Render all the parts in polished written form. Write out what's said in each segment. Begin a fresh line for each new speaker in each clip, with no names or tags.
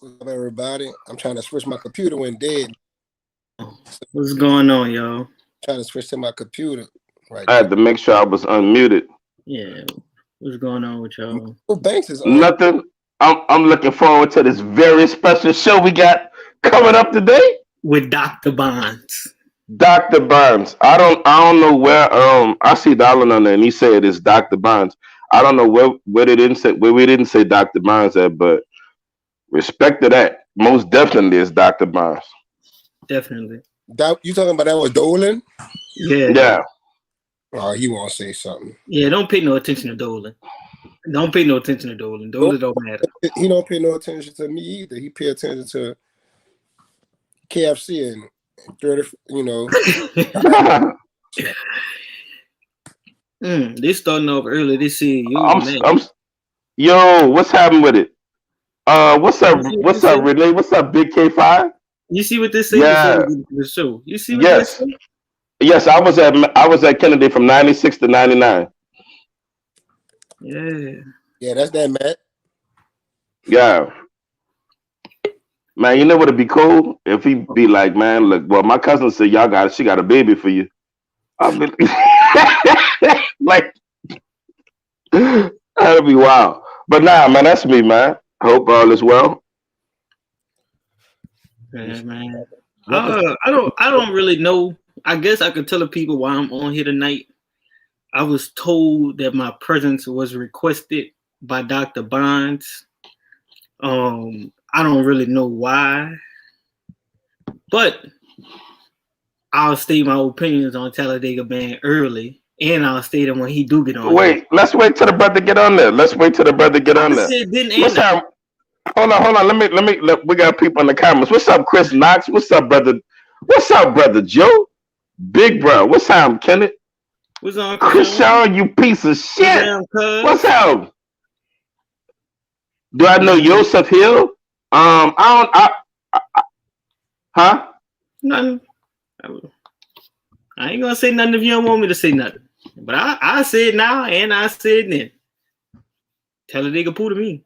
What's up, everybody? I'm trying to switch my computer when dead.
What's going on, y'all?
Trying to switch to my computer right
I
now.
had to make sure I was unmuted.
Yeah, what's going on with y'all?
Oh, Banks is on.
Nothing. I'm looking forward to this very special show we got coming up today.
With Dr. Bonds.
Dr. Bonds. I don't know where I see Dollar on there and he said it's Dr. Bonds. I don't know where they didn't say where we didn't say Dr. Bonds at, but respect to that. Most definitely is Dr. Bonds.
Definitely.
You talking about that was Dolan?
Yeah.
Yeah.
Oh, he won't say something.
Yeah, don't pay no attention to Dolan. Don't pay no attention to Dolan. Dolan don't matter.
He don't pay no attention to me either. He pay attention to KFC and 30,
They starting off early this year.
Yo, what's happening with it? What's up, Renee? What's up, Big K5?
You see what they say
Yeah.
before the show? You see what
Yes.
they say?
Yes, I was at Kennedy from 96 to 99.
Yeah, that's that, Matt.
Yeah. Man, you know what would be cool? If he be like, man, look, well, my cousin said she got a baby for you. I'll be like, that'd be wild. But nah, man, that's me, man. Hope all is well.
Yeah, man. I don't really know. I guess I could tell the people why I'm on here tonight. I was told that my presence was requested by Dr. Bonds. I don't really know why, but I'll state my opinions on Talladega Band early, and I'll state them when he do get on.
Wait, let's wait till the brother get on there. What's up? Hold on. We got people in the comments. What's up, Chris Knox? What's up, brother? What's up, brother Joe? Big bro. What's up, Kenneth?
What's on,
Krishan, you piece of shit. What's up? Do I know Yosef Hill? Huh?
Nothing. I ain't gonna say nothing if you don't want me to say nothing. But I say it now and I say it then. Talladega poo to me.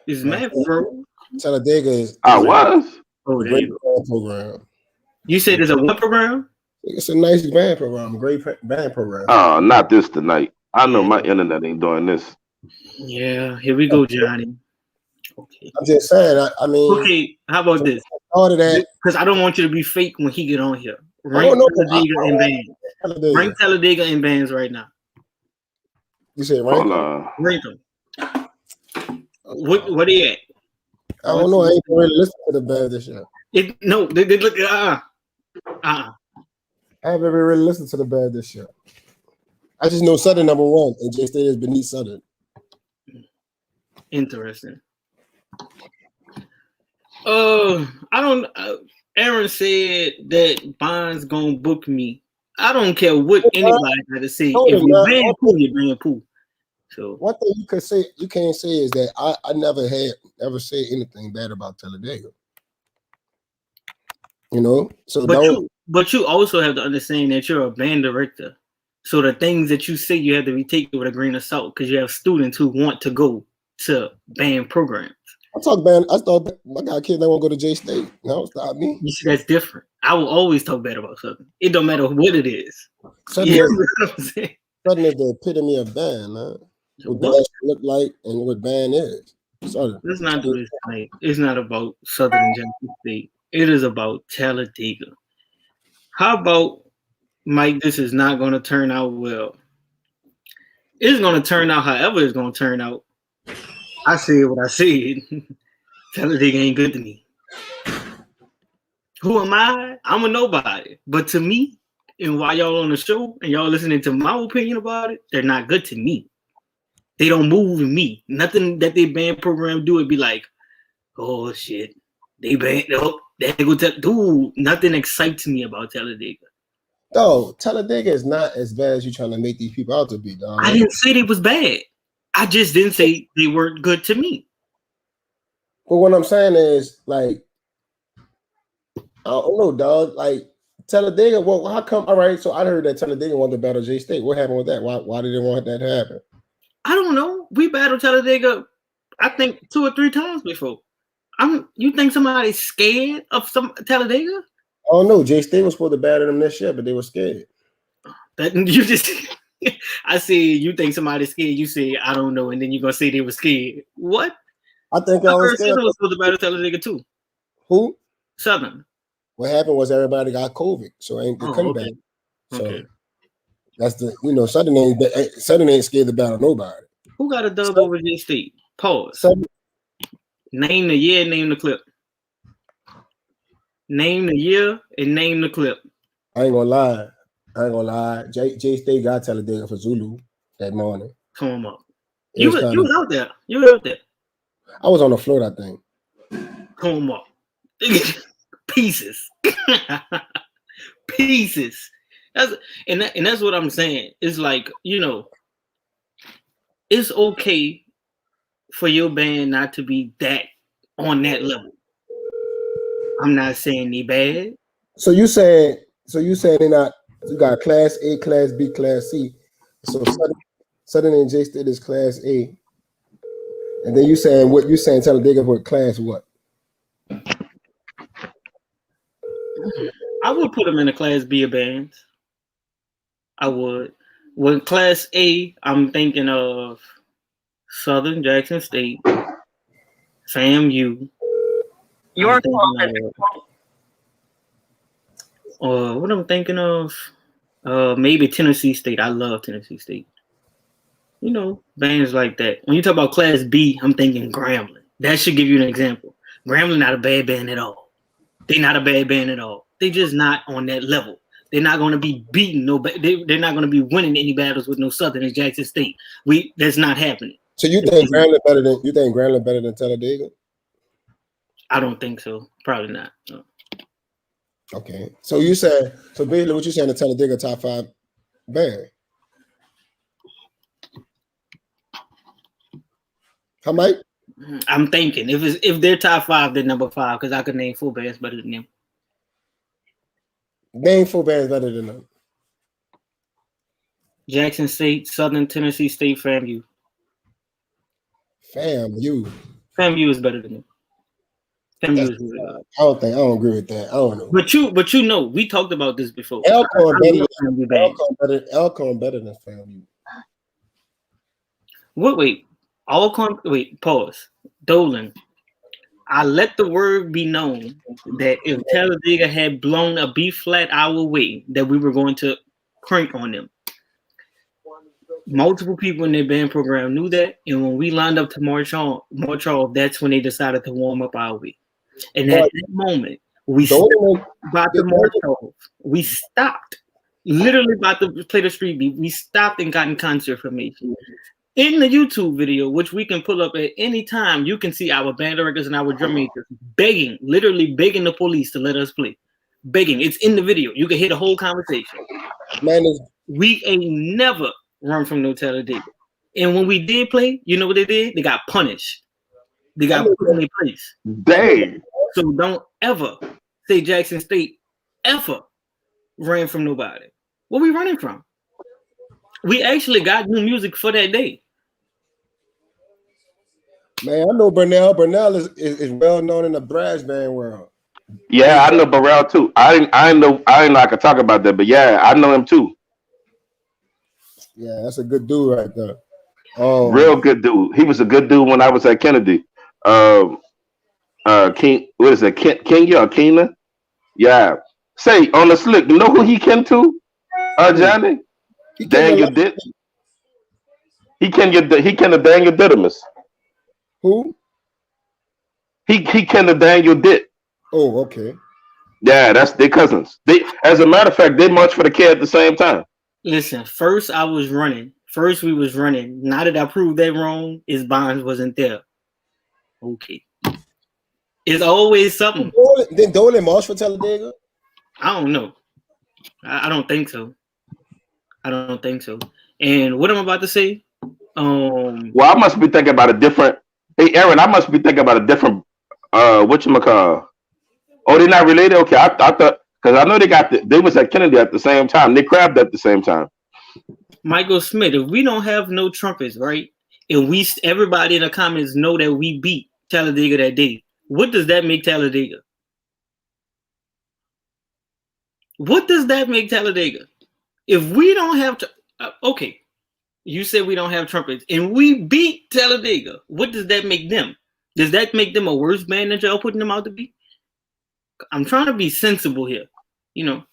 It's mad, bro.
Talladega is.
I was.
Oh, there you
go. Program.
You said it's a what program?
It's a nice band program. Great band program.
Oh, not this tonight. I know my internet ain't doing this.
Yeah, here we go, Johnny. Okay.
I'm just saying. I mean.
Okay, how about this?
All of that.
Because I don't want you to be fake when he get on here.
Rank
Talladega and bands. Rank Talladega and bands right now.
You said rank
them?
Rank them. What are they at?
I don't know. I ain't really listened to the band this year.
They look.
I haven't really listened to the band this year. I just know Southern number one, and J State is beneath Southern.
Interesting. I don't. Aaron said that Bonds gonna book me. I don't care what anybody had to say. If you ban poo, you ban poo. So
one thing you can't say is that I never said anything bad about Talladega. You know, so
but you also have to understand that you're a band director. So the things that you say, you have to be taken with a grain of salt because you have students who want to go to band programs.
I talk band. I thought I got kids that want to go to J State. No, stop me.
You see, that's different. I will always talk bad about Southern. It don't matter what it is.
Southern is the epitome of band, man. What band look like and what band is. Southern.
Let's not do this tonight. It's not about Southern and Jackson State. It is about Talladega. How about, Mike, this is not going to turn out well. It's going to turn out however it's going to turn out. I said what I said. Talladega ain't good to me. Who am I? I'm a nobody. But to me, and while y'all on the show and y'all listening to my opinion about it, they're not good to me. They don't move in me. Nothing that they band program do, it'd be like, oh shit, they banned. Dude, nothing excites me about Talladega.
No, Talladega is not as bad as you trying to make these people out to be, dog.
I didn't say they was bad. I just didn't say they weren't good to me.
But what I'm saying is, like, I don't know, dog. Like, Talladega, how come? All right, so I heard that Talladega wanted to battle J State. What happened with that? Why did they want that to happen?
I don't know. We battled Talladega, I think 2 or 3 times before. You think somebody's scared of some Talladega?
Oh no, J State was supposed to battle them this year, but they were scared.
That you just I said you think somebody's scared. You say I don't know, and then you're gonna say they were scared. What?
I think I was scared.
Southern was supposed to battle Talladega too.
Who?
Southern.
What happened was everybody got COVID, so they couldn't battle. So that's the Southern ain't scared to battle nobody.
Who got a dub over J State? Pause. Name the year, name the clip. Name the year and name the clip.
I ain't gonna lie. J State got Talladega for Zulu that morning.
Come on. You was out there. You were out there.
I was on the float, I think.
Come on. Pieces. Pieces. That's what I'm saying. It's like, it's okay for your band not to be that on that level. I'm not saying they bad.
So you saying they're not? You got Class A, Class B, Class C. So Southern and J State is Class A, and then you saying Talladega for Class what?
I would put them in a Class B of bands. I would. With Class A, I'm thinking of Southern, Jackson State, FAMU. What I'm thinking of, maybe Tennessee State. I love Tennessee State. Bands like that. When you talk about Class B, I'm thinking Grambling. That should give you an example. Grambling not a bad band at all. They're not a bad band at all. They're just not on that level. They're not going to be beating they're not going to be winning any battles with no Southern and Jackson State. That's not happening.
So you think Grambling better than Talladega?
I don't think so. Probably not. No.
Okay. So basically what you're saying, the Talladega top 5 band. How Mike?
I'm thinking if they're top 5, they're number 5 because I could name 4 bands better than them.
Name 4 bands better than them.
Jackson State, Southern, Tennessee State, FAMU. FAMU is better than them.
I don't agree with that. I don't know.
But we talked about this before.
Elkhorn better than FAMU.
Wait, pause. Dolan. I let the word be known that if Talladega had blown a B flat our way, that we were going to crank on them. Multiple people in their band program knew that, and when we lined up to march off, that's when they decided to warm up our way. And at that moment, we stopped about to march off. We stopped, literally about to play the street beat. We stopped and got in concert formation. In the YouTube video, which we can pull up at any time, you can see our band directors and our drum makers literally begging the police to let us play. Begging. It's in the video. You can hear the whole conversation. We ain't never run from no Talladega. And when we did play, you know what they did? They got punished. They got put in their place.
Dang.
So don't ever say Jackson State ever ran from nobody. What we running from? We actually got new music for that day.
Man, I know Burnell. Burnell is well known in the brass band world.
Yeah, I know Burrell too. I didn't know I could talk about that, but yeah, I know him too.
Yeah, that's a good dude right there.
Real good dude. He was a good dude when I was at Kennedy. King, what is it? Kenya or Kena? Yeah. Say on the slick, you know who he came to? Johnny? Daniel Ditt. He can the Daniel Didymus.
Who?
He can the Daniel Ditt.
Oh, okay.
Yeah, that's their cousins. They, as a matter of fact, they marched for the kid at the same time.
Listen, first I was running. First we was running. Now that I proved that wrong, his Bonds wasn't there. Okay. It's always something.
Did Dolan march for Talladega?
I don't know. I don't think so. I don't think so. And what I'm about to say,
well, I must be thinking about a different. Hey, Aaron, I must be thinking about a different. Whatchamacallit? Oh, they're not related. Okay, I thought because I know they was at Kennedy at the same time. They crabbed at the same time.
Michael Smith, if we don't have no trumpets, right? And everybody in the comments know that we beat Talladega that day, what does that make Talladega? What does that make Talladega? If we don't have okay, you said we don't have trumpets, and we beat Talladega, what does that make them? Does that make them a worse band than y'all putting them out to be? I'm trying to be sensible here, you know.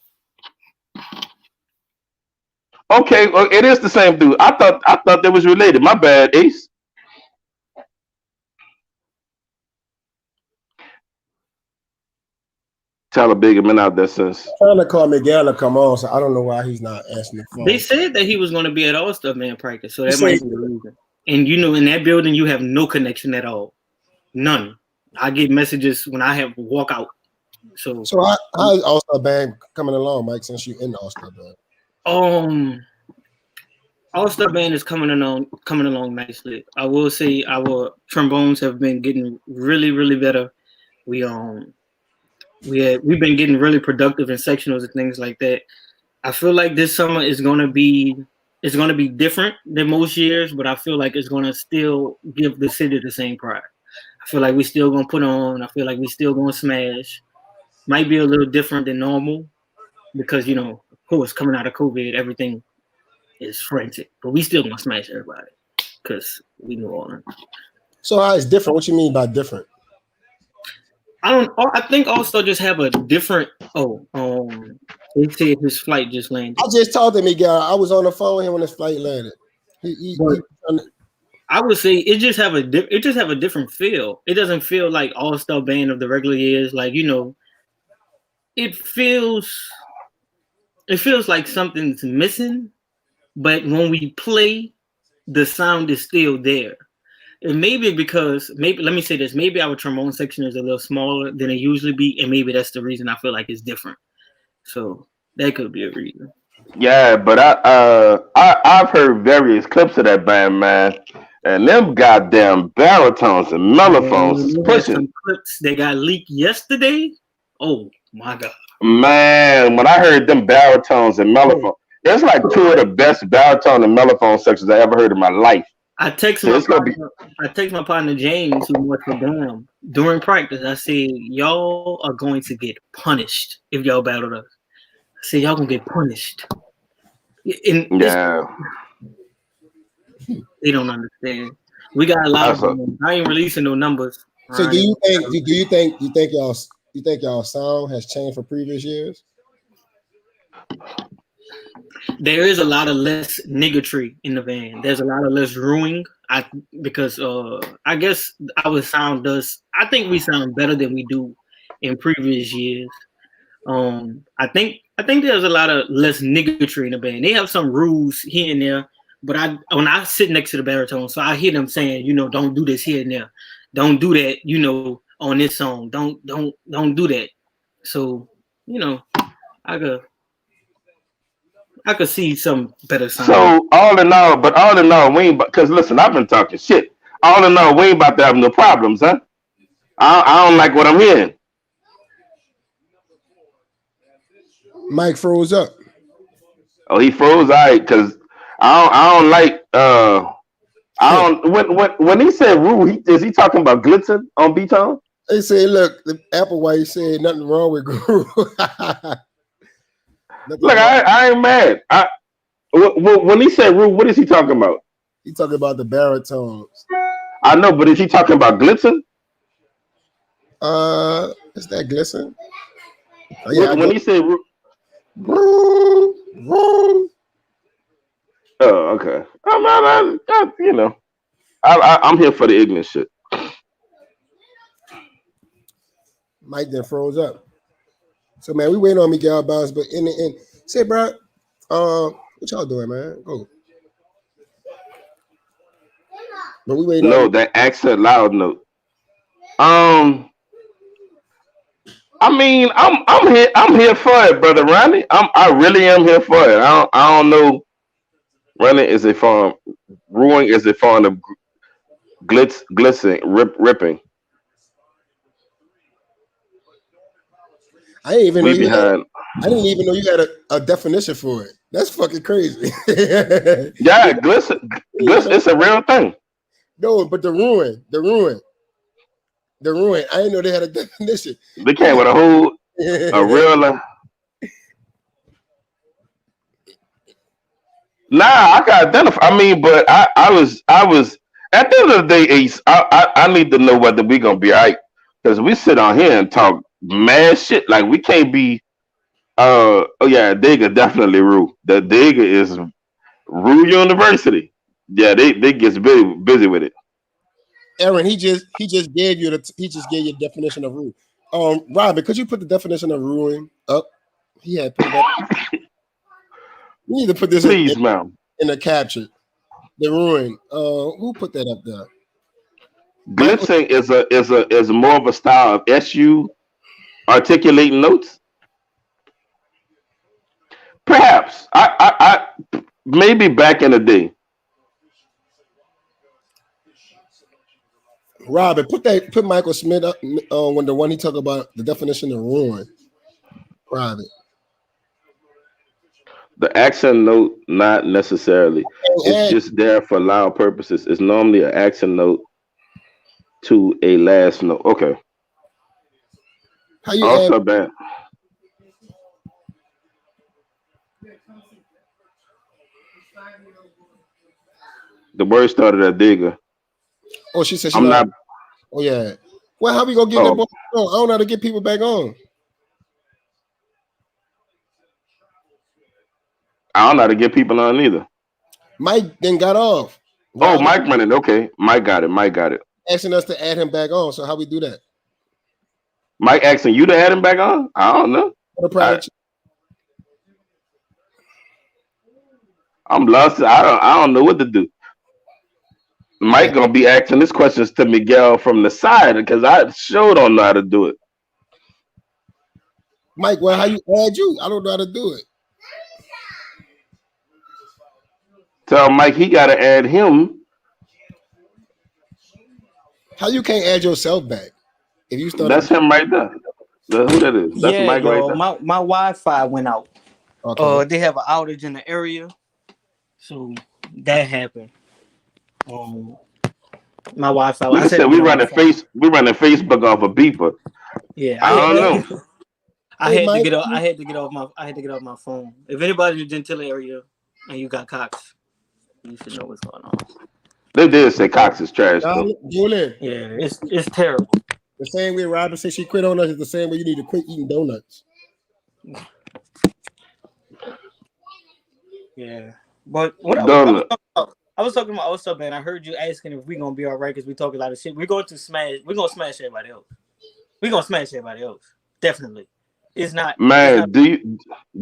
Okay, well, it is the same dude. I thought they was related. My bad, Ace. Talladega been out there since.
Trying to call Miguel to come on, so I don't know why he's not answering the phone.
They said that he was going to be at All-Star band practice, so that might be the reason. And you know, in that building, you have no connection at all, none. I get messages when I have to walk out. So
how's All-Star band coming along, Mike? Since you're in the All-Star band,
All-Star band is coming along nicely. I will say our trombones have been getting really, really better. We've been getting really productive in sectionals and things like that. I feel like this summer is gonna be different than most years, but I feel like it's gonna still give the city the same pride. I feel like we still gonna put on. I feel like we still gonna smash. Might be a little different than normal because, you know, of course, coming out of COVID, everything is frantic, but we still gonna smash everybody because we New Orleans.
So how is different? What you mean by different?
I think All-Star just have a different. They said his flight just landed.
I just talked to Miguel. I was on the phone with him when his flight landed.
I would say it just have a different feel. It doesn't feel like All-Star band of the regular years. Like, you know, it feels like something's missing, but when we play, the sound is still there. And maybe let me say this, maybe our trombone section is a little smaller than it usually be, and maybe that's the reason I feel like it's different. So that could be a reason.
Yeah, but I've heard various clips of that band, man, and them goddamn baritones and mellophones is pushing.
Some clips that got leaked yesterday. Oh my god,
man! When I heard them baritones and mellophones, it's like two of the best baritone and mellophone sections I ever heard in my life.
I text my partner James, who works for them during practice. I said, y'all are going to get punished if y'all battle us. I said, y'all gonna get punished. They don't understand. We got a lot of them. I ain't releasing no numbers.
So do you think y'all sound has changed from previous years?
There is a lot of less niggatry in the band. There's a lot of less ruining. Because I guess our sound does. I think we sound better than we do in previous years. I think there's a lot of less niggatry in the band. They have some rules here and there, but when I sit next to the baritone, so I hear them saying, you know, don't do this here and there, don't do that, you know, on this song, don't do that. So, you know, I could see some better sound.
So all in all, we ain't because listen, I've been talking shit. All in all, we ain't about to have no problems, huh? I don't like what I'm hearing.
Mike froze up.
Oh, he froze. All right, because I don't like. I don't when he said Rue, is he talking about Glitzen on B-Tone?
They say, look, the Applewhite said nothing wrong with Groove.
Look, I ain't mad. When he said Rue, what is he talking about?
He talking about the baritones.
I know, but is he talking about Glitzen?
Is that Glisten?
Oh, yeah, when he said Rue. Oh, okay. You know, I'm here for the ignorant shit.
Mike then froze up. So man, we waiting on Miguel Bonds, but in the end, say, bro, what y'all doing, man? Go. But we waiting.
No, that accent loud note. I mean, I'm here for it, brother Ronnie. I really am here for it. I don't know. Ronnie is a form. Ruin is a form of glistening, ripping.
I ain't even know you had. I didn't even know you had a definition for it. That's fucking crazy.
Yeah, glitz, it's a real thing.
No, but the ruin. I didn't know they had a definition.
They came with a real. Nah, I got identified. I mean, but I was at the end of the day, Ace. I need to know whether we gonna be all right because we sit on here and talk mad shit. Like we can't be. Oh yeah, Digger definitely Rue. The Digger is Rue University. Yeah, they gets busy with it.
Aaron, he just gave you the definition of ruin. Robin, could you put the definition of ruin up? He had put it up. We need to put this
Please, ma'am.
In the caption. The ruin. Who put that up there?
Glitzing is more of a style of SU articulating notes. Perhaps I maybe back in the day.
Robin, put Michael Smith up when the one he talked about the definition of ruin. Robin.
The accent note, not necessarily. It's just there for loud purposes. It's normally an accent note to a last note. Okay.
How you
also bad. The word started at Digger.
Oh, she said
I'm not.
Oh yeah. Well, how we gonna get that boy on? I don't know how to get people back on.
I don't know how to get people on either.
Mike then got off.
Oh, Mike running. Okay, Mike got it.
Asking us to add him back on. So how we do that?
Mike asking you to add him back on? I don't know. I'm lost. I don't know what to do. Mike gonna be asking these questions to Miguel from the side because I sure don't know how to do it.
Mike, well, how you add you? I don't know how to do it.
Tell Mike he gotta add him.
How you can't add yourself back? If you start,
that's him right there. Who that is? That's Mike right there.
My Wi-Fi went out. Okay. They have an outage in the area, so that happened. My Wi-Fi.
I said we running Facebook off a beeper.
Yeah,
I don't know.
I had to get off my phone. If anybody in the Gentile area and you got Cox, you should know what's going on.
They did say Cox is trash.
Julian.
Yeah, it's terrible.
The same way Robin said she quit on us is the same way you need to quit eating donuts.
Yeah, but what I was talking about stuff, man. I heard you asking if we're gonna be all right because we talk a lot of shit. We're gonna smash everybody else. We're gonna smash everybody else. Definitely. It's not.
Man, do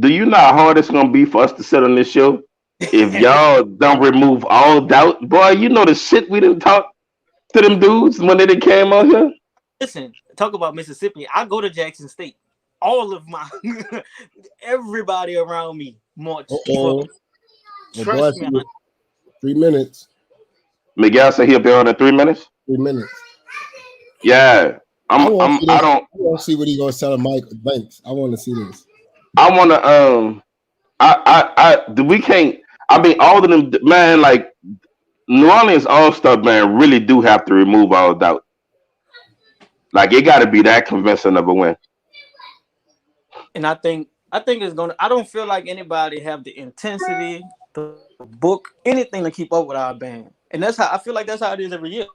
you know how hard it's gonna be for us to sit on this show? If y'all don't remove all doubt, boy, you know the shit we didn't talk to them dudes when they came out here.
Listen, talk about Mississippi. I go to Jackson State. All of my everybody around me march. Trust me.
3 minutes.
Miguel said he'll be on in 3 minutes.
3 minutes.
Yeah, I want
to see what he's gonna tell Mike. Thanks. I want to see this.
I want to. We can't. I mean, all of them, man. Like New Orleans All-Star band really do have to remove all doubt. Like it got to be that convincing of a win.
And I think it's gonna. I don't feel like anybody have the intensity, the book, anything to keep up with our band. And that's how I feel like that's how it is every year.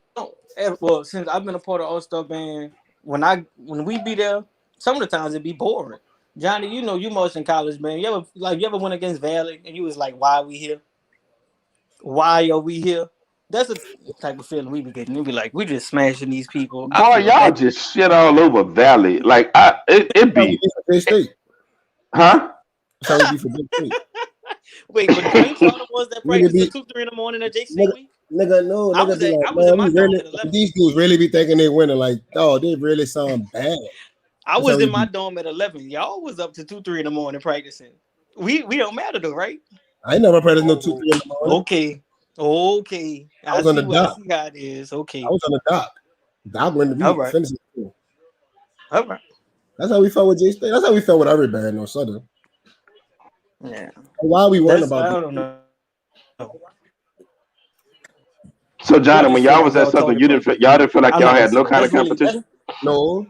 Well, since I've been a part of All-Star band, when we be there, some of the times it'd be boring. Johnny, you know you most in college, man. You ever went against Valley and you was like, why are we here? Why are we here? That's the type of feeling we be getting. We be like, we just smashing these people.
Boy, y'all just shit all over Valley. Like it'd be
State.
Huh?
That's how it be for Big State.
Wait, but ain't y'all the ones that practice at 2-3 in the morning at JC week?
Nigga, no.
I was in my dome at 11.
These dudes really be thinking they winning. Like, oh, they really sound bad.
I was in my dome at 11. Y'all was up to 2-3 in the morning practicing. We don't matter though, right?
I ain't never practiced no 2-3 in the morning.
Okay.
I was on the dock.
I see how it is. Okay.
I was on the dock. Dock went to be finishing school.
All right.
That's how we felt with J State. That's how we felt with every band on Southern.
Yeah.
Why we weren't about
I
that?
don't know.
So, Johnny, when y'all was at Southern, y'all didn't feel like y'all had no kind of competition?
No.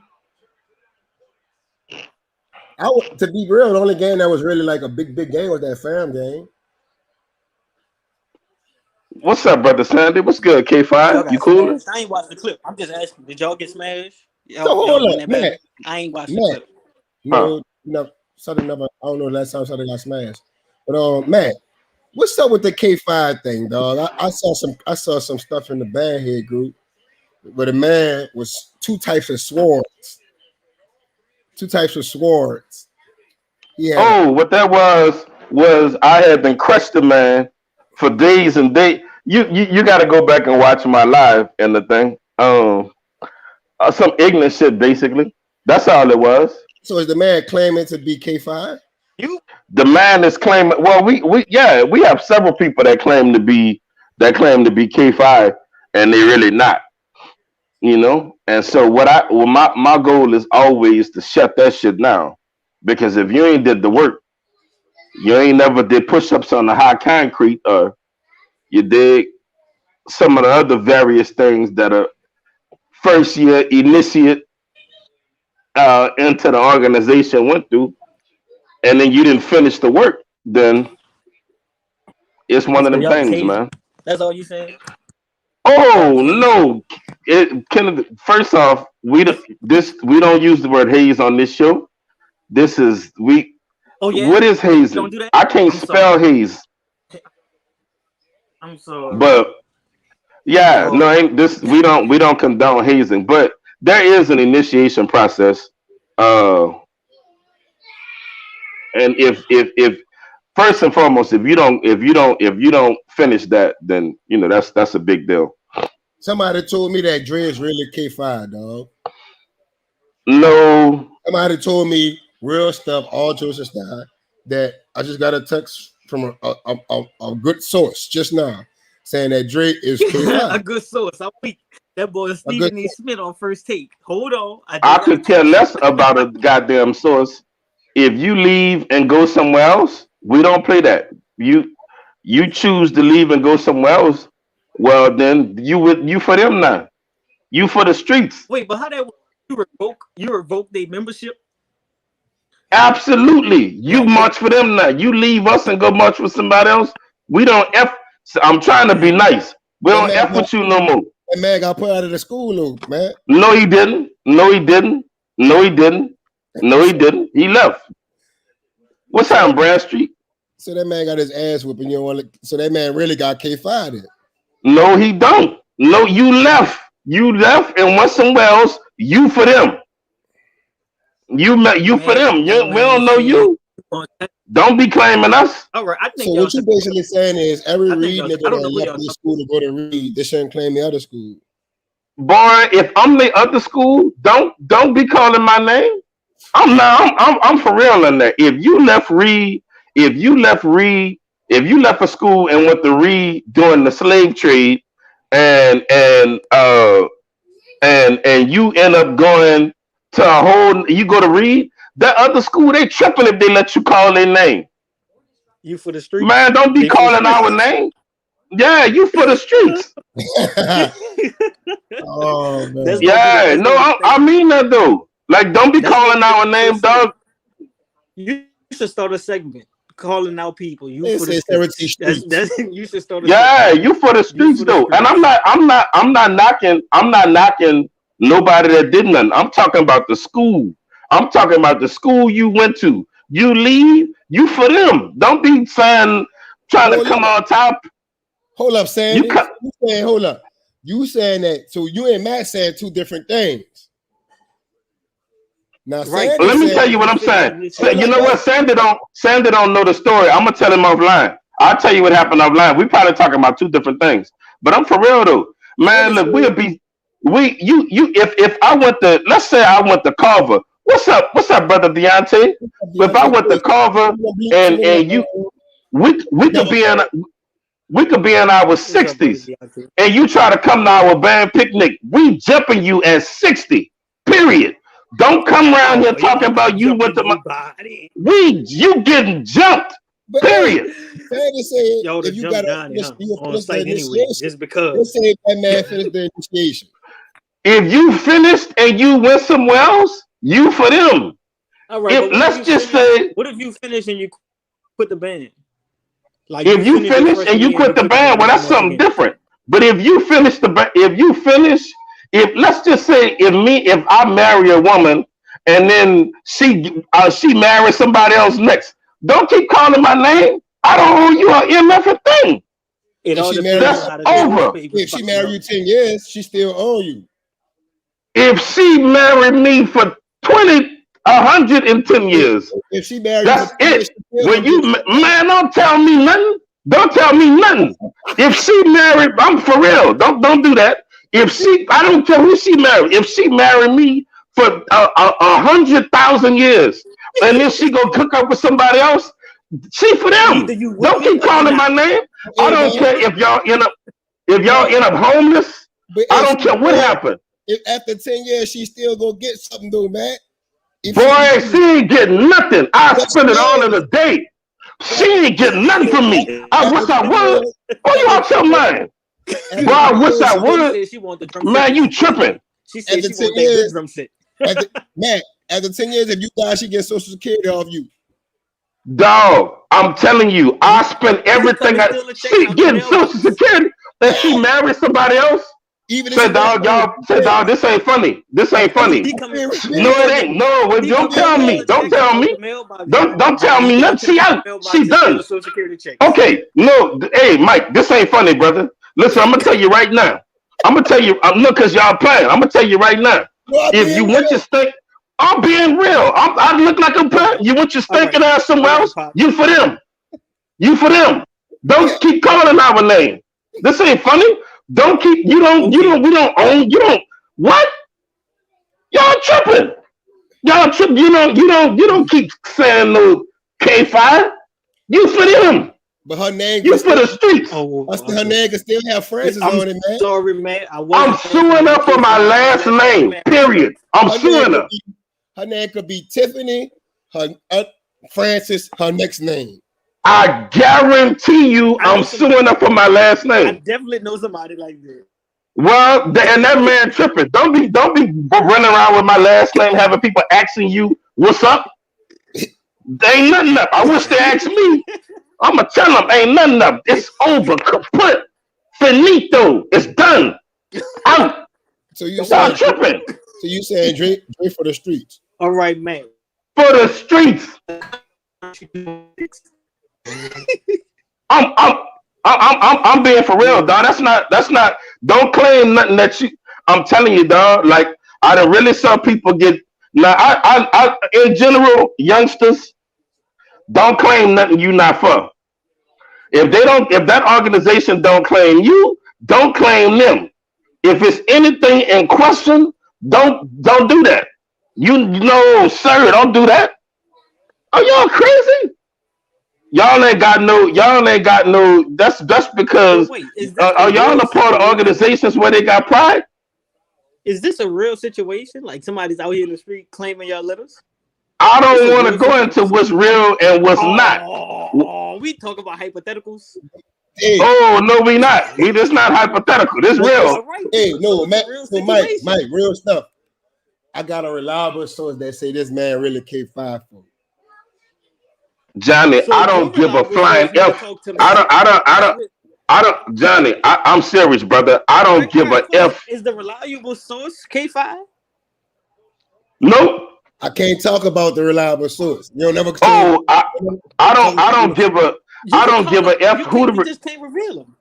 To be real, the only game that was really like a big game was that fam game.
What's up, brother Sandy? What's good, K5? You cool?
I ain't watched the clip. I'm just asking. Did y'all get smashed?
Hold up, Matt.
I ain't watched the
clip. No, Southern never. I don't know the last time Southern got smashed. But Matt, what's up with the K5 thing, dog? I saw some stuff in the Bandhead group where the man was two types of swords. Yeah.
What that was I had been crushed the man for days and days. You got to go back and watch my live and the thing. Some ignorant shit, basically. That's all it was.
So is the man claiming to be K5?
The man is claiming. Well, we have several people that claim to be K5, and they really not. You know, and so my goal is always to shut that shit down, because if you ain't did the work, you ain't never did push-ups on the high concrete, or you did some of the other various things that are first year initiate into the organization went through, and then you didn't finish the work, then it's one of them things, man.
That's all you saying?
Oh no! First off, we don't use the word haze on this show. This is we. Oh yeah. What is hazing? Don't do that? I can't spell haze.
I'm sorry.
But yeah, no, ain't this. We don't condone hazing, but there is an initiation process. And if first and foremost, if you don't finish that, then you know that's a big deal.
Somebody told me that Dre is really K5, dog.
No.
Somebody told me real stuff, all jokes aside, that I just got a text from a good source just now saying that Dre is K5.
A good source. I'm weak. That boy Stephen A. Smith on First Take. Hold on.
I could care less about a goddamn source. If you leave and go somewhere else, we don't play that. You choose to leave and go somewhere else. Well, then you for them now. You for the streets.
Wait, but how that you revoke their membership?
Absolutely. You march for them now. You leave us and go march with somebody else. We don't F. I'm trying to be nice. We don't F with you no more.
That man got put out of the school, Luke, man.
No, he didn't. No, he didn't. No, he didn't. No, he didn't. He left. What's on Brad Street?
So that man got his ass whipping. So that man really got K5 in.
No, he don't. No, you left. You left and went somewhere else. You for them. You for them. We don't know you. Don't be claiming us.
All right. I think
so what you basically saying is every Reed nigga that left the school to go to Reed, they shouldn't claim the other school.
Boy, if I'm the other school, don't be calling my name. I'm for real on that. If you left a school and went to Reed during the slave trade, and you end up going to you go to Reed, that other school, they tripping if they let you call their name.
You for the streets,
man. Don't be calling our name. Yeah, you for the streets.
Oh man.
Yeah, no, I mean that though. Like, don't be calling our name, dog.
You should start a segment calling out people. You
for the streets.
You should start.
You for the streets though. And I'm not knocking nobody that did nothing. I'm talking about the school. I'm talking about the school you went to. You leave, you for them. Don't be trying to come on top.
Hold up, Sam. Hold up. You saying that? So you and Matt saying two different things. Now,
right. Let me tell you what I'm saying. You know what? Sandy don't know the story. I'm gonna tell him offline. I'll tell you what happened offline. We probably talking about two different things. But I'm for real though, man. Look, if I went to, let's say I went to Carver. What's up, brother Deontay? If I went to Carver and you, we could be in our 60s, and you try to come to our band picnic, we jumping you at 60. Period. Don't come around here talking about you went to my
body.
you getting jumped.
But
Period.
fair to say,
Yo,
if you
jump
got
Johnny,
to
huh? On
finish the
site anyway,
initiation,
just because.
let's say that man finished the initiation.
If you finished and you went somewhere else, you for them.
All right, but
Let's just say,
what if you finish and you quit the band? Like
if you finish and you quit the band, well, that's something different. But if you finish if let's just say if I marry a woman and then she marries somebody else next, don't keep calling my name. I don't owe you an MF thing. That's over.
If she married you 10 years, she still owe you.
If she married me for 110 years,
if she married
that's
you
it. When you man, don't tell me nothing. Don't tell me nothing. If she married, I'm for real. Don't do that. I don't care who she married. If she married me for 100,000 years, and then she go cook up with somebody else, she for them. Don't keep calling my name. I don't care if y'all end up homeless. I don't care what happened.
If after 10 years she still gonna get something though, man.
Boy, she ain't getting nothing. I spend it all in a day. She ain't getting nothing from me. I wish I would. Oh, you out your mind? Boy, I wish I would. Man, you tripping?
She said she want that drum set.
Man, after 10 years, if you die, she gets Social Security off you.
Dog, I'm telling you, I spend everything she getting Social Security, and she married somebody else. Say, dog, this ain't funny. This ain't funny. No, it ain't. No, don't tell me. Don't tell me. Don't tell me nothing. She out. She done. Okay. No, hey, Mike, this ain't funny, brother. Listen, I'm gonna tell you right now. I'm gonna tell you. Look, cause y'all playing. I'm gonna tell you right now. If you want your stink, I'm being real. I look like I'm playing. You want your stinking ass somewhere else? You for them. You for them. Don't keep calling our name. This ain't funny. Don't keep we don't own what? Y'all tripping. Y'all tripping. You don't keep saying no K5. You for them.
But her name
you for the streets.
Her name can still have Francis on it, man.
Sorry, man.
I'm suing her for my last name. Period. I'm suing her.
Her name could be Tiffany, her Francis, her next name.
I guarantee you, I'm suing her for my last name.
I definitely know somebody like that.
Well, and that man tripping. Don't be running around with my last name, having people asking you what's up. There ain't nothing up. I wish they asked me. I'ma tell them ain't nothing up. It's over. Kaput. Finito. It's done. Out.
So you tripping? So you saying Drake for the streets?
All right, man.
For the streets. I'm being for real, dog. That's not. Don't claim nothing that you. I'm telling you, dog. Like I done really saw people get. Now, I in general, youngsters, don't claim nothing you not for. If that organization don't claim you, don't claim them. If it's anything in question, don't do that. You know, sir, don't do that. Are y'all crazy? Y'all ain't got no. That's because are y'all a part of organizations where they got pride?
Is this a real situation? Like somebody's out here in the street claiming y'all letters?
I don't want to go into what's real and what's not.
Oh, we talk about hypotheticals.
Hey.
Oh no, we not. It's not hypothetical. This real.
Right. Hey, no, Matt, so Mike, real stuff. I got a reliable source that say this man really K5 for.
Johnny, so I don't give a flying F. I don't, Johnny, I'm serious, brother. I don't give a F.
Is the reliable source K5?
Nope.
I can't talk about the reliable source. You don't never.
Oh, I don't give a F.
You just can't reveal them.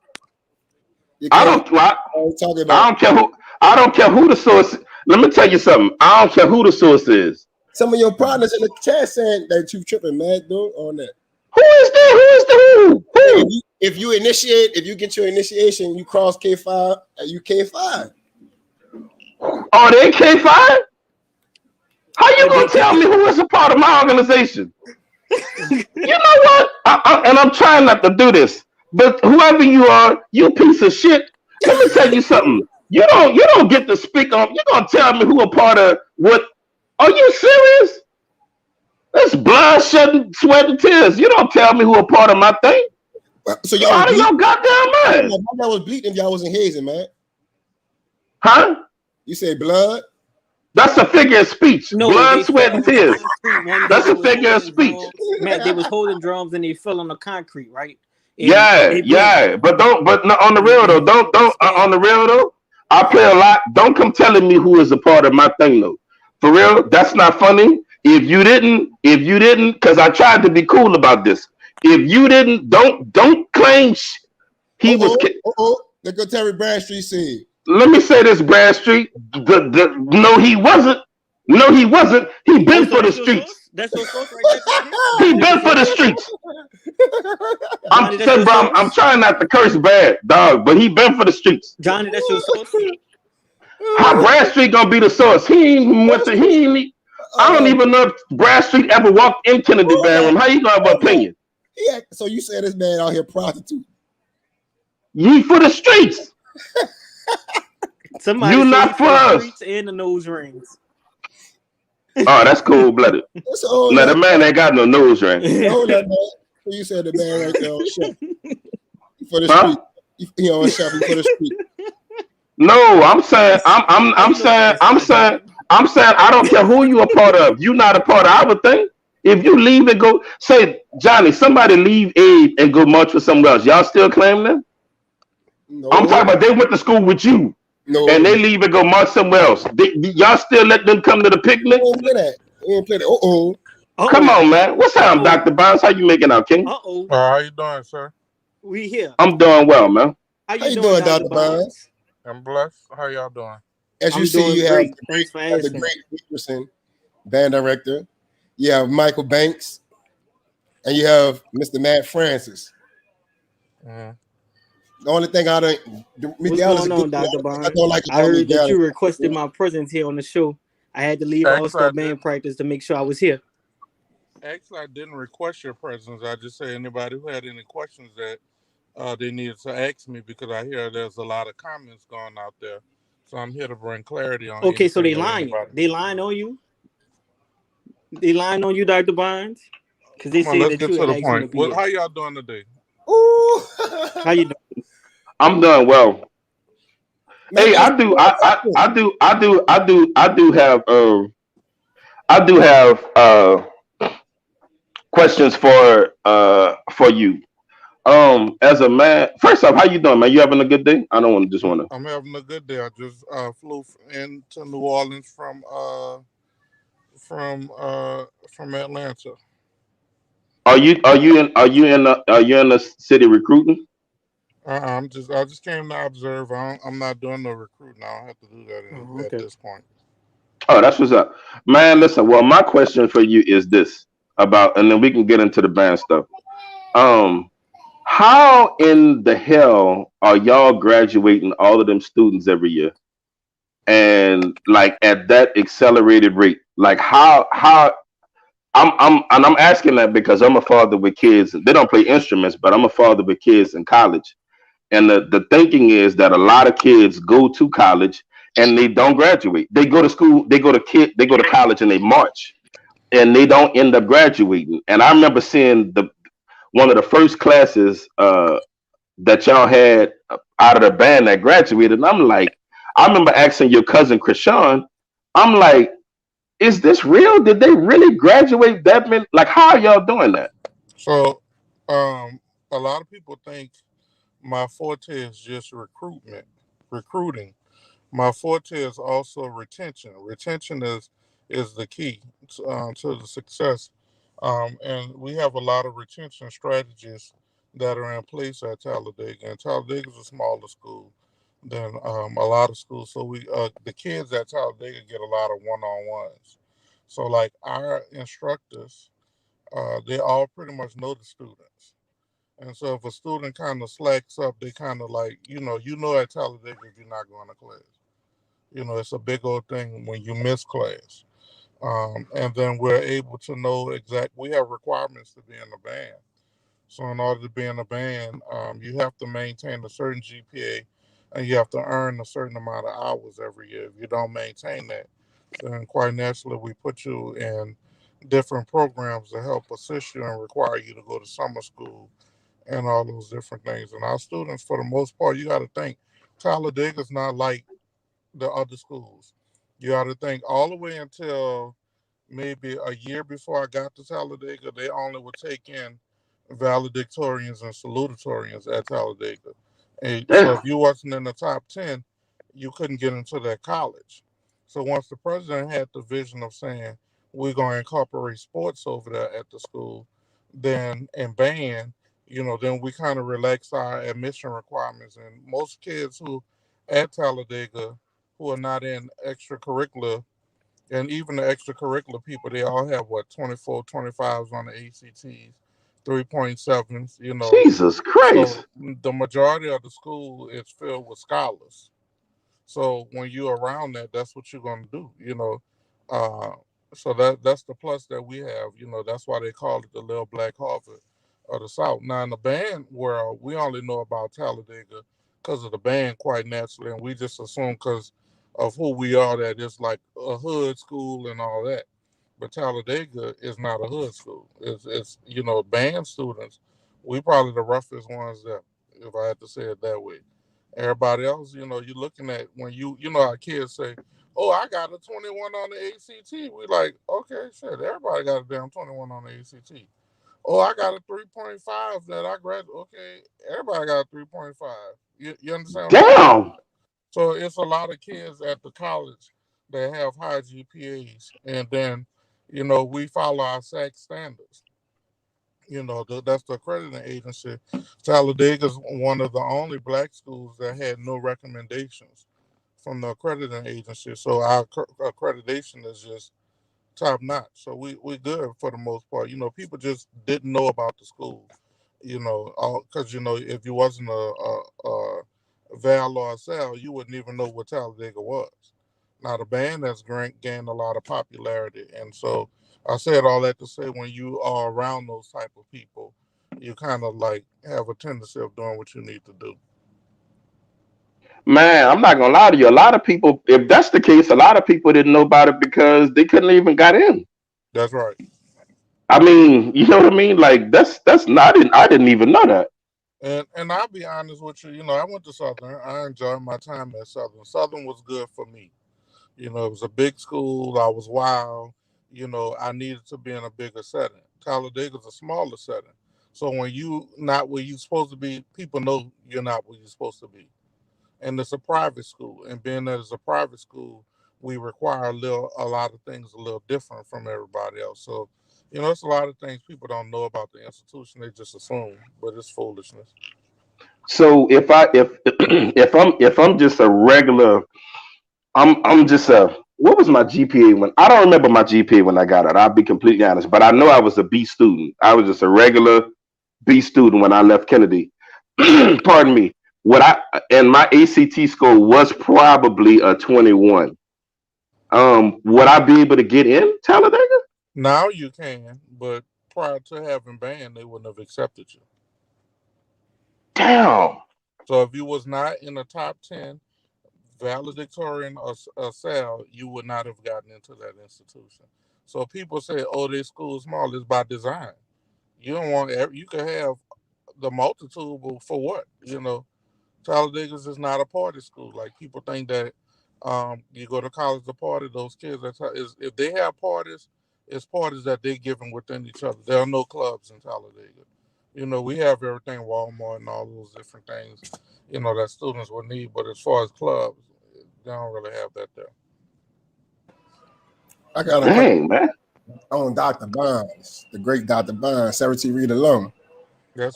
I don't care who the source. Let me tell you something. I don't care who the source is.
Some of your partners in the chat saying that you tripping, man, dude, on that.
Who is that? Who?
If you get your initiation, you cross K5, you K5.
Oh, they K5? How you gonna tell me who is a part of my organization? You know what? I'm trying not to do this, but whoever you are, you piece of shit. Let me tell you something. You don't get to speak on. You're gonna tell me who a part of what Are you serious? That's blood, sweat, and tears. You don't tell me who a part of my thing.
So y'all
Out
was
of your goddamn mind.
Y'all was bleeding if y'all wasn't hazing, man.
Huh?
You say blood?
That's a figure of speech.
No,
Blood,
they
sweat,
fell
and
on the
tears.
concrete one day.
That's
They
a
was
figure of
holding
speech.
drums. Matt, they was holding drums and they fell on the concrete, right? And
Yeah,
they bled.
yeah. But no, on the real though, don't on the real though. I play a lot. Don't come telling me who is a part of my thing though. For real, that's not funny. If you didn't, because I tried to be cool about this. If you didn't, don't claim he was.
Look what Terry Bradstreet said.
Let me say this, Bradstreet. No, he wasn't. No, he wasn't. He been for the streets.
That's your source right there.
He been for the streets.
Johnny, that's your source.
I'm trying not to curse bad, dog, but he been for the streets.
Johnny, that's your source.
How Bradstreet gonna be the source? He ain't. I don't even know if Bradstreet ever walked in Kennedy Band Room. How you gonna have an opinion?
Yeah, so you said this man out here prostitute.
He for the streets.
Somebody
you not for us.
Streets and the nose rings.
Oh, that's cold blooded. Now the man ain't got no nose ring.
Hold up, man. You said the man right there on chef. For the street. He on chef for the street.
No, I'm saying I don't care who you a part of. You not a part of our thing. If you leave and go, say Johnny, somebody leave Abe and go march for somewhere else. Y'all still claim them? No. I'm talking about they went to school with you. No. And they leave and go march somewhere else. Y'all still let them come to the picnic?
We ain't play that.
Come on, man. What's up, Dr. Bonds? How you making out, King?
How you doing, sir?
We here.
I'm doing well, man.
How you doing, Dr. Bonds?
I'm blessed. How y'all doing?
As you see, you have the great Peterson, band director. You have Michael Banks, and you have Mr. Matt Francis.
Mm-hmm.
The only thing I don't,
Miguel is good. Dr. Bonds. I heard that you requested my presence here on the show. I had to leave All-Star band practice to make sure I was here.
Actually, I didn't request your presence. I just said anybody who had any questions that they needed to ask me, because I hear there's a lot of comments going out there. So I'm here to bring clarity on.
Okay, so they lying. They lying on you. They lying on you, Dr. Bonds, because they say that you asked me to be here.
How y'all doing today?
Ooh.
How you doing?
I'm doing well. Hey, I do have questions for you. As a man, first off, how you doing, man? You having a good day? I don't just want to.
I'm having a good day. I just flew into New Orleans from Atlanta.
Are you in the city recruiting?
I just came to observe. I'm not doing no recruiting. I don't have to do that at this point.
Oh, that's what's up, man. Listen, well, my question for you is this about, and then we can get into the band stuff. How in the hell are y'all graduating all of them students every year, and like at that accelerated rate? Like how I'm asking that because I'm a father with kids. They don't play instruments, but I'm a father with kids in college. And the thinking is that a lot of kids go to college and they don't graduate. They go to school, they go to college and they march, and they don't end up graduating. And I remember seeing one of the first classes that y'all had out of the band that graduated. And I'm like, I remember asking your cousin Krishan, I'm like, is this real? Did they really graduate that many? Like, how are y'all doing that?
So, a lot of people think my forte is just recruiting. My forte is also retention. Retention is the key to the success. And we have a lot of retention strategies that are in place at Talladega. And Talladega is a smaller school than a lot of schools. So the kids at Talladega get a lot of one-on-ones. So like our instructors, they all pretty much know the students. And so if a student kind of slacks up, they kind of like, at Talladega if you're not going to class. It's a big old thing when you miss class. And then we're able to know we have requirements to be in the band. So in order to be in a band, you have to maintain a certain GPA and you have to earn a certain amount of hours every year. If you don't maintain that, then quite naturally we put you in different programs to help assist you and require you to go to summer school and all those different things. And our students, for the most part, you got to think Talladega's not like the other schools. You got to think all the way until maybe a year before I got to Talladega, they only would take in valedictorians and salutatorians at Talladega. And so
Damn.
if you wasn't in the top 10, you couldn't get into that college. So once the president had the vision of saying, we're going to incorporate sports over there at the school, then and band, then we kind of relax our admission requirements. And most kids who at Talladega who are not in extracurricular and even the extracurricular people, they all have what 24, 25s on the ACTs, 3.7s,
Jesus
So
Christ.
the majority of the school is filled with scholars. So when you're around that, that's what you're gonna do. Uh, so that's the plus that we have. That's why they call it the Little Black Harvard of the South. Now in the band world, we only know about Talladega because of the band, quite naturally, and we just assume because of who we are that it's like a hood school and all that. But Talladega is not a hood school. It's band students. We probably the roughest ones that, if I had to say it that way. Everybody else, you're looking at when our kids say, "Oh, I got a 21 on the ACT." We like, okay, shit, everybody got a damn 21 on the ACT. Oh, I got a 3.5 that I graduated. Okay, everybody got a 3.5. You understand what I'm saying?
Damn.
So it's a lot of kids at the college that have high GPAs, and then, we follow our SAC standards. That's the accrediting agency. Talladega is one of the only black schools that had no recommendations from the accrediting agency. So our accreditation is just top notch. So we good for the most part. People just didn't know about the school. Because if you wasn't a Val or a Sal, you wouldn't even know what Talladega was. Now the band has gained a lot of popularity, and so I said all that to say when you are around those type of people, you kind of like have a tendency of doing what you need to do.
Man, I'm not gonna lie to you. A lot of people, if that's the case, a lot of people didn't know about it because they couldn't even got in.
That's right.
I mean, you know what I mean? Like that's not. I didn't even know that.
And I'll be honest with you. I went to Southern. I enjoyed my time at Southern. Southern was good for me. It was a big school. I was wild. I needed to be in a bigger setting. Talladega's a smaller setting. So when you not where you're supposed to be, people know you're not where you're supposed to be. And it's a private school. And being that it's a private school, we require a lot of things a little different from everybody else. So, it's a lot of things people don't know about the institution. They just assume, but it's foolishness.
So if if I'm just a regular, I'm just a what was my GPA when I don't remember my GPA when I got it. I'll be completely honest, but I know I was a B student. I was just a regular B student when I left Kennedy. Pardon me. What I and my ACT score was probably a 21. Would I be able to get in Talladega?
Now you can, but prior to having band, they wouldn't have accepted you.
Damn.
So if you was not in the top 10 valedictorian or SAL, you would not have gotten into that institution. So people say, "Oh, this school is small." It's by design. You don't want you can have the multitude, but for what? Talladega's is not a party school. Like people think that you go to college to party. Those kids, if they have parties, it's parties that they're giving within each other. There are no clubs in Talladega. We have everything Walmart and all those different things, that students would need. But as far as clubs, they don't really have that there.
I got a question
Dang, man.
on Dr. Bonds, the great Dr. Bonds, Sarah T. Reed alum.
That's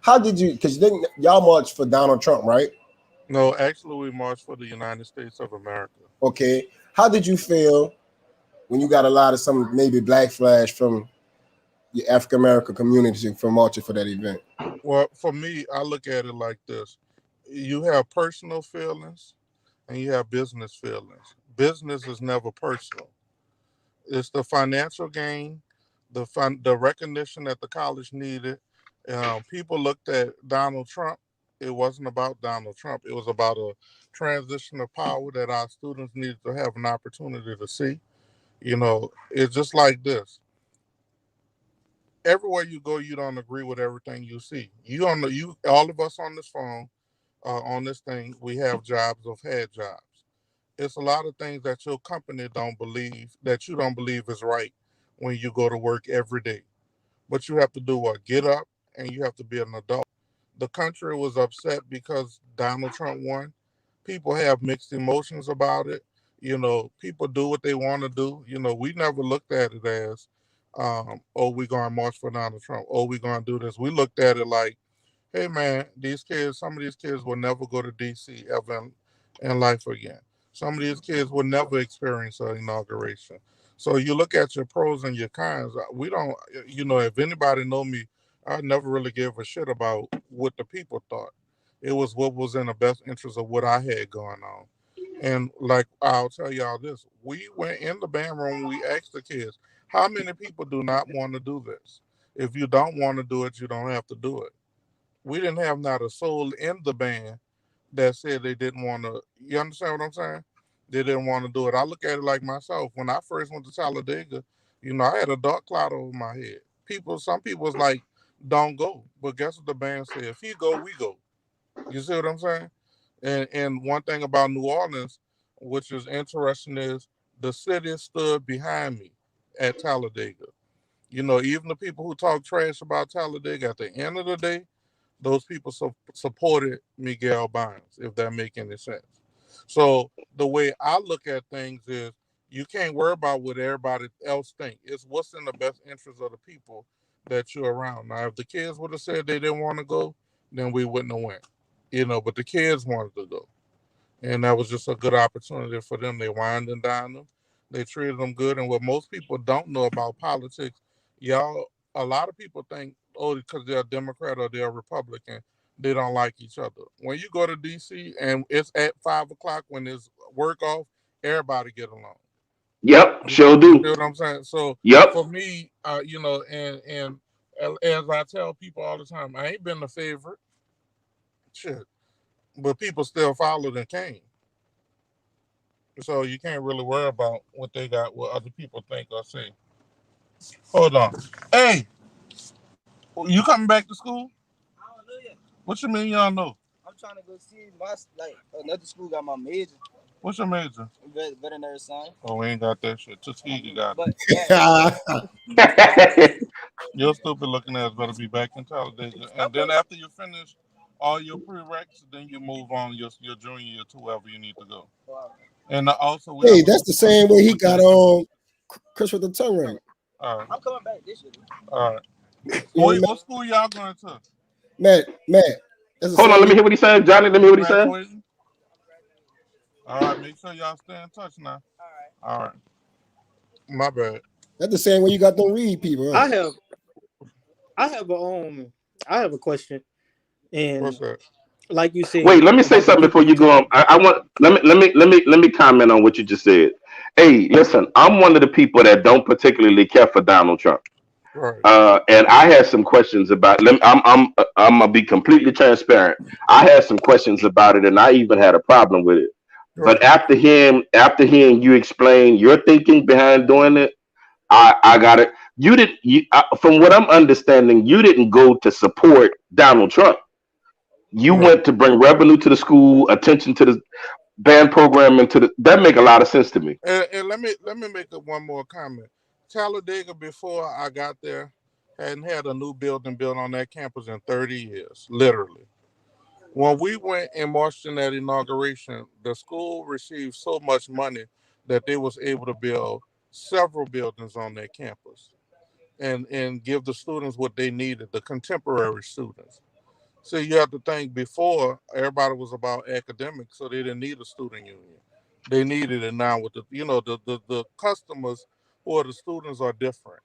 How did you? Because y'all marched for Donald Trump, right?
No, actually, we marched for the United States of America.
Okay. How did you feel when you got a lot of some maybe black flash from your African American community from marching for that event?
Well, for me, I look at it like this: you have personal feelings and you have business feelings. Business is never personal. It's the financial gain, the recognition that the college needed. People looked at Donald Trump It wasn't about Donald Trump. It was about a transition of power that our students needed to have an opportunity to see. It's just like this. Everywhere you go, you don't agree with everything you see. You don't know. All of us on this phone, on this thing, we have jobs or have had jobs. It's a lot of things that your company don't believe, that you don't believe is right when you go to work every day. But you have to do what? Get up, and you have to be an adult. The country was upset because Donald Trump won. People have mixed emotions about it. People do what they want to do. We never looked at it as, oh, we're going to march for Donald Trump. Oh, we're going to do this. We looked at it like, hey, man, some of these kids will never go to D.C. ever in life again. Some of these kids will never experience an inauguration. So you look at your pros and your cons. We don't, if anybody know me, I never really gave a shit about what the people thought. It was what was in the best interest of what I had going on. And like I'll tell y'all this, we went in the band room. We asked the kids, how many people do not want to do this? If you don't want to do it, you don't have to do it. We didn't have not a soul in the band that said they didn't want to. You understand what I'm saying? They didn't want to do it. I look at it like myself. When I first went to Talladega, I had a dark cloud over my head. Some people was like, don't go. But guess what the band said? If he go, we go. You see what I'm saying? And one thing about New Orleans, which is interesting, is the city stood behind me at Talladega. Even the people who talk trash about Talladega, at the end of the day, those people supported Miguel Bonds, if that make any sense. So the way I look at things is you can't worry about what everybody else think. It's what's in the best interest of the people that you're around. Now, if the kids would have said they didn't want to go, then we wouldn't have went. But the kids wanted to go. And that was just a good opportunity for them. They wined and dined them. They treated them good. And what most people don't know about politics, a lot of people think, oh, because they're a Democrat or they're a Republican, they don't like each other. When you go to D.C. and it's at 5 o'clock when it's work off, everybody get along.
Yep,
You
sure
see
do.
what I'm saying? So
Yep.
for me, and as I tell people all the time, I ain't been the favorite, shit, but people still followed and came. So you can't really worry about what other people think or say. Hold on. Hey, you coming back to school? I don't know yet. What you mean you don't know? I'm trying to go see another school got my major. What's your major? Veterinary science. Oh, we ain't got that shit. Tuskegee got it. Your stupid looking ass better be back in Talladega. And then after you finish all your prereqs, then you move on your junior year to wherever you need to go. And also,
hey, that's the same way he got on Chris with the tongue ring.
All right. I'm coming back this year. All right. What school y'all going to?
Matt.
Hold on, let me hear what he said. Johnny, let me hear what he said.
All right, make sure y'all stay in touch now. All right. My bad.
That's the same way you got them read people. Huh?
I have a question. And
what's that?
Like you said.
Wait, let me say something before you go on. I want let me comment on what you just said. Hey, listen, I'm one of the people that don't particularly care for Donald Trump.
Right.
And I had some questions about. I'm gonna be completely transparent. I had some questions about it, and I even had a problem with it.
Right.
But after hearing you explain your thinking behind doing it, I got it. You didn't. From what I'm understanding, you didn't go to support Donald Trump. You went to bring revenue to the school, attention to the band program, and that make a lot of sense to me.
And let me make one more comment. Talladega, before I got there, hadn't had a new building built on that campus in 30 years, literally. When we went and marched in that inauguration, the school received so much money that they was able to build several buildings on their campus and give the students what they needed, the contemporary students. So you have to think, before everybody was about academics, so they didn't need a student union. They needed it now with the customers or the students are different.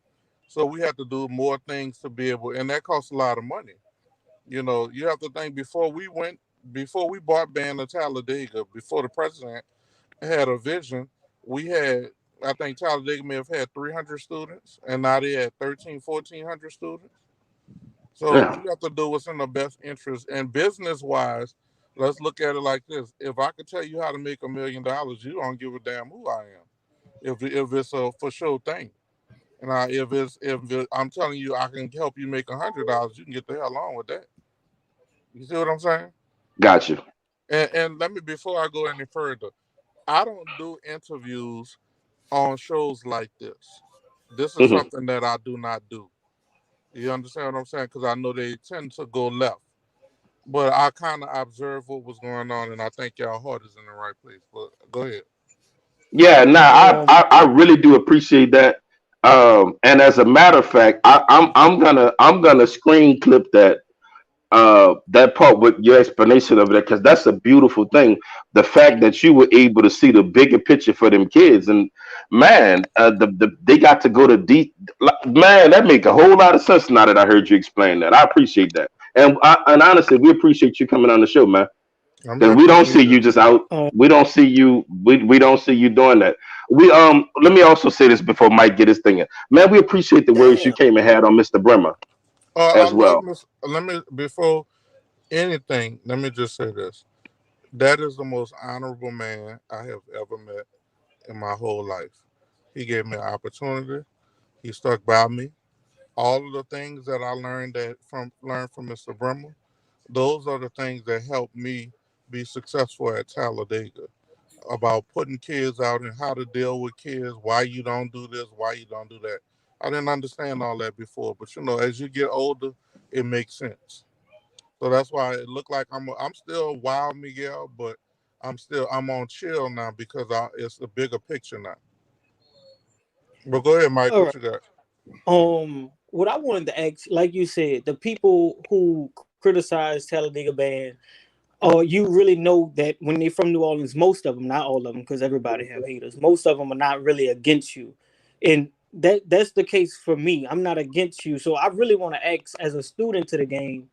So we have to do more things to be able, and that costs a lot of money. You have to think, before we bought Band of Talladega, before the president had a vision, I think Talladega may have had 300 students, and now they had 1,400 students. So
Yeah.
you have to do what's in the best interest. And business wise, let's look at it like this: if I could tell you how to make $1 million, you don't give a damn who I am. If it's a for sure thing, and I'm telling you, I can help you make $100, you can get the hell on with that. You see what I'm saying?
Got you.
And let me, before I go any further, I don't do interviews on shows like this. This is
Hmm.
something that I do not do. You understand what I'm saying? Because I know they tend to go left. But I kind of observed what was going on, and I think y'all heart is in the right place. But go ahead.
Yeah, nah,
Um,
I really do appreciate that. And as a matter of fact, I'm gonna screen clip that part with your explanation of that, because that's a beautiful thing. The fact that you were able to see the bigger picture for them kids, and man, they got to go to deep. Man, that make a whole lot of sense now that I heard you explain that. I appreciate that, and honestly, we appreciate you coming on the show, man.
I'm
Because we
happy to
don't
be
see you
here.
just out. We don't see you. We don't see you doing that. Let me also say this before Mike get his thing in. Man, we appreciate the words you
damn.
came and had on Mr. Bremer
I
as
love
well.
Miss. Let me before anything. Let me just say this. That is the most honorable man I have ever met in my whole life. He gave me an opportunity. He stuck by me. All of the things that I learned from Mr. Bremer, those are the things that helped me be successful at Talladega. About putting kids out and how to deal with kids, why you don't do this, why you don't do that. I didn't understand all that before, but as you get older, it makes sense. So that's why it looked like I'm still wild Miguel, but I'm on chill now because it's the bigger picture now. But go ahead, Mike.
All
What
right.
you got?
What I wanted to ask, like you said, the people who criticize Talladega Band, you really know that when they're from New Orleans, most of them, not all of them, because everybody have haters. Most of them are not really against you, and that's the case for me. I'm not against you, so I really want to ask, as a student to the game,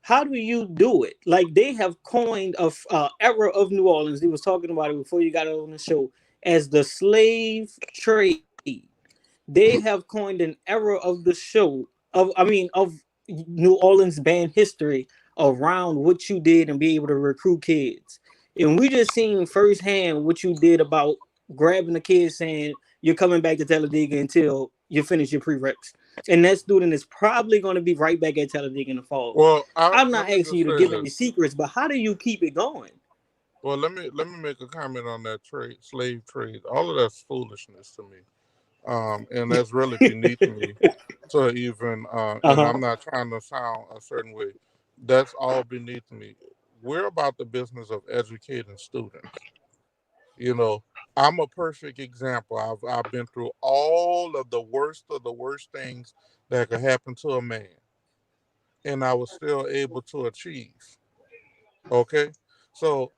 how do you do it? Like they have coined a era of New Orleans. They was talking about it before you got on the show as the slave trade. They have coined an era of the show of New Orleans band history around what you did and be able to recruit kids. And we just seen firsthand what you did about grabbing the kids saying you're coming back to Talladega until you finish your prereqs. And that student is probably going to be right back at Talladega in the fall.
Well,
I'm
let
not
me
asking
just
you to
say
give
this.
any secrets, but how do you keep it going?
Well, let me make a comment on that slave trade. All of that's foolishness to me, and that's really beneath me to even. And
Uh-huh.
I'm not trying to sound a certain way. That's all beneath me. We're about the business of educating students. You know, I'm a perfect example. I've been through all of the worst things that could happen to a man, and I was still able to achieve. Okay, so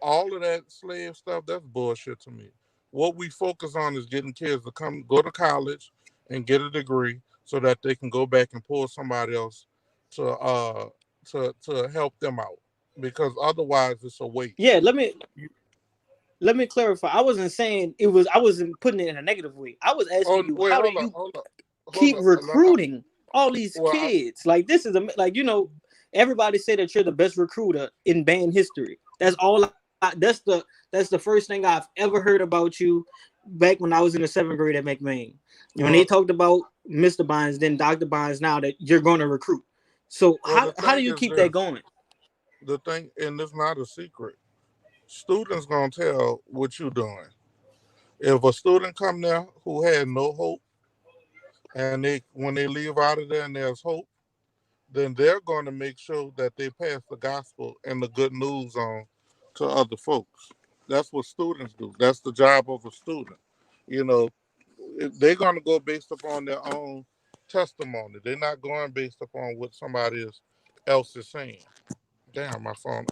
all of that slave stuff, that's bullshit to me. What we focus on is getting kids to go to college and get a degree so that they can go back and pull somebody else to to help them out. Because otherwise it's a
Yeah,
waste.
let me clarify. I wasn't saying it was. I wasn't putting it in a negative way. I was
Oh
asking you,
wait,
how do
hold up,
you
hold up, hold
keep
up.
recruiting all these
Well,
kids? Like this is like everybody say that you're the best recruiter in band history. That's all. That's the first thing I've ever heard about you back when I was in the seventh grade at McMain. And when they
well,
talked about Mr. Bonds, then Dr. Bonds, now that you're going to recruit. So
well. The
how do
thing
you
is
keep that
this.
going?
The thing, and it's not a secret. Students gonna tell what you doing. If a student come there who had no hope, and they when they leave out of there and there's hope, then they're going to make sure that they pass the gospel and the good news on to other folks. That's what students do. That's the job of a student. You know, they're going to go based upon their own testimony. They're not going based upon what else is saying. Damn, my phone.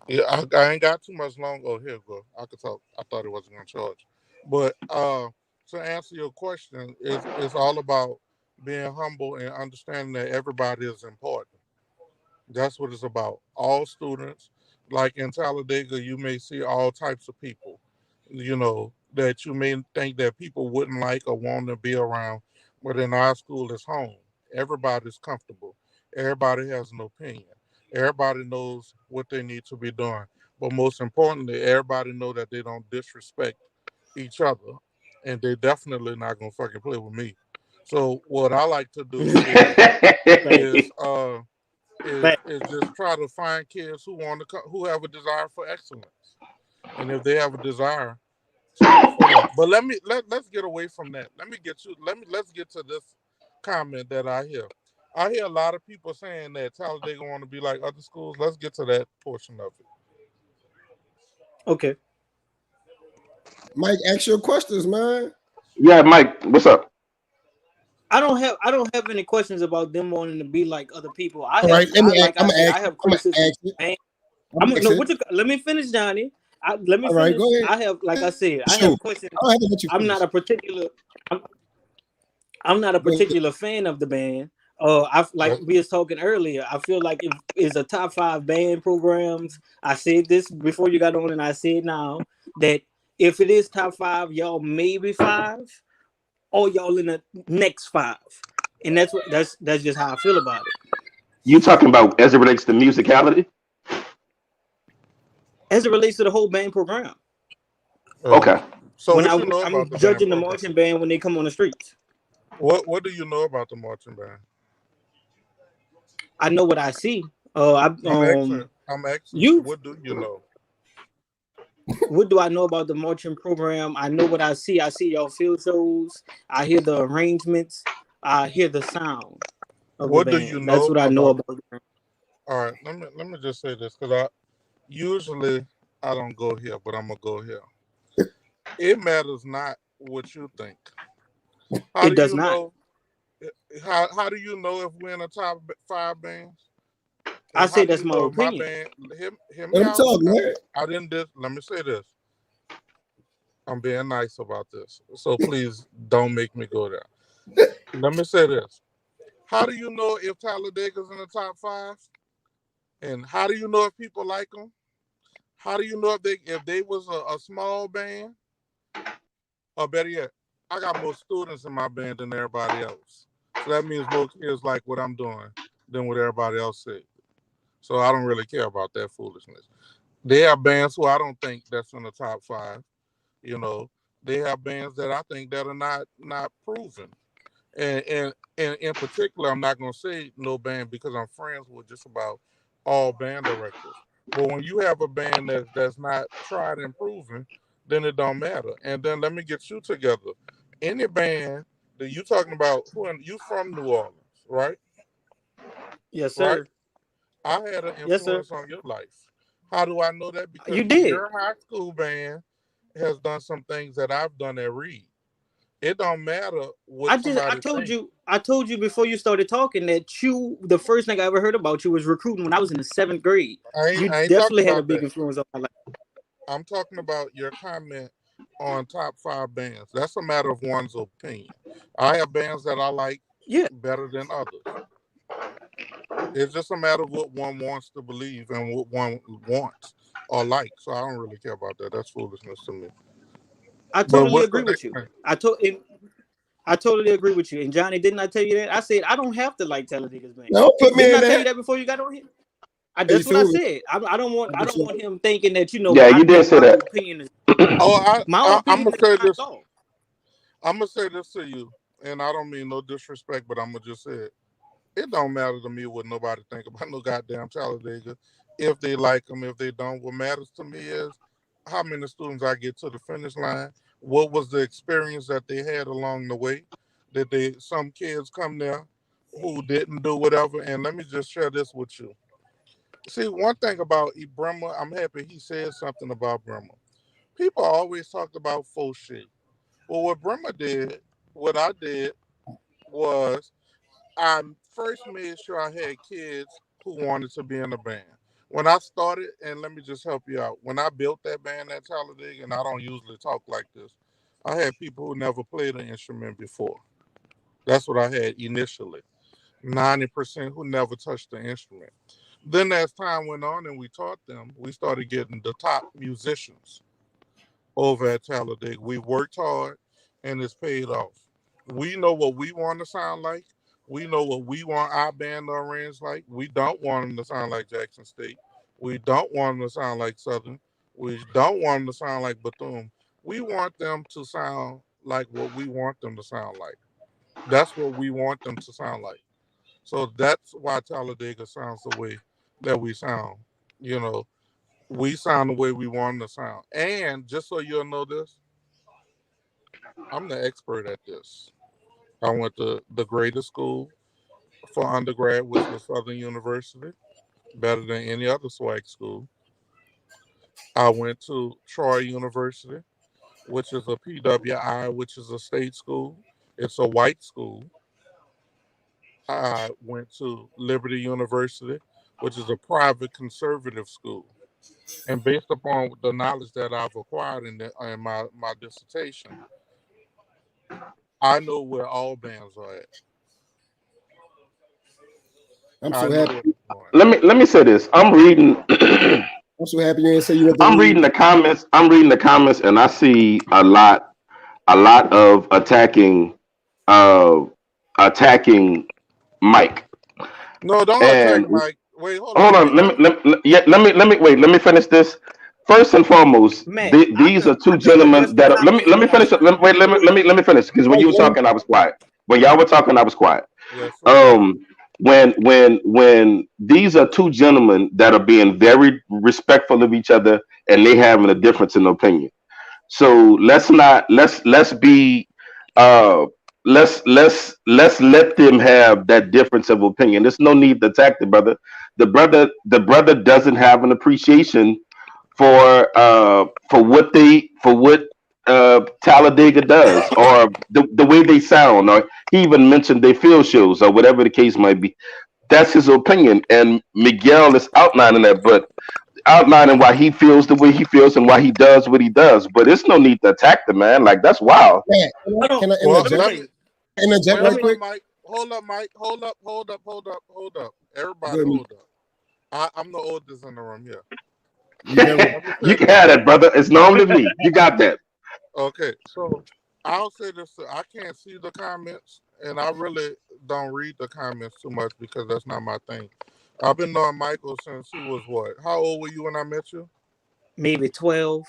Yeah, I ain't got too much long. Oh, here we go. I could talk. I thought it wasn't going to charge. But to answer your question, it's all about being humble and understanding that everybody is important. That's what it's about. All students, like in Talladega, you may see all types of people, that you may think that people wouldn't like or want to be around. But in our school, it's home. Everybody's comfortable. Everybody has an opinion. Everybody knows what they need to be doing. But most importantly, everybody know that they don't disrespect each other. And they definitely not gonna fucking play with me. So what I like to do is uh is just try to find kids who who have a desire for excellence. And if they have a desire for that. But let's get away from that. Let's get to this comment that I hear. I hear a lot of people saying that Talladega want to be like other schools. Let's get to that portion of it.
Okay.
Mike, ask your questions, man.
Yeah, Mike, what's up?
I don't have any questions about them wanting to be like other people.
All right, let me.
Like I
I'm
said,
gonna
I have
ask
criticism.
it.
Let me finish, Johnny. Let me
All
finish.
right, go ahead.
I have, like I said, I
Sure.
have questions.
I don't have to let you
I'm
finish.
not a particular. I'm not a
Go ahead.
particular fan of the band. We was talking earlier. I feel like if it's a top 5 band programs. I said this before you got on, and I said now that if it is top 5, y'all maybe 5, or y'all in the next 5, and that's just how I feel about it.
You talking about as it relates to musicality?
As it relates to the whole band program.
Okay.
So
When
what you know
I'm
about the
judging
band
the
program?
marching band when they come on the streets.
What do you know about the marching band?
I know what I see. I'm
asking.
you.
What do you know?
What do I know about the marching program? I know what I see. I see y'all field shows. I hear the arrangements. I hear the sound of
What
the
do
band.
you
That's
know
what I know about.
All right, let me just say this because usually I don't go here, but I'm gonna go here. It matters not what you think.
It does not.
How do you know if we're in the top 5 bands?
I
And
say
how do
that's
you
my
know if my
opinion.
band? Hear me
Let him
out.
talk, man.
I didn't. Let me say this. I'm being nice about this, so please don't make me go there. Let me say this. How do you know if Talladega's in the top 5? And how do you know if people like them? How do you know if they was a small band? Or better yet, I got more students in my band than everybody else. So that means more kids like what I'm doing than what everybody else said. So I don't really care about that foolishness. They have bands who I don't think that's in the top 5. You know, they have bands that I think that are not proven. And in particular, I'm not gonna say no band because I'm friends with just about all band directors. But when you have a band that's not tried and proven, then it don't matter. And then let me get you together. Any band that you talking about, you from New Orleans, right?
Yes,
Right?
sir.
I had an
Yes, sir.
influence on your life. How do I know that? Because
You did.
your high school band has done some things that I've done at Reed. It don't matter what
I
somebody
told
thinks.
you before you started talking that the first thing I ever heard about you was recruiting when I was in the 7th grade. You
I ain't talking
definitely had a
about
big
that.
influence on my life.
I'm talking about your comment on top 5 bands. That's a matter of one's opinion. I have bands that I like
Yeah.
better than others. It's just a matter of what one wants to believe and what one wants or like. So I don't really care about that. That's foolishness to me.
I
But
totally
what's the
agree with
next
you.
thing?
I totally agree with you. And Johnny, didn't I tell you that? I said I don't have to like Talladega's band.
Don't put me
Didn't
in
I tell you
that.
that before you got on here?
Are you
That's what I
sure?
said. I don't want him thinking that
Yeah,
I
you did
think
say
my
that.
opinion is
Oh,
my
I'm
opinion
gonna
is
say
not
this.
golf.
I'm gonna say this to you, and I don't mean no disrespect, but I'm gonna just say it. It don't matter to me what nobody think about no goddamn Talladega. If they like them, if they don't, what matters to me is how many students I get to the finish line. What was the experience that they had along the way? Did some kids come there who didn't do whatever? And let me just share this with you. See, one thing about Bremer, I'm happy he said something about Bremer. People always talked about faux shit. Well, what Bremer did, what I did was I first made sure I had kids who wanted to be in the band. When I started, and let me just help you out. When I built that band at Talladega, and I don't usually talk like this, I had people who never played an instrument before. That's what I had initially. 90% who never touched the instrument. Then as time went on and we taught them, we started getting the top musicians over at Talladega. We worked hard and it's paid off. We know what we want to sound like. We know what we want our band to arrange like. We don't want them to sound like Jackson State. We don't want them to sound like Southern. We don't want them to sound like Bethune. We want them to sound like what we want them to sound like. That's what we want them to sound like. So that's why Talladega sounds the way that we sound. You know, we sound the way we want them to sound. And just so you'll know this, I'm the expert at this. I went to the greatest school for undergrad, which was Southern University, better than any other swag school. I went to Troy University, which is a PWI, which is a state school. It's a white school. I went to Liberty University, which is a private conservative school. And based upon the knowledge that I've acquired in my dissertation, I know where all bands are at.
I'm so happy.
Let me say this. I'm reading.
I'm so happy you didn't say you went to
I'm reading the comments. And I see a lot of attacking Mike.
No, don't attack Mike. Wait, hold
on. Let me wait. Let me finish this. First and foremost, these are two gentlemen that let me finish. Let me finish, because when you were talking, I was quiet. When y'all were talking, I was quiet.
Yes,
when these are two gentlemen that are being very respectful of each other, and they having a difference in opinion. So let's be let's let them have that difference of opinion. There's no need to attack the brother. The brother doesn't have an appreciation for what Talladega does, or the way they sound, or he even mentioned they field shows, or whatever the case might be. That's his opinion, and Miguel is outlining that, but outlining why he feels the way he feels and why he does what he does. But there's no need to attack the man. Like, that's wild.
Yeah. Can I interject right quick?
Mike. Hold up, Mike. Hold up. Everybody, hold up. I'm the oldest in the room here.
You can have that, brother. It's normally me. You got that.
Okay, so I'll say this. I can't see the comments, and I really don't read the comments too much because that's not my thing. I've been knowing Michael since he was what? How old were you when I met you?
Maybe 12,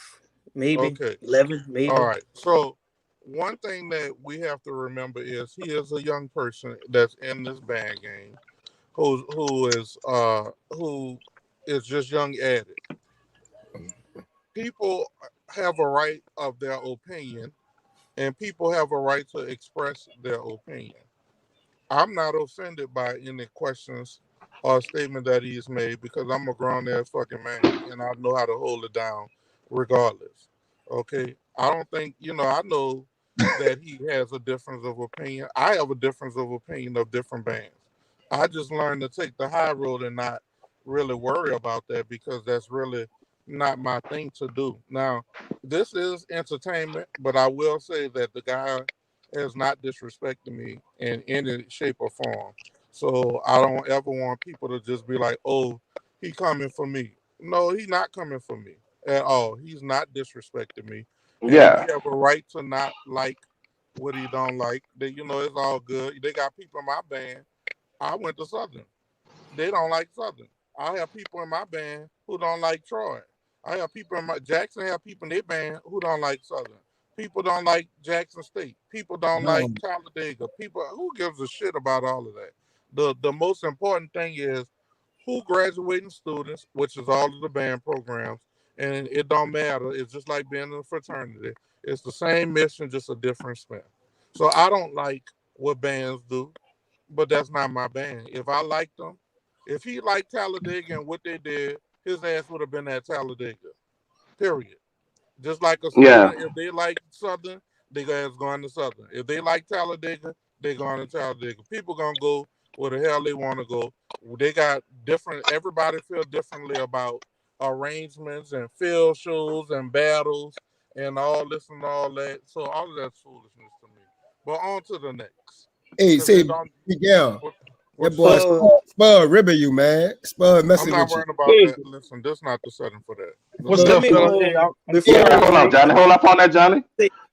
maybe 11, maybe.
All right. So one thing that we have to remember is he is a young person that's in this band game, who is just young at it. People have a right of their opinion, and people have a right to express their opinion. I'm not offended by any questions or statement that he's made, because I'm a grown ass fucking man and I know how to hold it down regardless. Okay. I don't think, I know that he has a difference of opinion. I have a difference of opinion of different bands. I just learned to take the high road and not really worry about that, because that's really not my thing to do. Now, this is entertainment, but I will say that the guy has not disrespected me in any shape or form. So I don't ever want people to just be like, oh, he coming for me. No, he's not coming for me at all. He's not disrespecting me. And
Yeah.
if you have a right to not like what he don't like, then it's all good. They got people in my band. I went to Southern. They don't like Southern. I have people in my band who don't like Troy. I have people in Jackson have people in their band who don't like Southern. People don't like Jackson State. People don't like Talladega. People, who gives a shit about all of that? The most important thing is who graduating students, which is all of the band programs, and it don't matter. It's just like being in a fraternity. It's the same mission, just a different spin. So I don't like what bands do, but that's not my band. If I liked them, if he liked Talladega and what they did, his ass would have been at Talladega. Period. Just like a student, if they like Southern, they guys going to Southern. If they like Talladega, they going to Talladega. People gonna go where the hell they want to go. They got different. Everybody feel differently about arrangements and field shows and battles and all this and all that. So all of that's foolishness to me. But on to the next.
Hey, say Miguel. That boy Spud ribbon you, man. Spud messing with you.
I'm not worrying about that. Listen, this is not the setting for that.
What's
Let
up,
me,
fella? Hey,
before
Yeah,
we
hold on, Johnny. Hold up on that, Johnny.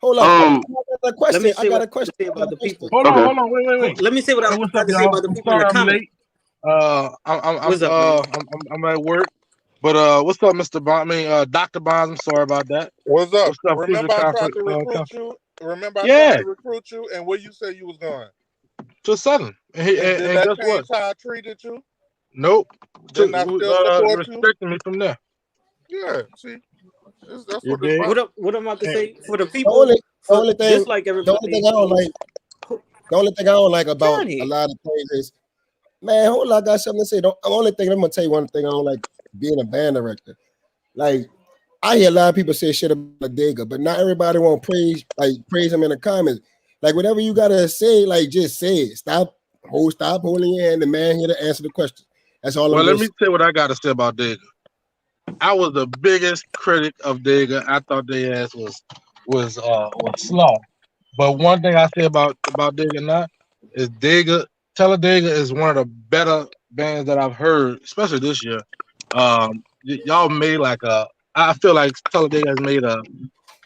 Hold up.
Um,
I got a question.
let me
I
say
got
what
a
I
question.
say about the people.
okay.
hold on, wait.
Let me say what I
Hey, what's
got
up,
to say
y'all?
about the
I'm
people in
sorry
the
I'm
comments.
late. I'm
What's up, man?
I'm at work. But what's up, Mr. Bond? Dr. Bonds. I'm sorry about that.
What's up?
What's up, Future
Remember I tried
Conference?
to recruit you? Remember I tried
Yeah,
to recruit you, and where you said you was going?
to Southern. And,
And did
and
that
guess what?
change how I treated you?
Nope.
Didn't I still support you?
Respecting me from there.
Yeah. See, that's
You
what it's
dig?
about.
What I'm about to
And,
say for the
The
people,
only thing,
just like
the only
everybody.
thing I don't like, the only thing I don't like about
Johnny.
a lot of things is, man, hold on, I got something to say. The only thing I'm gonna tell you one thing I don't like being a band director. Like, I hear a lot of people say shit about Digger, but not everybody want to praise him in the comments. Like, whatever you gotta say, like, just say it. Stop holding your hand. The man here to answer the question. That's all I'm
well, let
gonna
me
say.
tell you what I got to say about Digger. I was the biggest critic of Digger. I thought their ass was slow. But one thing I say about Digger now is Talladega is one of the better bands that I've heard, especially this year. Y'all made I feel like Talladega has made a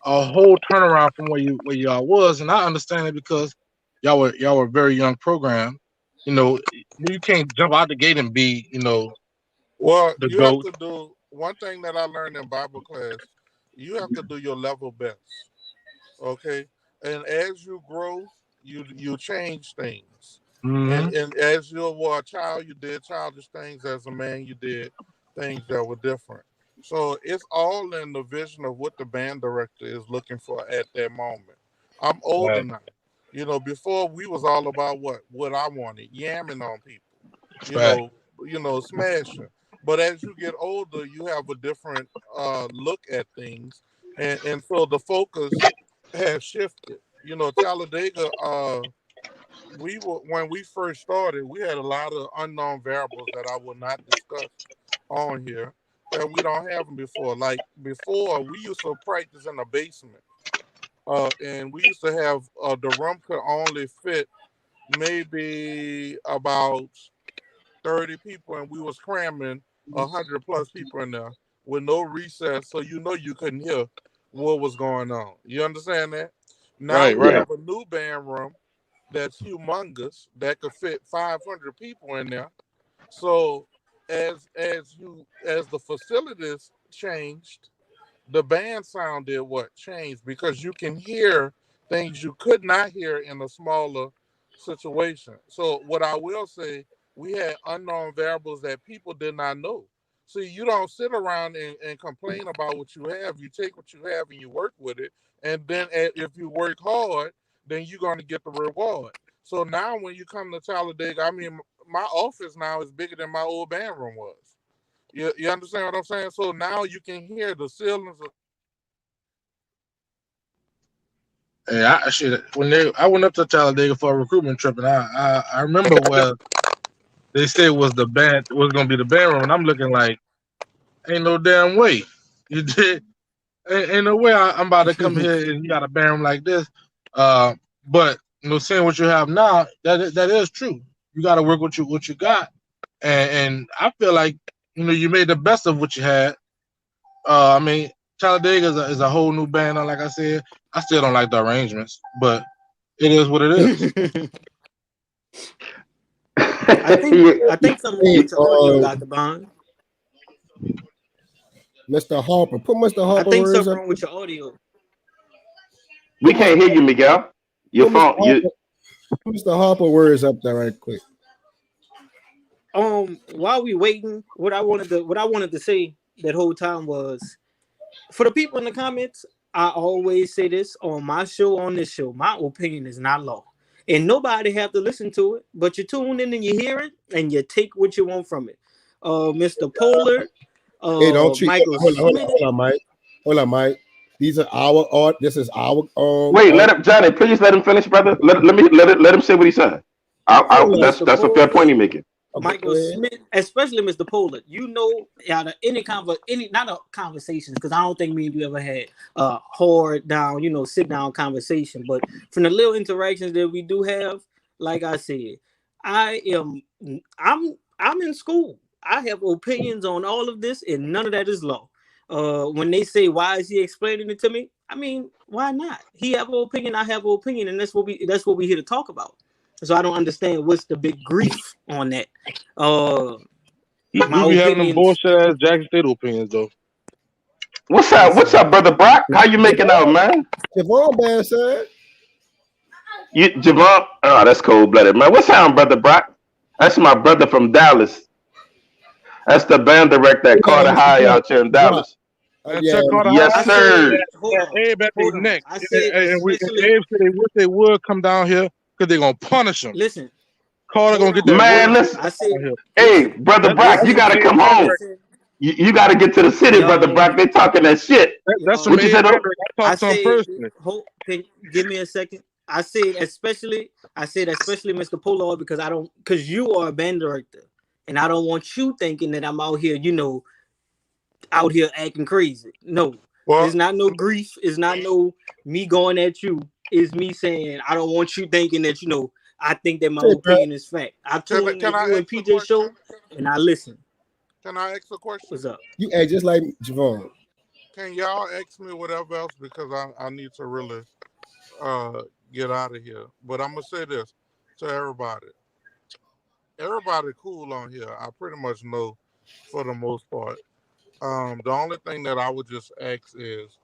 whole turnaround from where y'all was, and I understand it because y'all were a very young program. You can't jump out the gate and be
Well,
the
you have
GOAT.
to do one thing that I learned in Bible class. You have to do your level best. Okay, and as you grow, you change things.
Hmm.
And as you were a child, you did childish things. As a man, you did things that were different. So it's all in the vision of what the band director is looking for at that moment. I'm older
Right,
now. Before we was all about what I wanted, yamming on people. You
right.
know, smashing. But as you get older, you have a different look at things, and so the focus has shifted. Talladega. We were when we first started, we had a lot of unknown variables that I will not discuss on here that we don't have them before. Like before, we used to practice in the basement, and we used to have the room could only fit maybe about 30 people, and we was cramming 100+ people in there with no recess, so you couldn't hear what was going on. You understand that? Now
Right,
we
Yeah.
right.
have a new band room that's humongous that could fit 500 people in there. So as the facilities changed, the band sound did what changed because you can hear things you could not hear in a smaller situation. So what I will say, we had unknown variables that people did not know. See, you don't sit around and complain about what you have. You take what you have and you work with it. And then if you work hard, then you're going to get the reward. So now when you come to Talladega, I mean, my office now is bigger than my old band room was. You understand what I'm saying? So now you can hear the ceilings.
Hey, I went up to Talladega for a recruitment trip, and I remember where they said was gonna be the band room, and I'm looking like ain't no damn way. You did ain't no way I'm about to come here and you got a band room like this. But seeing what you have now, that is true. You got to work what you got, and I feel like you made the best of what you had. I mean, Talladega is a whole new band. Like I said, I still don't like the arrangements, but it is what it is.
I think something wrong
Hey,
with your audio, Dr. Bond.
Mr. Harper, put Mr.
I
Harper
think
words
something
up.
wrong with your audio.
We
Put Mr.
can't hear you, Miguel. Your
Put Mr.
phone.
Harper, put Mr. Harper words up there right quick.
While we waiting, what I wanted to say that whole time was for the people in the comments. I always say this on my show, on this show. My opinion is not law, and nobody have to listen to it. But you tune in and you hear it, and you take what you want from it. Mr. Pollard,
Hey, don't treat.
Michael Smith.
Hold on, Mike. Hold on, Mike. These are our art. This is our
Wait,
art.
let him, Johnny. Please let him finish, brother. Let him say what he said.
Hold on.
That's
Mr.
a fair point
Pollard,
he's making.
Okay, go
Michael
ahead.
Smith, especially Mr. Pollard, out of any not a conversations, because I don't think me and you ever had a hard down, sit down conversation. But from the little interactions that we do have, like I said, I'm in school. I have opinions on all of this, and none of that is law. when they say why is he explaining it to me, I mean, why not? He have an opinion, I have an opinion, and that's what we here to talk about. So I don't understand what's the big grief on that.
You
My
be having them
opinions.
bullshit ass Jackson State opinions though.
What's up? What's up, brother Brock? How you making out, man?
Javon band said.
You Javon? Oh, that's cold blooded, man. What's up, brother Brock? That's my brother from Dallas. That's the band director at
Yeah,
Carter High out here in Dallas.
And
yeah,
check Carter
Yes,
High.
sir.
Hold on,
Abe at their
hold on.
neck.
I said
And
especially.
Abe said they wish they would come down here because they're gonna punish him.
Listen,
Carter gonna get that
Man,
word
listen.
I said.
out here.
Hey, brother Brock, you gotta come home. You gotta get to the city, brother Brock. They talking that shit.
That's from
What you
Abe
said?
Greatness. I talked to him
said,
personally.
can give me a second. I said especially Mr. Pollard because you are a band director, and I don't want you thinking that I'm out here, out here acting crazy. No, it's not no grief. It's not no me going at you. It's me saying I don't want you thinking that I think that my opinion is fact. I tuned in you and PJ show, and I listen.
Can I ask a question?
What's up?
You act just like Javon.
Can y'all ask me whatever else because I need to really get out of here. But I'm gonna say this to everybody. Everybody cool on here. I pretty much know for the most part. The only thing that I would just ask is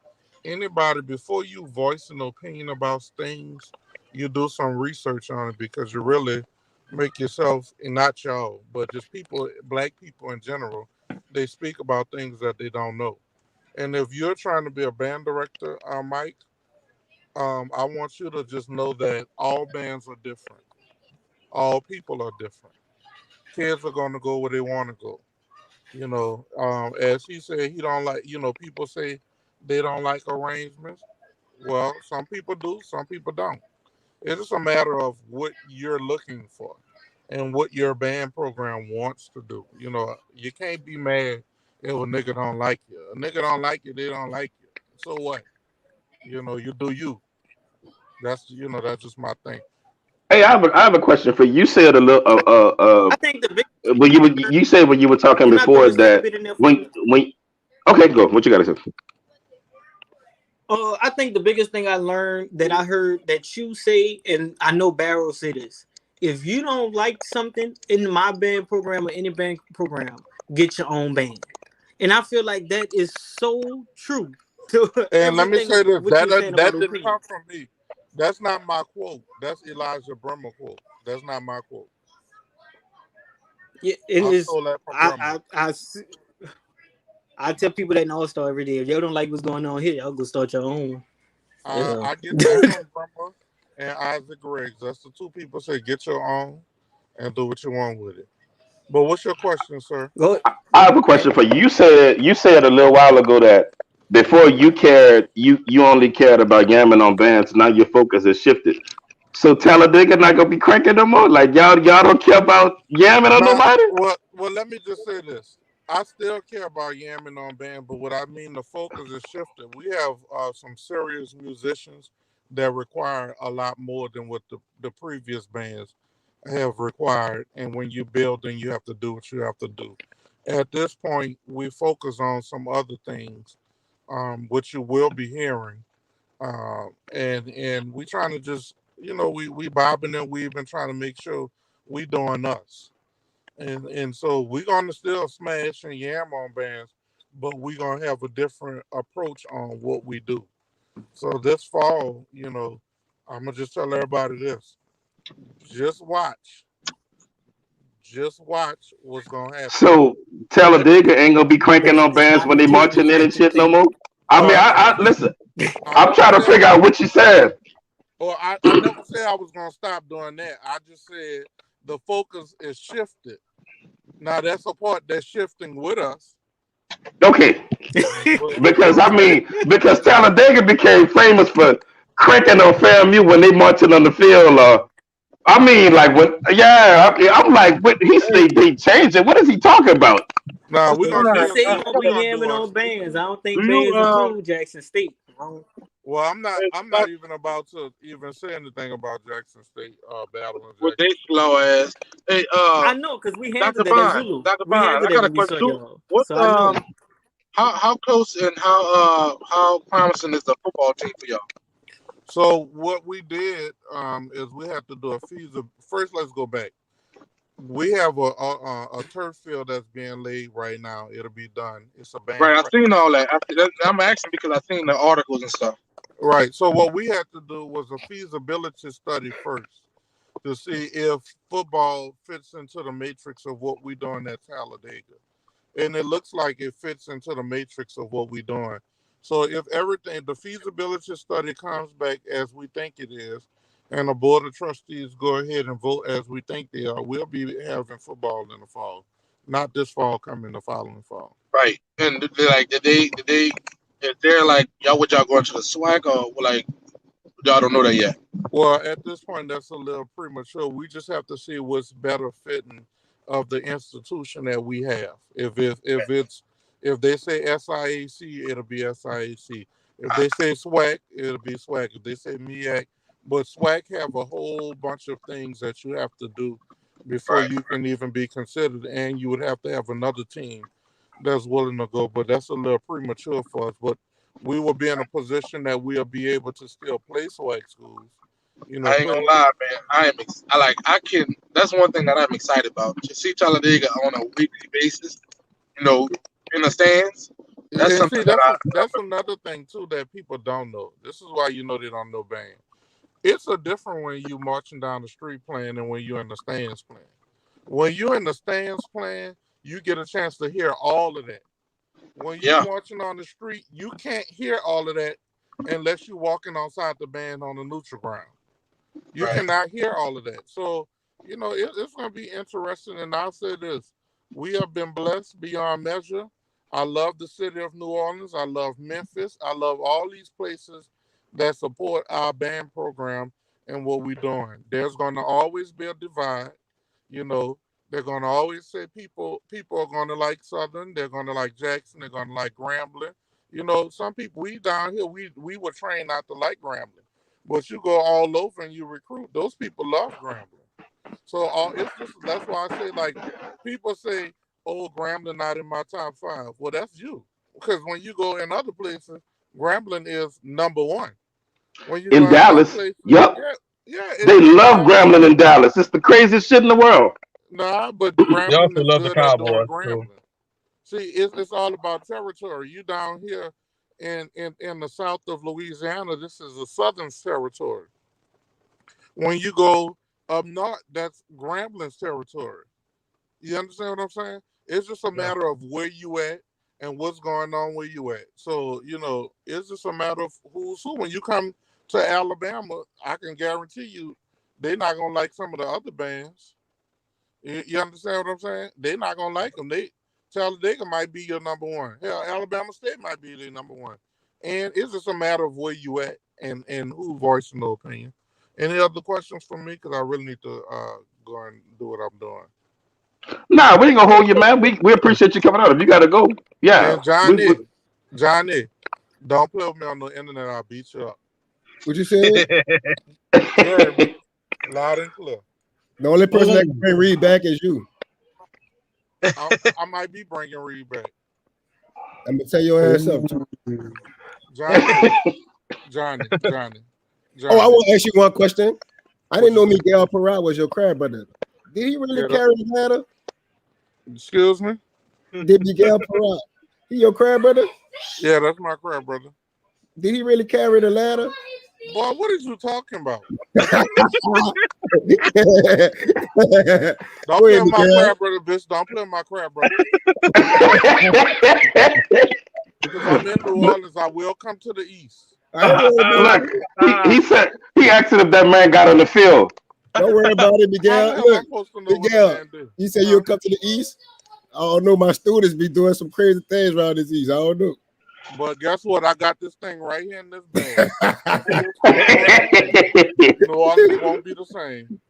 anybody before you voice an opinion about things, you do some research on it because you really make yourself, and not y'all, but just people, black people in general, they speak about things that they don't know. And if you're trying to be a band director, Mike, I want you to just know that all bands are different. All people are different. Kids are going to go where they want to go. As he said, he don't like, people say they don't like arrangements. Well, some people do, some people don't. It's just a matter of what you're looking for and what your band program wants to do. You can't be mad if a nigga don't like you. A nigga don't like you, they don't like you. So what? You do you. That's just my thing.
Hey, I have a question for you. You said a little
I think the big.
you said when you were talking
Can I
before
throw this little
that
bit in there for
when
you?
when okay, go. What you gotta say?
I think the biggest thing I learned that I heard that you say, and I know Barrow said this: if you don't like something in my band program or any band program, get your own band. And I feel like that is so true to
And let me say this:
what you're saying
that
about
didn't come
opinions.
from me. That's not my quote. That's Elijah Bremer quote. That's not my quote.
Yeah, it
I
is.
stole that from Bremer.
I tell people that in All Star every day. If y'all don't like what's going on here, y'all go start your own.
I get that from Bremer and Isaac Riggs. That's the two people say get your own and do what you want with it. But what's your question, sir?
Go.
I have a question for you. You said a little while ago that before you only cared about yamming on bands. Now your focus has shifted. So Talladega not gonna be cranking no more. Like y'all don't care about yamming on
Now,
nobody.
well, let me just say this. I still care about yamming on band, but what I mean, the focus is shifted. We have some serious musicians that require a lot more than what the previous bands have required. And when you build, then you have to do what you have to do. At this point, we focus on some other things, which you will be hearing. And we trying to just, we bobbing and weaving, trying to make sure we doing us. And so we're gonna still smash and yam on bands, but we're gonna have a different approach on what we do. So this fall, I'm gonna just tell everybody this. Just watch. Just watch what's gonna happen.
So Talladega ain't gonna be cranking on bands when they marching in and shit no more. I mean,
Well,
I listen.
I
I'm
never
trying to
said
figure out what you said.
I never said I was gonna stop doing that. I just said the focus is shifted. Now that's a part that's shifting with us.
Okay,
But
because Talladega became famous for cranking on FAMU when they marching on the field. I mean, like what? Yeah, I'm like, what? They changed it. What is he talking about?
now we're gonna
He
still
said he
do
gonna be
we're gonna do
yamming
us.
on bands. I don't
Do
think
you
bands include Jackson State.
Well, I'm not even about to even say anything about Jackson State battling
with
Jackson.
they slow ass? Hey,
I know because we
Dr.
handled it at
Bond,
Zulu.
Dr.
We
Bond, I
handled it
got a
when we saw
question.
y'all.
What
So I know.
How close and how promising is the football team for y'all?
So what we did is we had to do a feasibility. First, let's go back. We have a turf field that's being laid right now. It'll be done. It's a band.
Right, I've seen all that. I'm asking because I've seen the articles and stuff.
Right. So what we had to do was a feasibility study first to see if football fits into the matrix of what we're doing at Talladega. And it looks like it fits into the matrix of what we're doing. So if the feasibility study comes back as we think it is, and the board of trustees go ahead and vote as we think they are, we'll be having football in the fall. Not this fall, coming the following fall.
Right. And did they is there like y'all going to the SWAC or like y'all don't know that yet?
Well, at this point, that's a little premature. We just have to see what's better fitting of the institution that we have. If they say SIAC, it'll be SIAC. If they say SWAC, it'll be SWAC. If they say MEAC, but SWAC have a whole bunch of things that you have to do before you can even be considered, and you would have to have another team that's willing to go. But that's a little premature for us. But we will be in a position that we'll be able to still play SWAC schools. You know,
I ain't gonna lie, man. That's one thing that I'm excited about. To see Talladega on a weekly basis, in the stands. That's
another thing too that people don't know. This is why they don't know band. It's a different when you marching down the street playing and when you're in the stands playing. When you're in the stands playing, you get a chance to hear all of that. When you're marching on the street, you can't hear all of that unless you're walking outside the band on the neutral ground. You cannot hear all of that. So, it's going to be interesting. And I'll say this. We have been blessed beyond measure. I love the city of New Orleans. I love Memphis. I love all these places that support our band program and what we're doing. There's going to always be a divide. They're going to always say people are going to like Southern. They're going to like Jackson. They're going to like Grambling. Some people, we down here, we were trained not to like Grambling. But you go all over and you recruit. Those people love Grambling. So that's why I say, like, people say, oh, Grambling not in my top 5. Well, that's you. Because when you go in other places, Grambling is number 1. When you
in
go
Dallas,
places,
yep.
Yeah,
they love Grambling in Dallas. It's the craziest shit in the world.
Nah, but Grambling is
love
good
the
at doing
Cowboys,
Grambling. See, it's all about territory. You down here in the south of Louisiana, this is the southern territory. When you go up north, that's Grambling's territory. You understand what I'm saying? It's just a matter of where you at and what's going on where you at. So, it's just a matter of who's who. When you come to Alabama, I can guarantee you they're not going to like some of the other bands. You understand what I'm saying? They're not going to like them. Talladega might be your number 1. Hell, Alabama State might be their number 1. And it's just a matter of where you at and who voicing their opinion. Any other questions from me? Because I really need to go and do what I'm doing.
Nah, we ain't gonna hold you, man. We appreciate you coming out. If you gotta go, yeah.
And Johnny, don't play with me on the internet. I'll beat you up.
What you saying?
Loud and clear.
The only person that can bring Reed back is you.
I might be bringing Reed back.
I'm gonna tell your ass up too.
Johnny.
Oh, I want to ask you one question. I didn't know Miguel Perrat was your crab brother. Did he really carry the ladder?
Excuse me?
Did Miguel Perrat, he your crab brother?
Yeah, that's my crab brother.
Did he really carry the ladder?
Boy, what are you talking about? Don't play with my crab brother, bitch. Don't play with my crab brother. Because I'm in New Orleans, I will come to the east.
Look, he said he asked if that man got on the field.
Don't worry about it, Miguel. Look, Miguel, you said you'll come to the east. I don't know. My students be doing some crazy things around this east. I don't know.
But guess what? I got this thing right here in this bag. New Orleans won't be the same.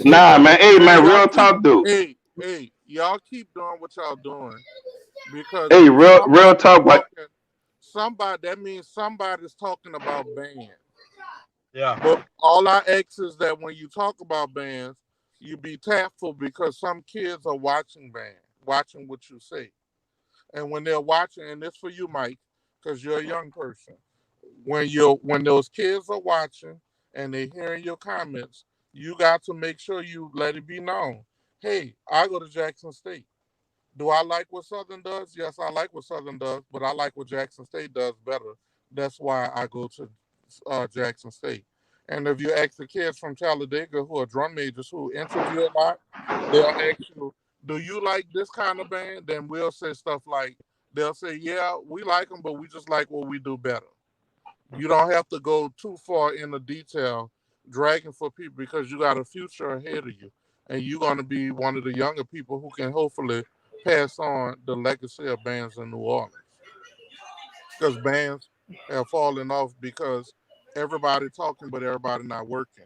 Nah, man. Hey, man. Real talk, dude.
Hey, y'all keep doing what y'all doing. Because
real talk. What?
That means somebody's talking about bands.
Yeah.
But all I ask is that when you talk about bands, you be tactful because some kids are watching what you say. And when they're watching, and this for you, Mike, because you're a young person, when those kids are watching and they're hearing your comments, you got to make sure you let it be known. Hey, I go to Jackson State. Do I like what Southern does? Yes, I like what Southern does, but I like what Jackson State does better. That's why I go to Jackson State. And if you ask the kids from Talladega who are drum majors who interview a lot, they'll ask you, do you like this kind of band? Then we'll say stuff like, they'll say, yeah, we like them, but we just like what we do better. You don't have to go too far into detail dragging for people because you got a future ahead of you. And you're going to be one of the younger people who can hopefully pass on the legacy of bands in New Orleans. Because bands have fallen off because everybody talking, but everybody not working.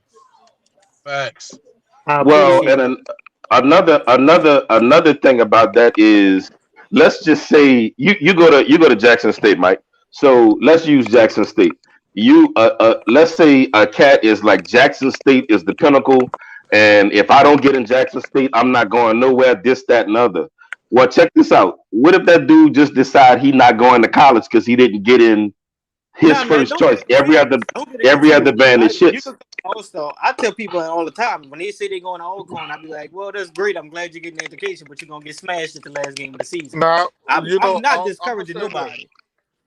Facts.
I
Well,
appreciate
and another thing about that is, let's just say you go to Jackson State, Mike. So let's use Jackson State. Let's say a cat is like Jackson State is the pinnacle, and if I don't get in Jackson State, I'm not going nowhere. This, that, and other. Well, check this out. What if that dude just decide he not going to college because he didn't get in his
Nah, man,
first choice?
don't get it
Every other
confused.
band is
You
shits.
can also, I tell people all the time when they say they're going to Alcorn, I be like, well, that's great. I'm glad you're getting an education, but you're gonna get smashed at the last game of the season.
Now,
I'm not
I'm
discouraging
gonna say
nobody.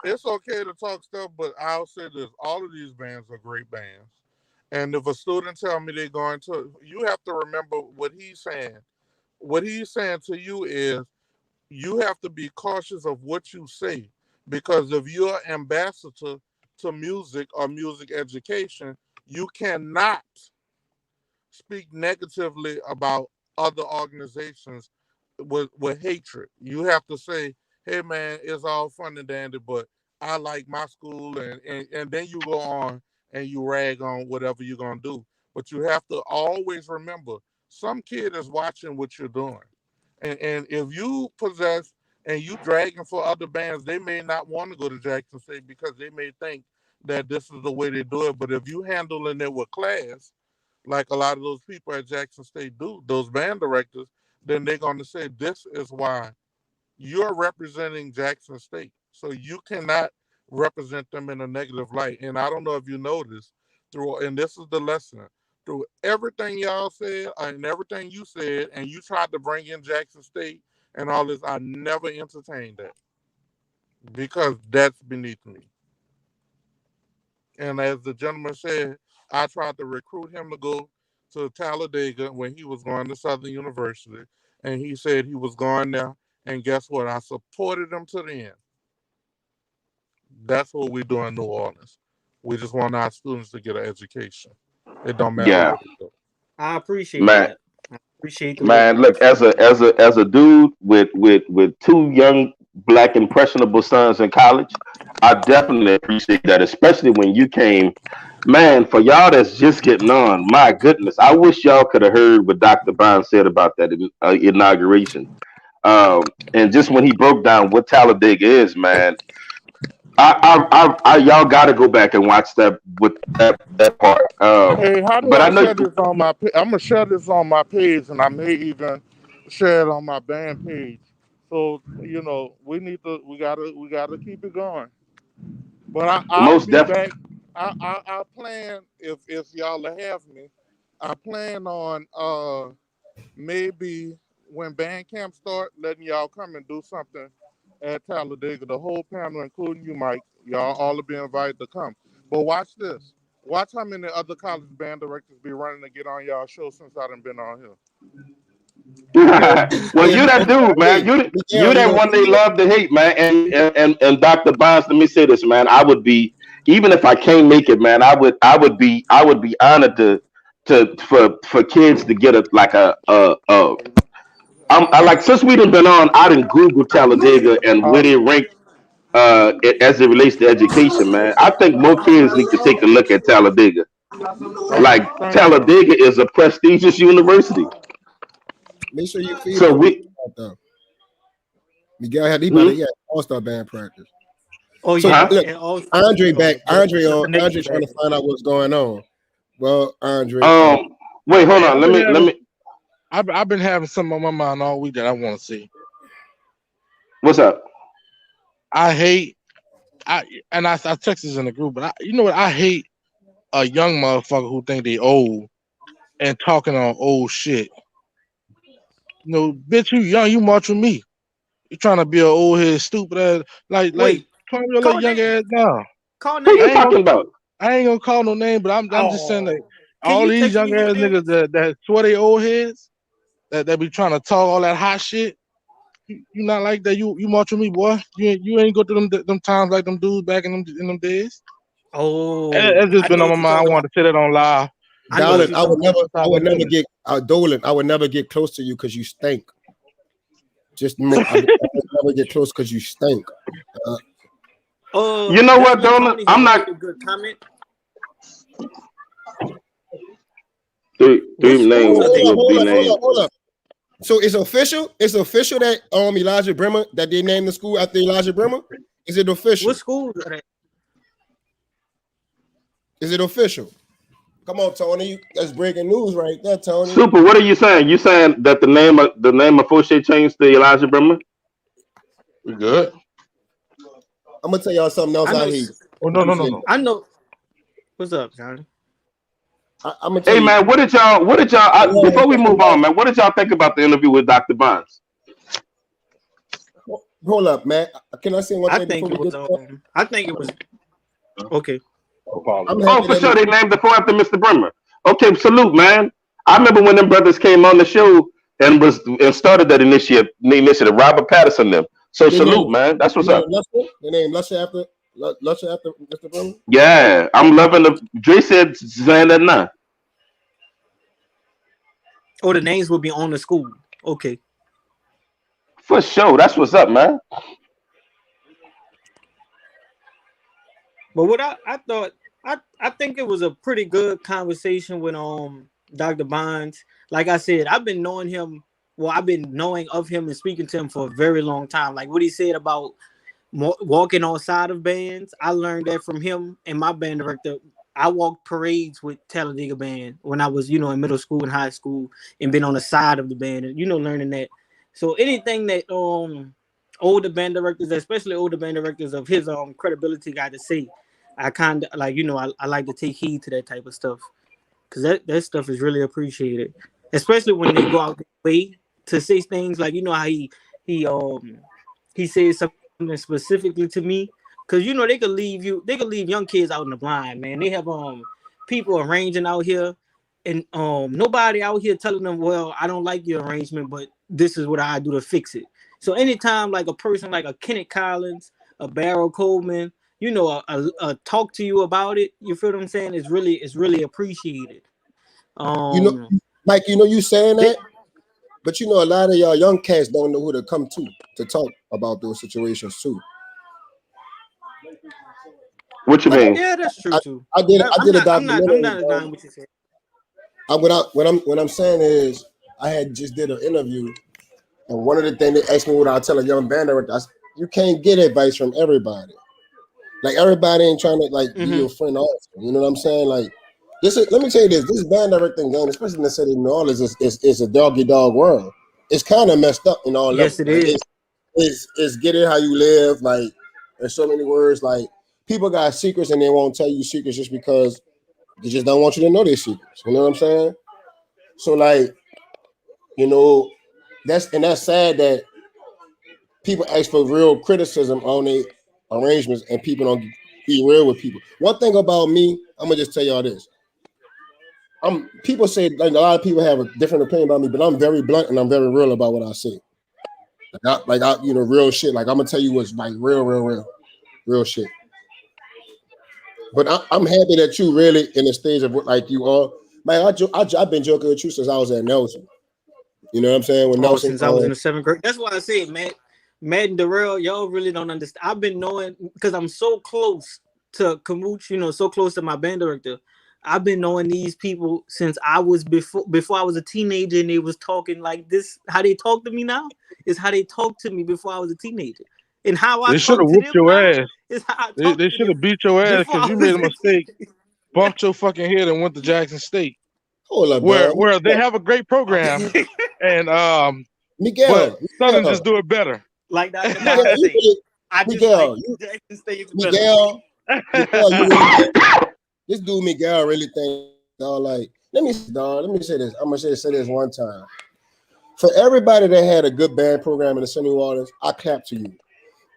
it's okay to talk stuff, but I'll say this: all of these bands are great bands. And if a student tell me they're going to, you have to remember what he's saying. What he's saying to you is, you have to be cautious of what you say, because if you're an ambassador to music or music education, you cannot speak negatively about other organizations with hatred. You have to say, hey man, it's all fun and dandy, but I like my school, and then you go on and you rag on whatever you're gonna do. But you have to always remember, some kid is watching what you're doing. And if you possess and you dragging for other bands, they may not want to go to Jackson State because they may think that this is the way they do it. But if you handling it with class, like a lot of those people at Jackson State do, those band directors, then they're going to say, this is why you're representing Jackson State. So you cannot represent them in a negative light. And I don't know if you noticed and this is the lesson, through everything y'all said and everything you said, and you tried to bring in Jackson State and all this, I never entertained that because that's beneath me. And as the gentleman said, I tried to recruit him to go to Talladega when he was going to Southern University, and he said he was going there. And guess what? I supported him to the end. That's what we do in New Orleans. We just want our students to get an education. It don't matter
Yeah,
what they do.
I appreciate
man.
that. I appreciate the
Man,
words.
look, as a dude with two young black impressionable sons in college, I definitely appreciate that, especially when you came. Man, for y'all that's just getting on, my goodness, I wish y'all could have heard what Dr. Bond said about that inauguration. And just when he broke down what Talladega is, man, y'all got to go back and watch that with that part.
Hey, how do
But I
I
know.
share this on my? I'm gonna share this on my page, and I may even share it on my band page. So we gotta keep it going. But I'll
Most
be
definitely.
back. I plan if y'all have me. I plan on maybe when band camp start, letting y'all come and do something at Talladega. The whole panel, including you, Mike. Y'all all will be invited to come. But watch this. Watch how many other college band directors be running to get on y'all show since I done been on here.
Well,
Hey,
you that dude, man. You
Miguel, you
that
gonna
one
do
they
it?
love to hate, man. And Dr. Bonds, let me say this, man. I would be, even if I can't make it, man. I would be honored for kids to get a. I like, since we done been on, I didn't Google Talladega and
Uh,
where they rank as it relates to education, man. I think more kids need to take a look at Talladega. Like,
thank you.
Talladega is a prestigious university.
Make sure you feed
So
him
we.
though. Miguel had he about to
Hmm?
yeah, all-star band practice.
Oh
So
yeah,
Huh?
look,
and also
Andre back.
the
Andre
Fanatics
trying
back.
to find out what's going on. Well, Andre,
Wait, hold
Hey,
on.
I've
Let
been
me let
having
me.
I've been having something on my mind all week that I want to see.
What's up?
I hate. I text this in the group, but you know what? I hate a young motherfucker who think they old and talking on old shit. You know, bitch, you young, you march with me. You trying to be an old head, stupid ass, like
Wait,
calm your
call
little young
name.
ass down.
Call
Who you
name.
talking about?
I ain't gonna call no name, but I'm just saying that
Can
all
you
these
text
young
me your
ass
name?
niggas that swear they old heads that be trying to talk all that hot shit. You not like that. You march with me, boy. You ain't go through them times like them dudes back in them days.
Oh,
That's just
I
been
know
on my
what you're
mind. I
talking
wanted
about.
to say that on live.
I know what
Dolan,
you're talking about.
I would never get Dolan. I would never get close to you because you stink. I would never get close because you stink.
You know what,
Desmond
Dolan?
Tony
I'm
had
not.
made a good comment.
Three
What schools
names
are they?
will be named.
Hold up. So it's official. It's official that Elijah Bremer that they named the school after Elijah Bremer. Is it official?
What schools are they?
Is it official? Come on, Tony. That's breaking news right there, Tony.
Super. What are you saying? You saying that the name of Fouché changed to Elijah Bremer?
We good.
I'm gonna tell y'all something else
I
I
know.
hate.
Oh no.
I know. What's up, Johnny?
I'm gonna tell
Hey
you.
man, what did y'all? Before we move on, man, what did y'all think about the interview with Dr. Bonds?
Hold up, man. Can I say one
I
thing
think
before
it
we
was.
get to
I think it was. Okay.
I'm
Oh,
happy
for
that
sure, they named the four after Mr. Bremer. Okay, salute, man. I remember when them brothers came on the show and started that initiative. Robert Patterson them. So
they
salute,
named
man. That's what's up.
They named Lusher after Mr. Bremer.
Yeah, I'm loving the. Dre said saying that now.
Oh, the names will be on the school. Okay.
For sure, that's what's up, man.
But what I thought, I think it was a pretty good conversation with Dr. Bonds. Like I said, I've been knowing him. Well, I've been knowing of him and speaking to him for a very long time. Like what he said about walking on side of bands, I learned that from him and my band director. I walked parades with Talladega Band when I was, in middle school and high school, and been on the side of the band, and learning that. So anything that older band directors, especially older band directors of his credibility, got to say, I kind of like, I like to take heed to that type of stuff because that stuff is really appreciated, especially when they go out their way to say things like, how he says something specifically to me, because they could leave young kids out in the blind, man. They have people arranging out here, and nobody out here telling them, well, I don't like your arrangement, but this is what I do to fix it. So anytime like a person like a Kenneth Collins, a Barrow Coleman, a talk to you about it, you feel what I'm saying? It's really appreciated.
Mike, you saying that, but a lot of y'all young cats don't know who to come to talk about those situations too.
What you mean?
Yeah, that's true too.
I did a documentary.
I'm not denying what you said.
What I'm saying is, I had just did an interview, and one of the things they asked me what I tell a young band director, you can't get advice from everybody. Like everybody ain't trying to be your friend also. You know what I'm saying? Like let me tell you this band directing game, especially in the city of New Orleans, is a dog world. It's kind of messed up in all levels.
Yes, it is.
It's get it how you live. Like there's so many words. Like people got secrets and they won't tell you secrets just because they just don't want you to know their secrets. You know what I'm saying? So that's sad that people ask for real criticism on their arrangements and people don't be real with people. One thing about me, I'm gonna just tell y'all this. People say a lot of people have a different opinion about me, but I'm very blunt and I'm very real about what I say. Real shit. Like I'm gonna tell you what's like real shit. But I'm happy that you really in the stage of like you are. Man, I've been joking with you since I was at Nelson. You know what I'm saying? When Nelson,
since I was in the 7th grade. That's why I said, Matt and Darrell, y'all really don't understand. I've been knowing because I'm so close to Kamooch, so close to my band director. I've been knowing these people since I was before I was a teenager, and they was talking like this. How they talk to me now is how they talked to me before I was a teenager, and how I
They should
talk
have
to
whooped
them
your
now
ass.
is how I talk
They
to
should have
them
beat your ass
before
because
I
you
was
made a mistake, bumped your fucking head, and went to Jackson State,
hold up,
where they have a great program, and
Miguel,
but Southern just do it better.
like Dr. Bond said. I just
Miguel,
like Jackson State's better.
Miguel, you really think, this dude Miguel really think, dog, like, let me say this. I'm gonna say this one time. For everybody that had a good band program in the City New Orleans, I clap to you.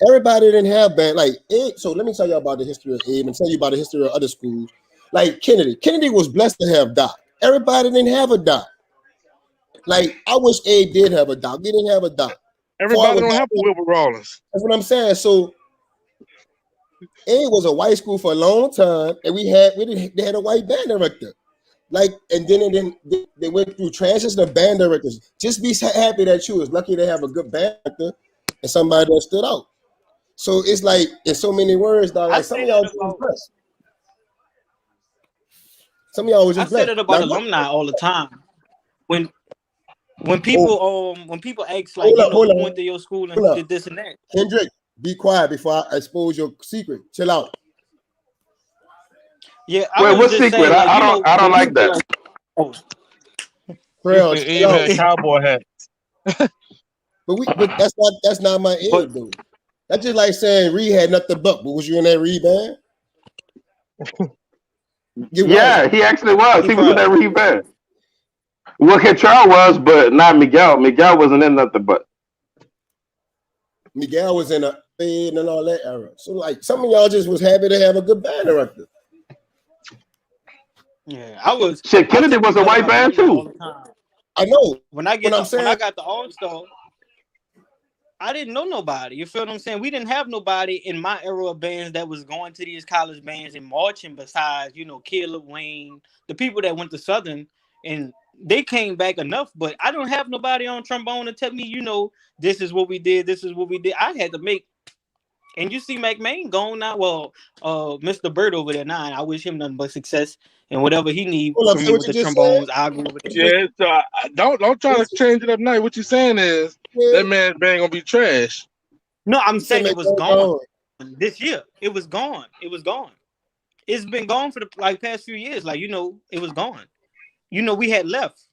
Everybody didn't have band, like Abe. So let me tell you about the history of Abe and tell you about the history of other schools. Like Kennedy. Kennedy was blessed to have Doc. Everybody didn't have a Doc. Like, I wish Abe did have a Doc. He didn't have a Doc.
Everybody don't have a Wilbur Rawlins.
That's what I'm saying. So Abe was a white school for a long time, and they had a white band director. Like, and then they went through transition of band directors. Just be happy that you was lucky to have a good band director and somebody that stood out. So it's like, in so many words, dog, like some of y'all was impressed. Some of y'all was
I
just
say
blessed.
that about alumni all the time. When people ask like, who went to your school and who did this and that.
Kendrick, be quiet before I expose your secret. Chill out.
Yeah,
Wait, what secret?
saying, like,
I don't like that.
Like, oh.
He had cowboy hat.
But that's not my age, though. That's just like saying Reed had nothing but was you in that Reed band?
Yeah, he actually was. He was in that Reed band. Well, Cantrell was, but not Miguel. Miguel wasn't in nothing but.
Miguel was in a fade and all that era. So, like, some of y'all just was happy to have a good band director.
Yeah, I was.
Shit, Kennedy was a white band too.
I know.
When I got the All-Star, I didn't know nobody. You feel what I'm saying? We didn't have nobody in my era of bands that was going to these college bands and marching besides, Caleb, Wayne, the people that went to Southern, and they came back enough, but I don't have nobody on trombone to tell me, this is what we did, this is what we did. I had to make, and you see McMahon gone now. Well, Mr. Bird over there now, I wish him nothing but success and whatever he needs from me with the trombones, I agree with it.
Yeah, so don't try to change it up now. What you're saying is that man's band gonna be trash.
No, I'm saying it was gone this year. It was gone. It was gone. It's been gone for the past few years. Like, it was gone. We had left.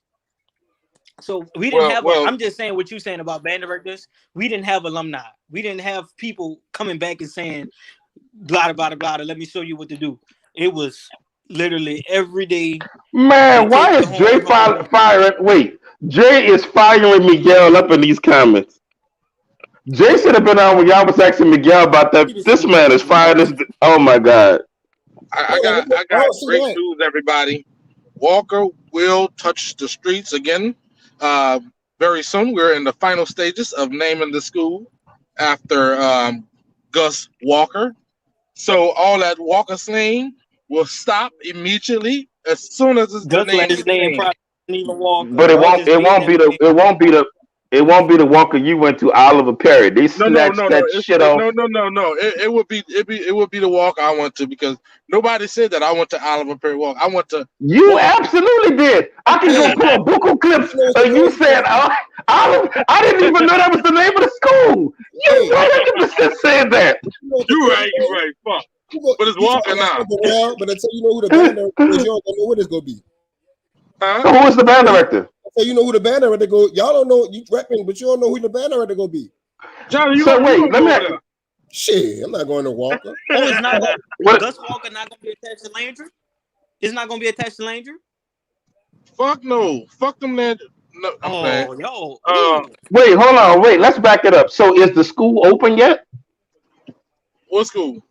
So we didn't have. I'm just saying what you're saying about band directors. We didn't have alumni. We didn't have people coming back and saying, "Blah blah blah blah." Let me show you what to do. It was literally every day.
Man, why is Jay firing? Wait, Jay is firing Miguel up in these comments. Jay should have been on when y'all was asking Miguel about that. This man is firing this. Oh my God!
I got great news, everybody. Walker will touch the streets again very soon. We're in the final stages of naming the school after Gus Walker. So all that Walker slaying will stop immediately as soon as
Gus let his name Walker.
But it won't be the Walker you went to, Oliver Perry. They snatched that shit off.
No. It would be the Walker I went to, because nobody said that I went to Oliver Perry Walker. I went to.
You absolutely did. I can go pull a book of clips and you said Oliver. I didn't even know that was the name of the school. You 100% said that.
You're right. Fuck. But it's Walker now.
But until you know who the band director is, you don't know what it's gonna be.
So who is the band director?
So you know who the band director go. Y'all don't know, you rapping, but you don't know who the band director gonna be.
Johnny,
let me.
Shit, I'm not going to Walker.
It's not. Gus Walker not gonna be attached to Landry? It's not gonna be attached to Landry?
Fuck no. Fuck them Landry. No.
Wait, hold on. Wait, let's back it up. So is the school open yet?
What school?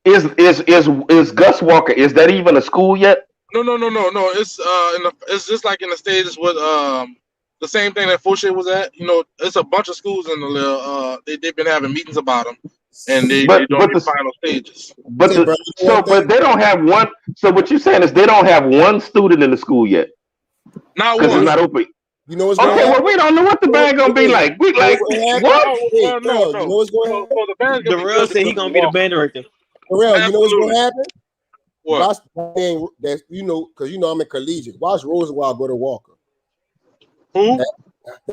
Is Gus Walker? Is that even a school yet?
No. It's just like in the stages with the same thing that Fouché was at. It's a bunch of schools in the little. They've been having meetings about them, and they're doing the final stages.
But they don't have one. So what you're saying is they don't have one student in the school yet.
Not one.
Because it's not open.
You know what's going
on? Well, we don't know what the band gonna be like. We like what?
No.
You know what's going on?
Darrell said he's gonna be the band director.
Darrell, you know what's gonna happen?
What?
That's because I'm in collegiate. Watch Rosenwald go to Walker.
Who?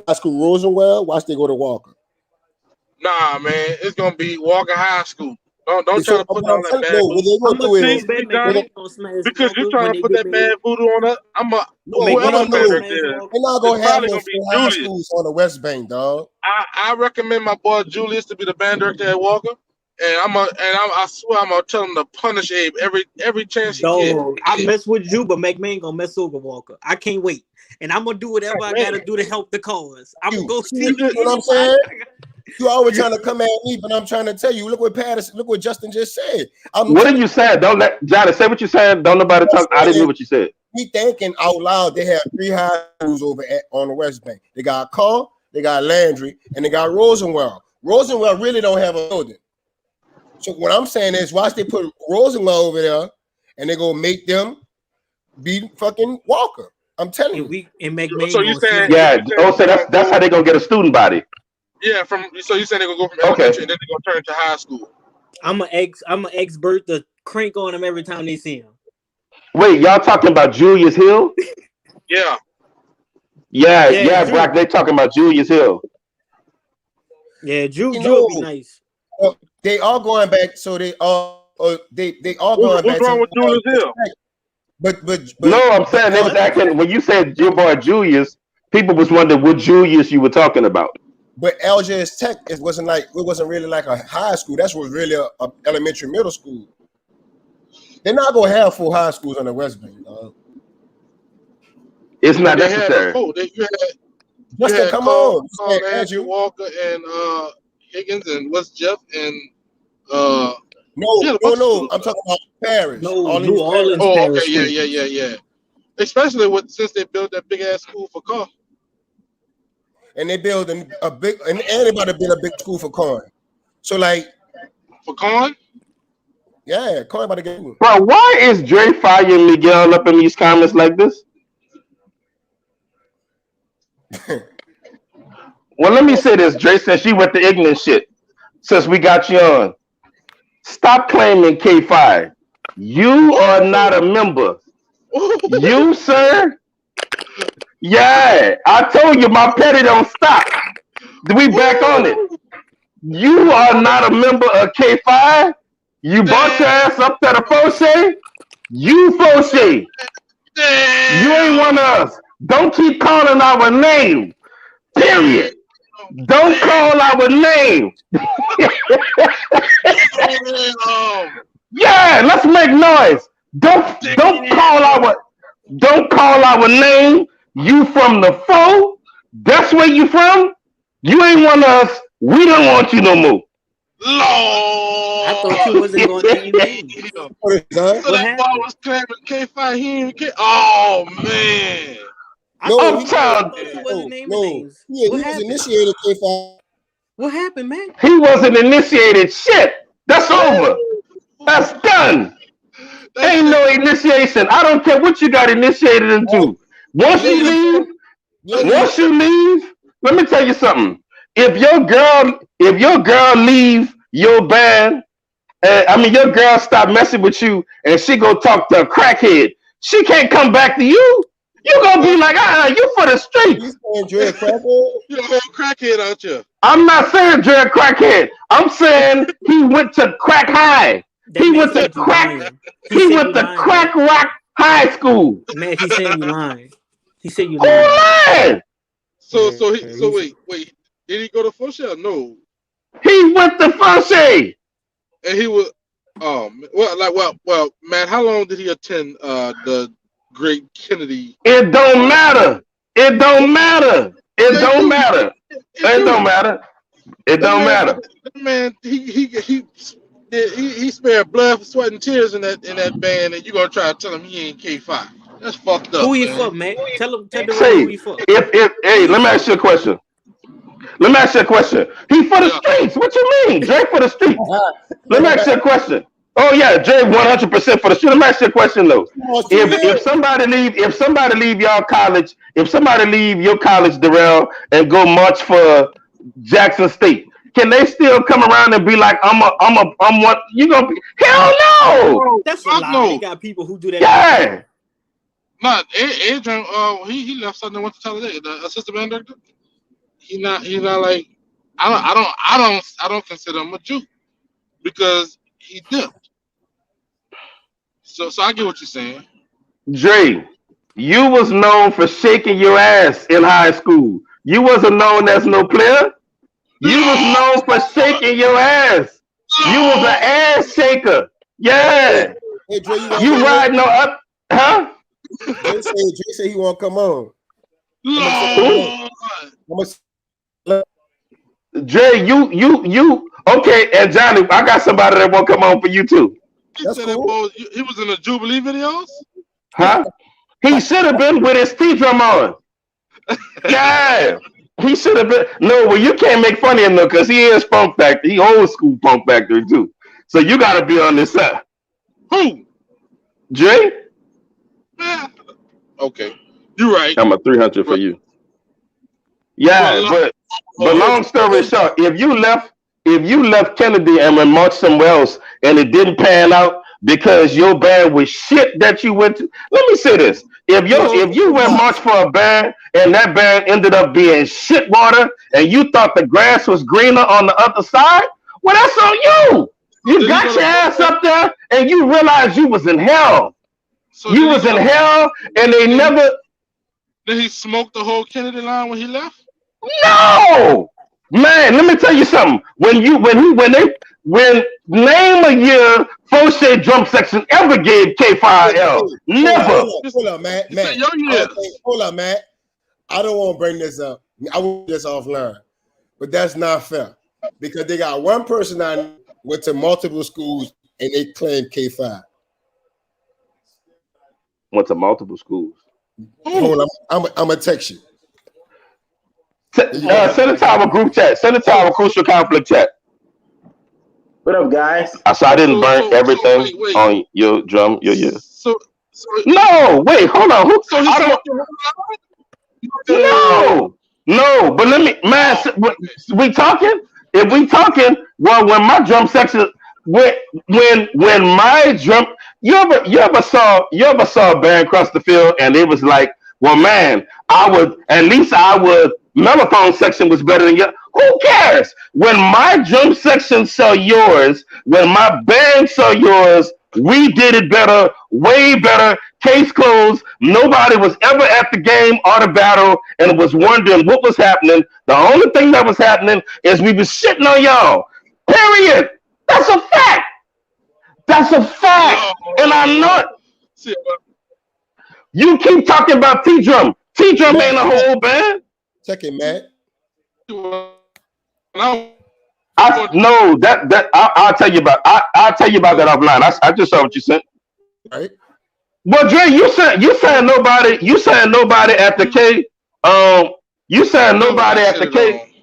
High school Rosenwald. Watch they go to Walker.
Nah, man, it's gonna be Walker High School. Don't try to put all that bad voodoo.
What they gonna do is
because you're trying to put that bad voodoo on us.
what I'm doing. They're not gonna have no high
Julius.
schools on the West Bank, dog.
I recommend my boy Julius to be the band director at Walker, and I swear I'm gonna tell him to punish Abe every chance he gets.
I mess with you, but McMahon gonna mess over Walker. I can't wait, and I'm gonna do whatever I gotta do to help the cause. I'm gonna go see
what I'm saying. You always trying to come at me, but I'm trying to tell you. Look what Justin just said.
What did you say? Don't let Johnny say what you said. Don't nobody talk. I didn't hear what you said.
He thinking out loud. They have 3 high schools on the West Bank. They got Carr, they got Landry, and they got Rosenwell. Rosenwell really don't have a building. So what I'm saying is, watch they put Rosenwell over there, and they gonna make them be fucking Walker. I'm telling you.
And McMahon.
So you saying?
Yeah. Oh, so that's how they gonna get a student body.
Yeah, so you saying they're gonna go from elementary and then they're gonna turn to high school.
I'm an expert to crank on them every time they see him.
Wait, y'all talking about Julius Hill?
Yeah.
Yeah, Brock. They talking about Julius Hill.
Yeah, Drew will be nice.
They all going back, so they all going back.
What's wrong with Julius Hill?
But
no, I'm saying they was acting when you said your boy Julius. People was wondering what Julius you were talking about.
But LJS Tech, it wasn't really like a high school. That's what really a elementary middle school. They're not gonna have full high schools on the West Bank.
It's not necessary.
Justin, come on.
Andrew Walker and Higgins and West Jeff and
No. I'm talking about Paris.
No, New Orleans.
Oh, okay, yeah. Especially since they built that big ass school for Carr.
And they building a big, and anybody build a big school for corn. So like
for corn,
yeah, corn about to get one.
Bro, why is Dre firing Miguel up in these comments like this? Well, let me say this. Dre said she went to ignorant shit since we got you on. Stop claiming K5. You are not a member. You, sir. Yeah, I told you my petty don't stop. We back on it. You are not a member of K5. You brought your ass up to the Fauché. You Fauché. You ain't one of us. Don't keep calling our name. Period. Don't call our name. Yeah, let's make noise. Don't call our name. You from the foe? That's where you from? You ain't one of us. We don't want you no more.
Lord.
I thought you wasn't going to name names.
So that ball was claiming K5 here. Oh man.
No,
he was
initiated K5.
What happened, man?
He wasn't initiated. Shit. That's over. That's done. Ain't no initiation. I don't care what you got initiated into. Once you leave, let me tell you something. If your girl leave your band, your girl stop messing with you and she go talk to a crackhead, she can't come back to you. You gonna be like, you for the streets.
You're a whole crackhead out here.
I'm not saying Dre crackhead. I'm saying he went to crack high. He went to crack rock high school.
Man, he said you lying. He said you lying.
So wait. Did he go to Fauché or no?
He went to Fauché.
And he was well, Matt, how long did he attend the great Kennedy?
It don't matter.
Man, he spared blood, sweat, and tears in that band, and you gonna try to tell him he ain't K5. That's fucked up.
Who you for, man? Tell the who you for.
Hey, let me ask you a question. He for the streets. What you mean? Dre for the streets. Let me ask you a question. Oh yeah, Dre 100% for the streets. Let me ask you a question though. If somebody leave your college, Darrell, and go march for Jackson State, can they still come around and be like, I'm what you gonna be? Hell no!
That's a lie. They got people who do that.
Yeah.
Not Adrian. He left something and went to Talladega. The assistant band director. He's not like I don't consider him a Jew because he dipped. So I get what you're saying.
Dre, you was known for shaking your ass in high school. You wasn't known as no player. You was known for shaking your ass. You was an ass shaker. Yeah.
Hey, Dre,
you riding no up, huh?
Dre say he won't come on.
Lord.
Dre, you. Okay, and Johnny, I got somebody that won't come on for you too.
That's cool.
He was in the Jubilee videos?
Huh? He should have been with his T-drum on. Yeah. He should have been. No, well, you can't make fun of him though, because he is Funk Factory. He old school Funk Factory too. So you got to be on this side.
Who?
Dre?
Yeah. Okay. You're right.
I'm a 300 for you. Yeah, but long story short, if you left Kennedy and went march somewhere else and it didn't pan out because your band was shit that you went to, let me say this. If you went march for a band and that band ended up being shit water and you thought the grass was greener on the other side, well, that's on you. You got your ass up there and you realized you was in hell.
So
you was in hell and they never.
Did he smoke the whole Kennedy line when he left?
No, man. Let me tell you something. When name a year Fauché drum section ever gave K5L. Never.
Hold on, Matt. Hold on, Matt. I don't want to bring this up. I want this offline, but that's not fair because they got one person that went to multiple schools and they claim K5.
Went to multiple schools.
Hold on, I'm gonna text you.
Send it to our group chat. Send it to our crucial conflict chat.
What up, guys?
So I didn't burn everything
wait.
on your drum. Your.
So
no, wait, hold on. No. But let me, man. We talking? If we talking, well, when my drum section, when my drum, you ever saw a band across the field and it was like, well, man, Melaphone section was better than yours. Who cares? When my drum section saw yours, when my band saw yours, we did it better, way better. Case closed. Nobody was ever at the game or the battle and was wondering what was happening. The only thing that was happening is we was shitting on y'all. Period. That's a fact. And I'm not. You keep talking about T-Drum. T-Drum ain't a whole band.
Check it, Matt.
I'll tell you about. I'll tell you about that offline. I just saw what you sent.
Right.
Well, Dre, you saying nobody. You saying nobody at the K. You saying nobody at the K.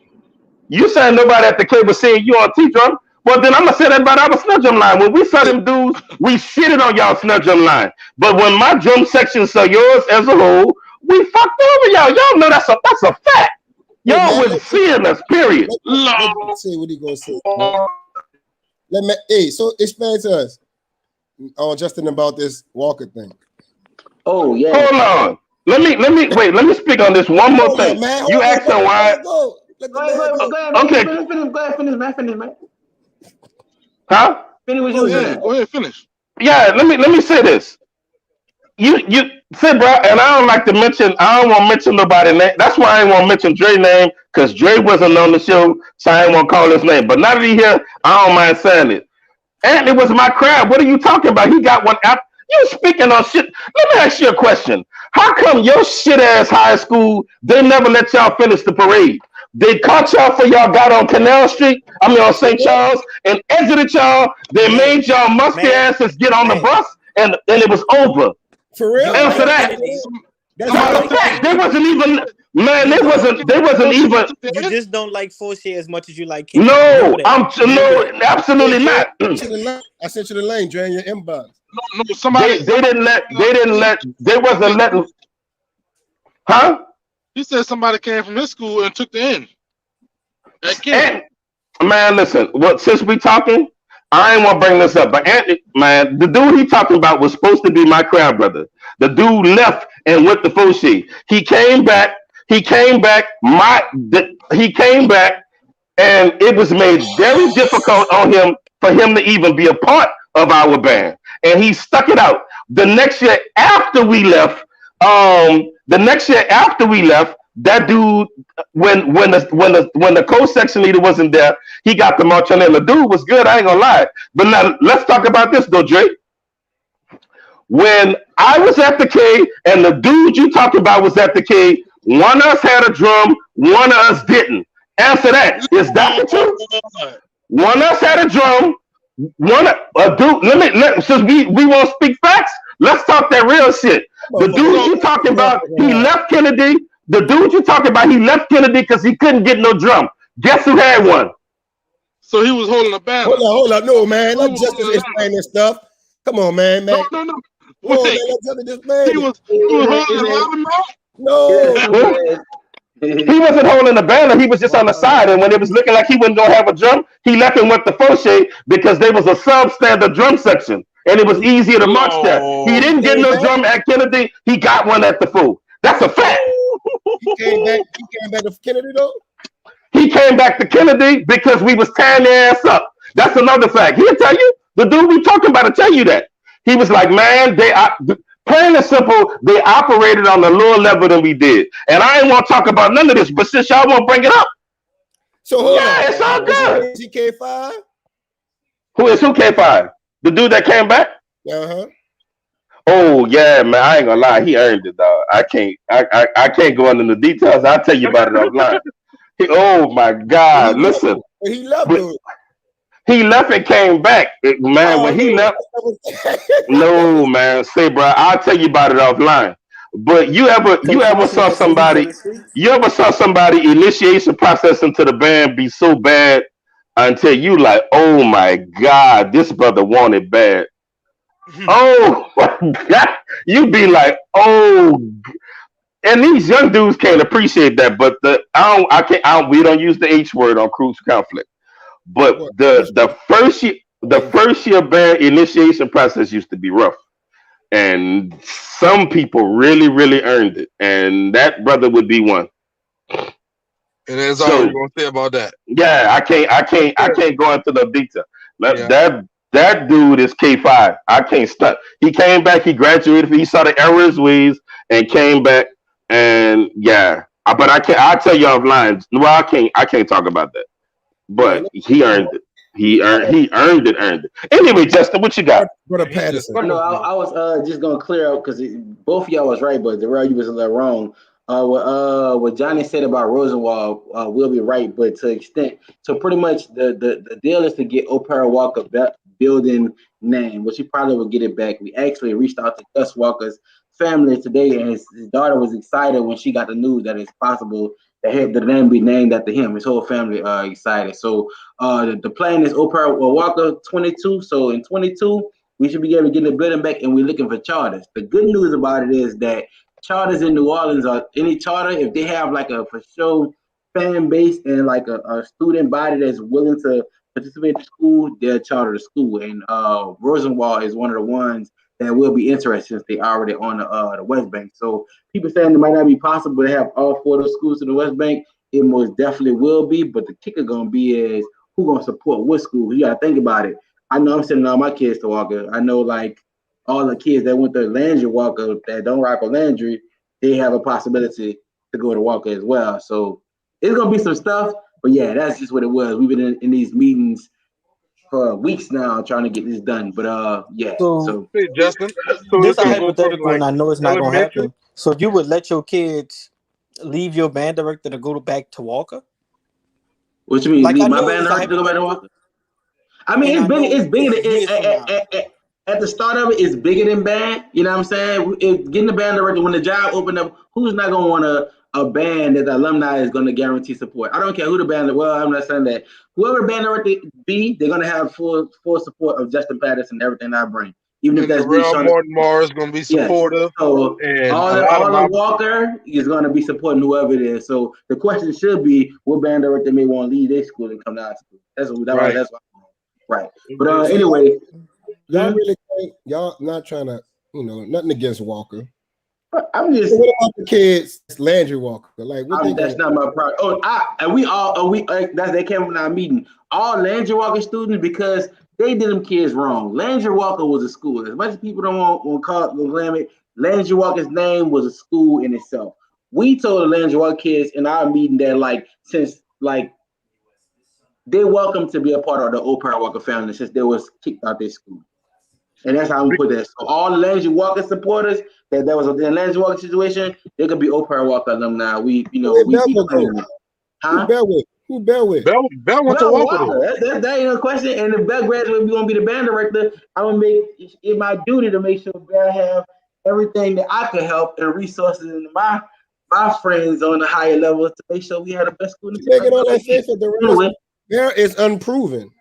You saying nobody at the K was seeing you on T-Drum. Well, then I'm gonna say that about our snare drum line. When we saw them dudes, we shitted on y'all snare drum line. But when my drum section saw yours as a whole, we fucked over y'all. Y'all know that's a fact. Y'all wasn't seeing us. Period.
Let me see what he gonna say. So explain to us, Justin, about this Walker thing.
Oh yeah.
Hold on. Let me speak on this one more thing. You asked him why. Okay.
Finish, man.
Huh?
Finish what you were saying.
Go ahead, finish.
Yeah, let me say this. You say, bro, and I don't want to mention nobody's name. That's why I ain't want to mention Dre's name, because Dre wasn't on the show, so I ain't want to call his name. But now that he's here, I don't mind saying it. And it was my crowd. What are you talking about? He got one out. You speaking on shit. Let me ask you a question. How come your shit ass high school, they never let y'all finish the parade? They caught y'all for y'all got on Canal Street, on St. Charles, and exited y'all. They made y'all musty asses get on the bus, and it was over.
For real?
Answer that. They wasn't even, man, they wasn't even.
You just don't like Fauché as much as you like King.
No, absolutely not.
I sent you the link, Dre, in your inbox.
No, somebody.
They wasn't letting. Huh?
He said somebody came from his school and took the end.
Man, listen. Well, since we talking, I ain't want to bring this up, but Anthony, man, the dude he talking about was supposed to be my crowd brother. The dude left and went to Fauché. He came back, and it was made very difficult on him for him to even be a part of our band. And he stuck it out. The next year after we left, that dude, when the co-section leader wasn't there, he got the march on. The dude was good, I ain't gonna lie. But now let's talk about this though, Dre. When I was at the K and the dude you talking about was at the K, one of us had a drum, one of us didn't. Answer that. Is that the truth? One of us had a drum, dude. Since we won't speak facts, let's talk that real shit. The dude you talking about, he left Kennedy. The dude you talking about, he left Kennedy because he couldn't get no drum. Guess who had one?
So he was holding a banner.
Hold on. No, man. Let Justice explain this stuff. Come on, man.
No. Wait. He was holding a banner.
No.
He wasn't holding the banner. He was just on the side. And when it was looking like he wasn't going to have a drum, he left and went to Fauché because there was a substandard drum section. And it was easier to march there. He didn't get no drum at Kennedy. He got one at the Faux. That's a fact.
He came back to Kennedy, though?
He came back to Kennedy because we was tearing their ass up. That's another fact. He'll tell you. The dude we talking about will tell you that. He was like, man, plain and simple, they operated on a lower level than we did. And I ain't want to talk about none of this, but since y'all won't bring it up.
So hold on.
It's all good.
Is he K5?
Who K5? The dude that came back?
Uh-huh.
Oh yeah, man. I ain't gonna lie, he earned it, dog. I can't go into the details. I'll tell you about it offline. Oh my God. Listen.
He loved it.
He left and came back. Man, when he left. No, man. Say, bro, I'll tell you about it offline. But you ever saw somebody initiation process into the band be so bad until you like, oh my God, this brother wanted bad. Oh my God. You be like, oh, and these young dudes can't appreciate that. But we don't use the H word on Cruise Conflict. But the first year band initiation process used to be rough, and some people really, really earned it, and that brother would be one.
And that's all you're gonna say about that.
Yeah, I can't go into the detail. That dude is K5. I can't stop. He came back. He graduated. He saw the error of his ways and came back. And yeah, but I can't. I'll tell you offline. Well, I can't talk about that. But he earned it. He earned it. Anyway, Justin, what you got?
Brother Patterson.
No, I was just gonna clear up because both of y'all was right, but the real you was a little wrong. What Johnny said about Rosenwald will be right, but to extent. So pretty much the deal is to get Opera Walker building name, which he probably will get it back. We actually reached out to Gus Walker's family today, and his daughter was excited when she got the news that it's possible that the name be named after him. His whole family excited. So the plan is Opera Walker 22. So in 22, we should be able to get the building back, and we're looking for charters. The good news about it is that charters in New Orleans, or any charter, if they have like a for sure fan base and like a student body that's willing to participate in school, they'll charter the school. And Rosenwald is one of the ones that will be interested since they already on the West Bank. So people saying it might not be possible to have all four of those schools in the West Bank. It most definitely will be, but the kicker gonna be is who gonna support what school. You gotta think about it. I know I'm sending all my kids to Walker. I know like all the kids that went to Landry Walker that don't rock with Landry, they have a possibility to go to Walker as well. So it's gonna be some stuff, but yeah, that's just what it was. We've been in these meetings for weeks now trying to get this done, but yeah. So
hey, Justin,
this is hypothetical, and I know it's not gonna happen. So you would let your kids leave your band director to go back to Walker?
What you mean? Like, leave my band director to go back to Walker? I mean, it's bigger. At the start of it, it's bigger than band. You know what I'm saying? Getting the band director, when the job opened up, who's not gonna want a band that the alumni is gonna guarantee support? I don't care who the band. Well, I'm not saying that. Whoever band director be, they're gonna have full support of Justin Patterson and everything I bring. Even if that's
Morton Moore is gonna be supportive.
Yeah. So and all the Walker is gonna be supporting whoever it is. So the question should be, what band director may want to leave their school and come to our school? That's right. But anyway.
Y'all really think y'all not trying to, nothing against Walker.
I'm just.
What about the kids, Landry Walker? Like,
that's not my problem. They came from our meeting. All Landry Walker students, because they did them kids wrong. Landry Walker was a school. As much as people don't want to claim it, Landry Walker's name was a school in itself. We told the Landry Walker kids in our meeting that since they're welcome to be a part of the Oprah Walker family since they was kicked out their school. And that's how we put that. So all the Landry Walker supporters that was in the Landry Walker situation, they could be Oprah Walker alumni. We claim it. Huh?
Who Bell with?
Bell went to Walker.
That ain't no question. And if Bell graduates, we're gonna be the band director. I'm gonna make it my duty to make sure Bell have everything that I could help and resources in my friends on the higher levels to make sure we have the best school.
Taking all that faith at the rest. Bell is unproven.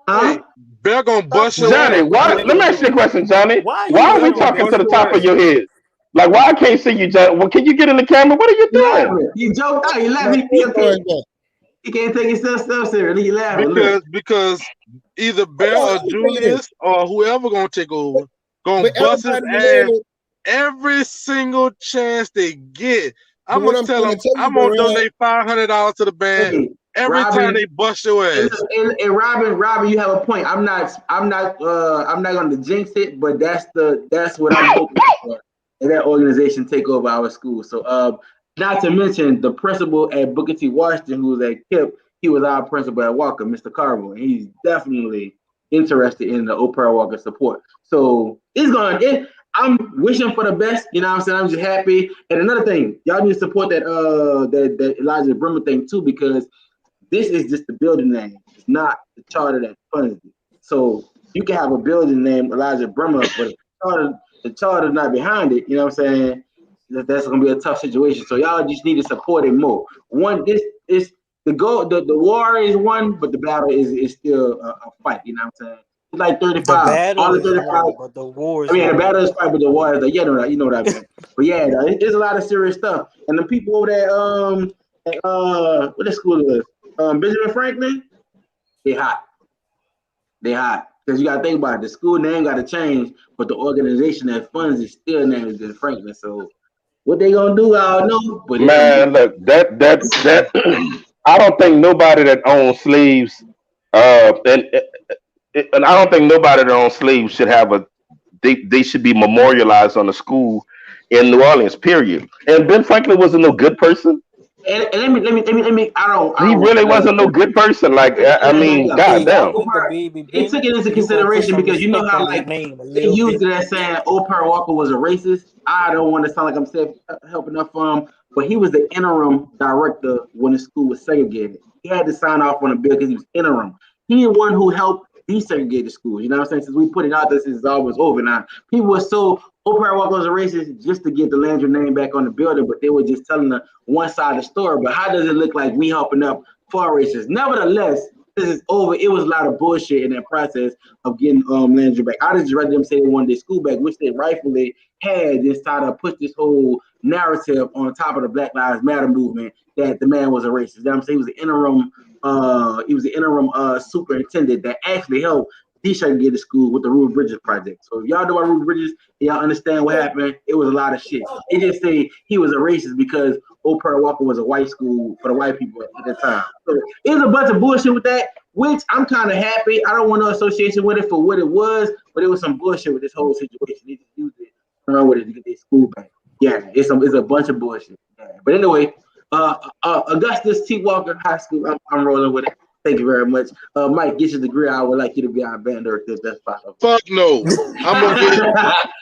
Huh?
Bell gonna bust your
Johnny, why? Let me ask you a question, Johnny. Why are we talking to the top of your head? Like, why I can't see you, Johnny? Well, can you get in the camera? What are you doing?
You joked out. You laughing. You can't take yourself seriously. You laughing.
Because either Bell or Julius or whoever gonna take over gonna bust his ass every single chance they get. I'm gonna tell them I'm gonna donate $500 to the band every time they bust your ass.
And Robin, you have a point. I'm not gonna jinx it, but that's what I'm hoping for. And that organization take over our school. So not to mention the principal at Booker T. Washington, who was at KIPP, he was our principal at Walker, Mr. Carver. And he's definitely interested in the Oprah Walker support. So I'm wishing for the best. You know what I'm saying? I'm just happy. And another thing, y'all need to support that Elijah Bremer thing too, because this is just the building name. It's not the charter that funds it. So you can have a building named Elijah Bremer, but the charter's not behind it. You know what I'm saying? That's gonna be a tough situation. So y'all just need to support it more. This is the goal. The war is won, but the battle is still a fight. You know what I'm saying? It's like 35. All the 35.
But the war is.
The battle is fight, but the war is like, you know what I mean. But yeah, it's a lot of serious stuff. And the people over there, what the school is, Benjamin Franklin, they hot. Because you got to think about it. The school name got to change, but the organization that funds it still named Benjamin Franklin. So what they gonna do, I don't know. But
man, look, that I don't think nobody that owns slaves, and I don't think nobody that owns slaves should have they should be memorialized on a school in New Orleans. Period. And Ben Franklin wasn't no good person.
And let me.
He really wasn't no good person. Like I mean, goddamn.
It took it into consideration because you know how they used it as saying Oprah Walker was a racist. I don't want to sound like I'm helping enough but he was the interim director when the school was segregated. He had to sign off on a bill because he was interim. He the one who helped desegregate the schools. You know what I'm saying? Since we put it out there, since it's always over now. People were so Oprah Walker was a racist just to get the Landry name back on the building, but they were just telling the one side of the story. But how does it look like we helping up for racists? Nevertheless, this is over. It was a lot of bullshit in that process of getting Landry back. I just rather them say they wanted their school back, which they rightfully had, just try to push this whole narrative on top of the Black Lives Matter movement that the man was a racist. You know what I'm saying? He was the interim superintendent that actually helped desegregate the school with the Ruby Bridges project. So if y'all know about Ruby Bridges, y'all understand what happened. It was a lot of shit. It just say he was a racist because Oprah Walker was a white school for the white people at the time. So it was a bunch of bullshit with that, which I'm kind of happy. I don't want no association with it for what it was, but it was some bullshit with this whole situation. They just used it around with it to get their school back. Yeah, it's a bunch of bullshit. Yeah. But anyway, Augustus T. Walker High School, I'm rolling with it. Thank you very much. Mike, get your degree. I would like you to be our band director if that's possible.
Fuck no.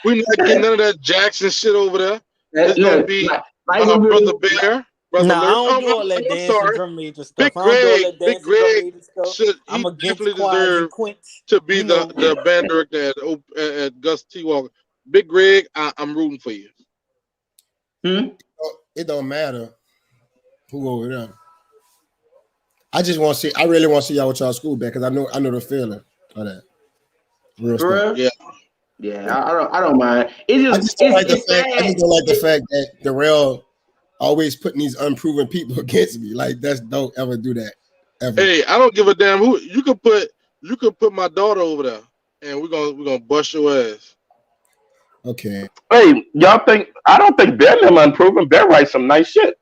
We're not getting none of that Jackson shit over there. It's going to be Brother Bear.
I don't do all that dance and drum major stuff.
Big Greg should definitely deserve to be the band director at Gus T. Walker. Big Greg, I'm rooting for you.
It don't matter who over there. I just want to see. I really want to see y'all with y'all school back because I know the feeling of that. Real stuff.
Yeah. I don't mind. I just don't like
the fact that Darrell always putting these unproven people against me. Like don't ever do that. Ever.
Hey, I don't give a damn who you could put my daughter over there, and we're gonna bust your ass.
Okay.
Hey, y'all think? I don't think Bear them unproven. Bear writes some nice shit.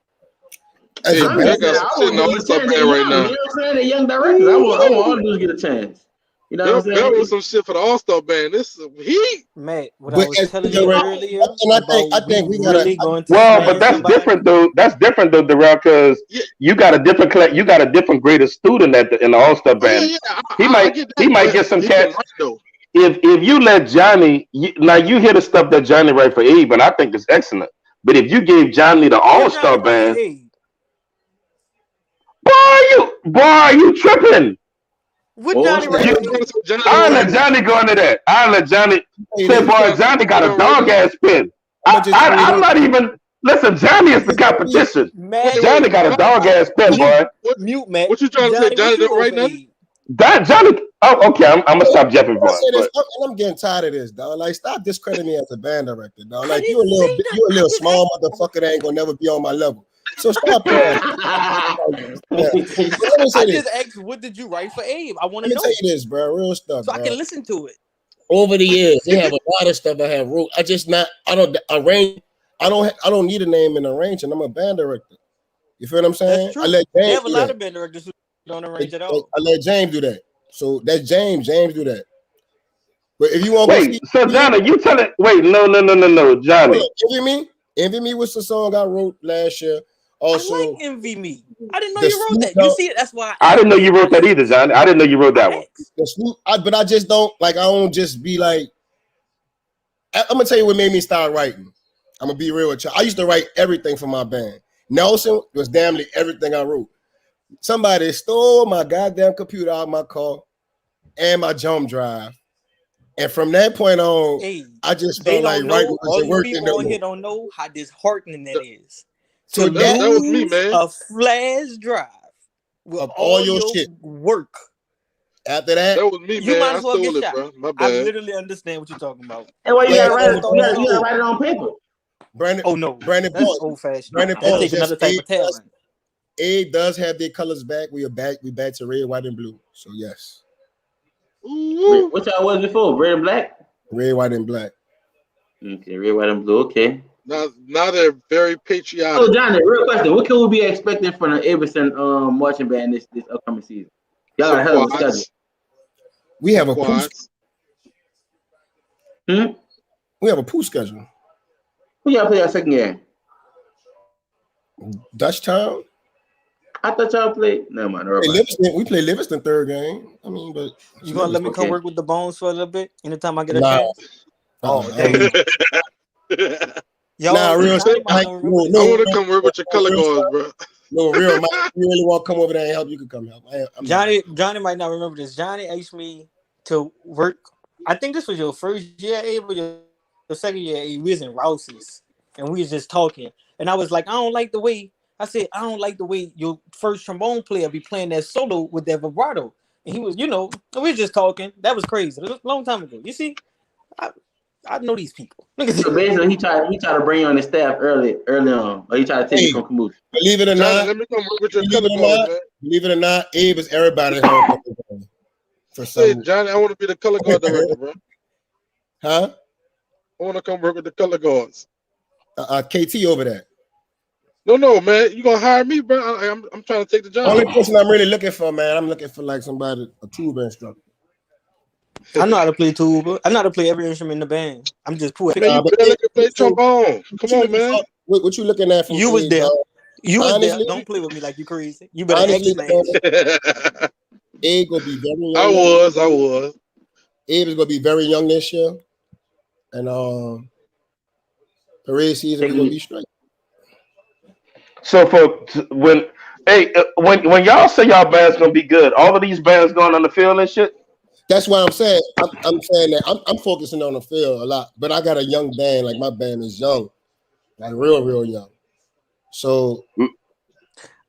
Hey, I got sitting on this up there right now.
You know what I'm saying? The young directors. I want all of them to get a chance. You know what I'm
There
saying?
was some shit for the All-Star band. This is heat.
Matt, what
But
I was telling you
and
earlier
I think we gotta.
really going to
Well, but
smash
that's
somebody.
different though. That's different though, Darrell, because
Yeah.
you got a different you got a different grade of student in the All-Star
Oh, yeah,
band.
yeah.
He
I get that.
might
But
get some
he
cat.
was right though.
If you let Johnny now you hear the stuff that Johnny write for Abe, and I think it's excellent. But if you gave Johnny the
What Johnny
All-Star
right for
band,
Abe?
boy, are you tripping?
What
Oh,
Johnny right
snap.
for
You trying
Abe?
to say Johnny
I
don't
let
write
Johnny go into that. I let Johnny
Hey,
say,
this-
boy,
trying to say
Johnny got
Johnny
a
don't write
dog ass spin.
I'ma just tell you
I'm
this.
not even listen. Johnny is the competition.
Matt,
Johnny got a dog ass spin, boy.
mute, Matt.
What you trying to say?
Johnny,
Johnny
what you
don't
owe
write
for
nothing?
Abe?
That Johnny. Oh, okay. I'm gonna stop jumping
I
for
say
it.
this,
But
I'm getting tired of this, dog. Like, stop discrediting me as a band director, dog.
I
Like,
didn't say nothing.
you a little
I just
small motherfucker that ain't gonna never be on my level. So stop playing. Yeah. But let me say
I
this.
just asked, what did you write for Abe? I want
Let
to
me
know
tell you this, bro. Real stuff,
so I
bro.
can listen to it.
Over the years, they have a lot of stuff I have wrote. I don't arrange. I don't need a name in arranging. I'm a band director. You feel what I'm saying?
That's true.
I let
They
James
have a
do
lot
that.
of band directors who don't arrange at all.
I let James do that. So that's James. James do that. But if you want to go see,
wait, so Johnny, you tell it? Wait, no, Johnny.
Envy Me was the song I wrote last year. Also,
I like Envy Me. I didn't know
the
you wrote
Snoop
that. You
Dogg-
see, that's why
I didn't know you wrote that
I
either,
asked.
Johnny. I didn't know you wrote that one.
the Snoop, but I just don't like. I don't just be like. I'm gonna tell you what made me start writing. I'm gonna be real with you. I used to write everything for my band. Nelson was damn near everything I wrote. Somebody stole my goddamn computer out of my car and my jump drive. And from that point on,
Hey,
I just
they
felt like
don't
writing
know. All
wasn't
these
working
people
no
on
more.
here don't know how disheartening that is.
So
To
that
was me,
lose
man.
a flash drive with
of all your shit.
work.
After that,
That was me,
You
man.
might
I
as well get
stole it,
shot.
bro. My
I
bad.
literally understand what you're talking about.
And why you
Yeah,
gotta write it?
Don't
You
know
gotta
how.
write it on paper.
Brandon,
Oh no,
Brandon
that's
Paul,
old fashioned.
Brandon
That
Paul,
takes another type of talent.
A does have their colors back. We back to red, white, and blue. So yes,
Ooh.
What y'all was before? Red and black?
red, white, and black.
Okay, red, white, and blue. Okay.
Now they're very patriotic.
So Johnny, real question: what can we be expecting from the Iverson marching band this upcoming season? Y'all got a hell of a schedule.
Quads.
We have a poo,
Quads.
we have a poo schedule.
Who y'all play our second game?
Dutchtown.
I thought y'all played. Never mind. Never mind.
We play Livingston third game. I mean, but
You gonna let me come
Okay.
work with the Bones for a little bit? Anytime I get a
Nah.
chance? Oh,
I don't-
Y'all,
Nah, real
Johnny
shit,
might
Mike.
not remember this.
I want to come work with your color guards, bro.
No, real. Mike, if you really want to come over there and help, you can come help.
Johnny might not remember this. Johnny asked me to work. I think this was your first year, Abe, or your second year. Abe. We was in Rouse's, and we was just talking. And I was like, I don't like the way your first trombone player be playing that solo with that vibrato. And he was, we were just talking. That was crazy. It was a long time ago. You see, I know these people.
So basically, he tried to bring you on the staff early on, or he tried to take you from Caboose.
Believe it or
Johnny,
not,
let me come work with your color guards, man.
believe it or not, Abe is everybody's home. For
Say,
some,
Johnny, I want to be the color guard director, bro.
huh?
I want to come work with the color guards.
KT over there.
No, man. You gonna hire me, bro? I'm trying to take the job.
Only person I'm really looking for, man. I'm looking for like somebody, a tuba instructor.
I know how to play tuba. I know how to play every instrument in the band. I'm just poor.
Man, you barely can play trombone. Come on, man.
What you looking at from
You was
Abe,
there. You was
honestly,
there. Don't play with me like you crazy. You better
honestly,
ask
Abe gonna be very young.
I was.
Abe is gonna be very young this year, and parade season is gonna be straight.
So when y'all say y'all band's gonna be good, all of these bands going on the field and shit.
That's why I'm saying I'm saying that I'm focusing on the field a lot, but I got a young band. Like my band is young, like real young. So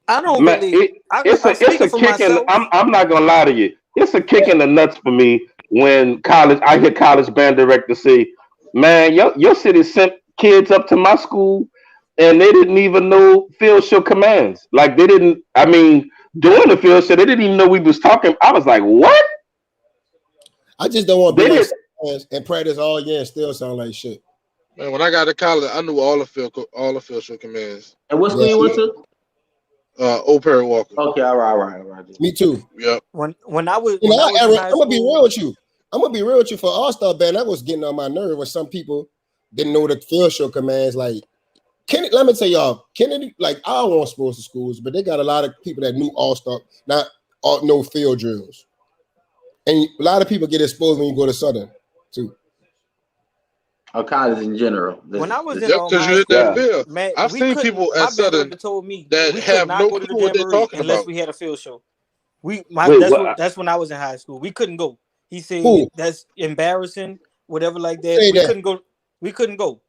I don't
Man,
really.
it's a kick in. I'm not gonna lie to you. It's a kick in the nuts for me when I hear college band directors say, "Man, your city sent kids up to my school, and they didn't even know field show commands. Like they didn't. I mean, during the field show, they didn't even know we was talking. I was like, what?
I just don't want to be like and practice all year and still sound like shit.
Man, when I got to college, I knew all the field show commands.
And what school you went to?
Old Perry Walker.
Okay, all right.
Me too.
Yep.
When I was
You
when I
know,
was in
Eric,
high
I'm gonna be
school,
real with you. I'm gonna be real with you for All-Star Band. That was getting on my nerve when some people didn't know the field show commands. Like, let me tell y'all, Kennedy, like I don't want sports to schools, but they got a lot of people that knew All-Star, not all no field drills. And a lot of people get exposed when you go to Southern too.
Or college in general.
when I was in
Yep, because you
high
hit that
Yeah.
school,
field.
man,
I've
we
seen
couldn't.
people
My
at
band
Southern
director told me
that
we could
have
not
no
go to the
clue what they're
jamboree
talking
unless
about.
we had a field show.
Wait,
That's when I was in high school. We couldn't go. He said
Who
that's embarrassing, whatever like that.
say
We
that?
couldn't go. We couldn't go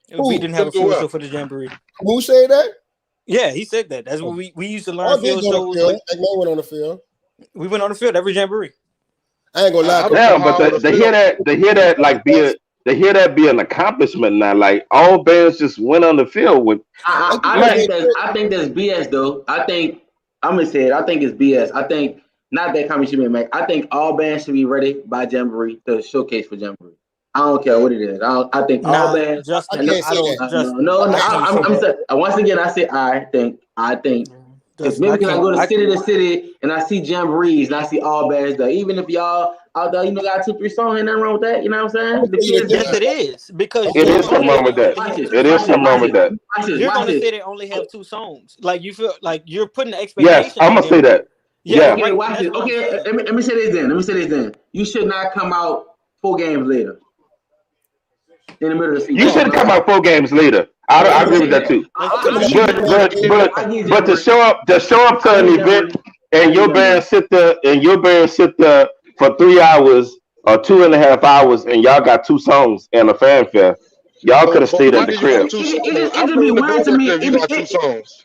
if we
Who
didn't have a
Couldn't go
field show
well.
for the jamboree.
who say that?
Yeah, he said that. That's what we used to learn
I did
field
go to the
shows.
field. Like man went on the field.
We went on the field every jamboree.
I ain't gonna lie.
I don't know
Damn,
how I
but
would have
they hear
felt.
that like they hear that be an accomplishment now. Like all bands just went on the field with
I think that's BS though. I'm gonna say it. I think it's BS. I think not that comment you may make. I think all bands should be ready by Jamboree to showcase for Jamboree. I don't care what it is. I think all
Nah,
bands.
I
Justin,
can't
I
say
don't.
that.
Justin,
No.
I can't say
I'm
that.
saying, once again, I say I think because
Justin, I
maybe because I
can't.
go to city to city and I see jamborees and I see all bands there. Even if y'all out there, got 2-3 songs, ain't nothing wrong with that. You know what I'm saying? The kids,
Yes, it is because
it
you're
is
gonna
something
say
wrong
they
with that.
only have
It
two
is something wrong
songs.
with that.
You're
watch
gonna
this.
say they only have two songs. Like you feel like you're putting the
Yes,
expectation
I'm
on
gonna say
them.
that.
Yeah,
Yeah.
Okay,
right.
watch
That's
this.
what I'm
Okay,
saying.
let me say this then. You should not come out 4 games later in the middle of the
You
season.
should come out 4 games later. I agree with that too.
That's
I'm
true.
coming
I
out.
But
give
but to
Jamboree.
show up to
I
an
give
event
Jamboree.
and
I give
your band
Jamboree.
sit there for 3 hours or 2.5 hours and y'all got 2 songs and a fanfare. Y'all could have
But
stayed
why
at the
do you got
crib.
two songs?
It
I
just
play
be
with a
weird
band
to me.
director if you got two songs.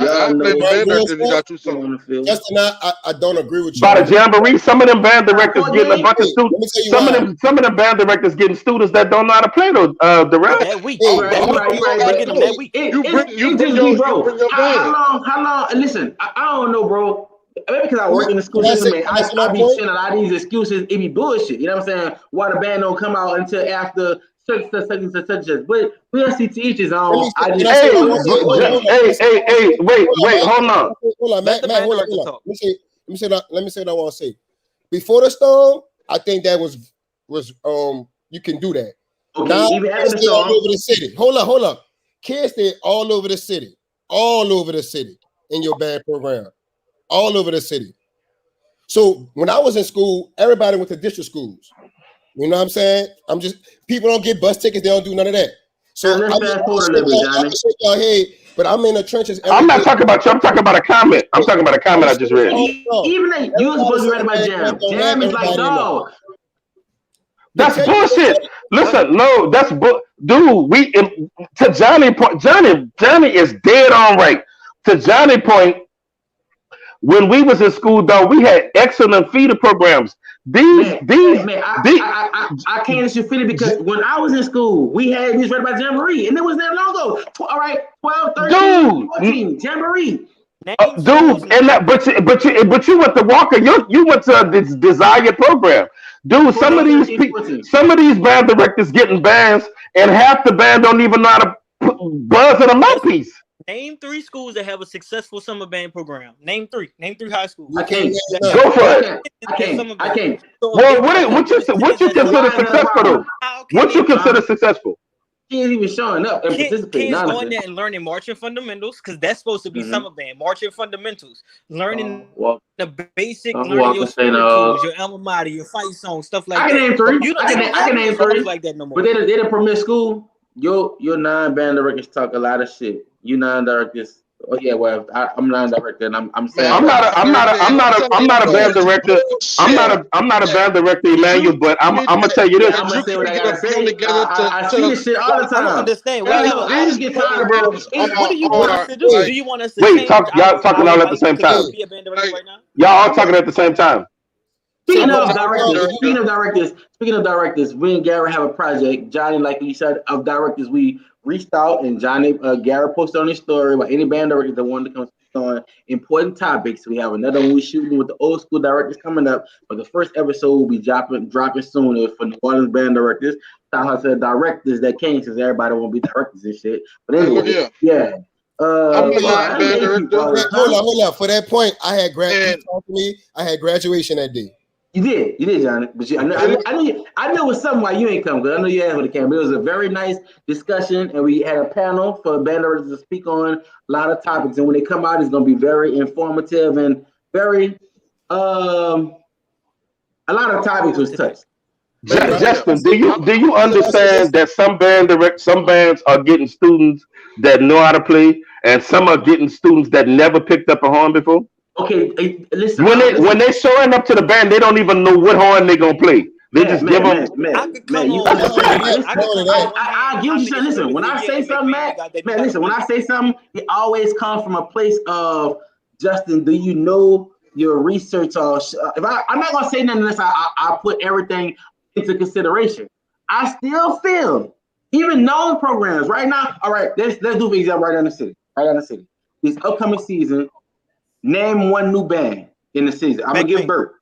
Y'all
I play with
know.
band
Real
director if you
stuff.
got two songs.
On the field.
Justin, I don't agree with you.
By the jamboree, some of them band directors
4
getting a
games.
bunch of
Hey,
students.
let me tell you why.
Some of them band directors getting students that don't know how to play the rap.
That week.
Hey,
Okay,
That
you're
week.
right. You're right.
They
But
get them that week.
You
it
bring
just be,
your
bro.
band.
How long? And listen, I don't know, bro. Maybe because I work in the school
can I
system,
say,
man,
can I say my
I be
point?
seeing a lot of these excuses. It be bullshit. You know what I'm saying? Why the band don't come out until after such. But we'll see teachers
Let me
on.
say,
I
can
just
I say
Hey,
what I
go
want to say?
ahead. Go ahead.
wait,
Hold
hold on.
on,
Let the
Matt,
band
hold
director
on.
talk.
Let me say what I want to say. Before the storm, I think that was you can do that.
Okay,
Now
even after
kids
the
stay all
storm.
over the city. Hold up. Kids stay all over the city in your band program, all over the city. So when I was in school, everybody went to district schools. You know what I'm saying? People don't get bus tickets. They don't do none of that. So
Now
I
let's fast forward a little bit, Johnny.
shake y'all head, but I'm in the trenches every
I'm not
day.
talking about you. I'm talking about a comment. I'm talking about a comment I just read.
Even though you were supposed to be ready by Jam. Jam is like, dog.
That's bullshit. Listen, no, dude. To Johnny point. Johnny is dead on right. To Johnny point, when we was in school, though, we had excellent feeder programs.
I can't let you finish because when I was in school, we had these ready by Jamboree, and it was that long ago. All right, 12, 13, 14, Jamboree.
Dude, and that, but you went to Walker. You went to this Desire program, dude. Some of these band directors getting bands, and half the band don't even know how to buzz in a mouthpiece.
Name 3 schools that have a successful summer band program. Name 3. Name 3 high schools.
I can't.
Go for it.
I can't.
Well, what you consider successful though? What you consider successful?
He ain't even showing up and participating.
Kids going there and learning marching fundamentals because that's supposed to be summer band. Marching fundamentals, learning the basic, learning your spirituals, your alma mater, your fight songs, stuff like that.
I can name 3.
I can name 3 like that no more.
But they didn't permit school. Your 9 band directors talk a lot of shit. You 9 directors. Oh yeah, well I'm 9 director and I'm saying
I'm not a band director. I'm not a band director, Emmanuel. But I'm gonna tell you this.
I'm gonna say what I gotta say. I see this shit all the time.
I don't understand.
I just get tired, bro.
What do you want us to do? Do you want us to
wait? Y'all talking all at the same time.
Be a band director right now?
Y'all all talking at the same time.
Speaking of directors, we and Gary have a project. Johnny, like you said, of directors, we reached out and Johnny, Gary posted on his story about any band directors that wanted to come on important topics. We have another one we shooting with the old school directors coming up, but the first episode will be dropping soon for New Orleans band directors. Shout out to the directors that came, since everybody won't be directors and shit. But anyway, yeah.
I'm the line
I
band
gave you,
director.
Hold on. For that point, I had
And-
graduation that day.
You did, Johnny. But I knew it was something why you ain't come, because I know you asked for the camera. It was a very nice discussion, and we had a panel for band directors to speak on a lot of topics. And when they come out, it's going to be very informative and very a lot of topics was touched.
Justin, do you understand that some bands are getting students that know how to play, and some are getting students that never picked up a horn before?
Okay, listen.
When they showing up to the band, they don't even know what horn they gonna play. They just give them.
I get what you're saying. Listen, when I say something, Matt, listen, when I say something, it always comes from a place of, Justin, do you know your research? Or I'm not gonna say nothing unless I put everything into consideration. I still feel, even known programs right now. All right, let's do for example right down the city. This upcoming season, name one new band in the season. I'm gonna give Bert,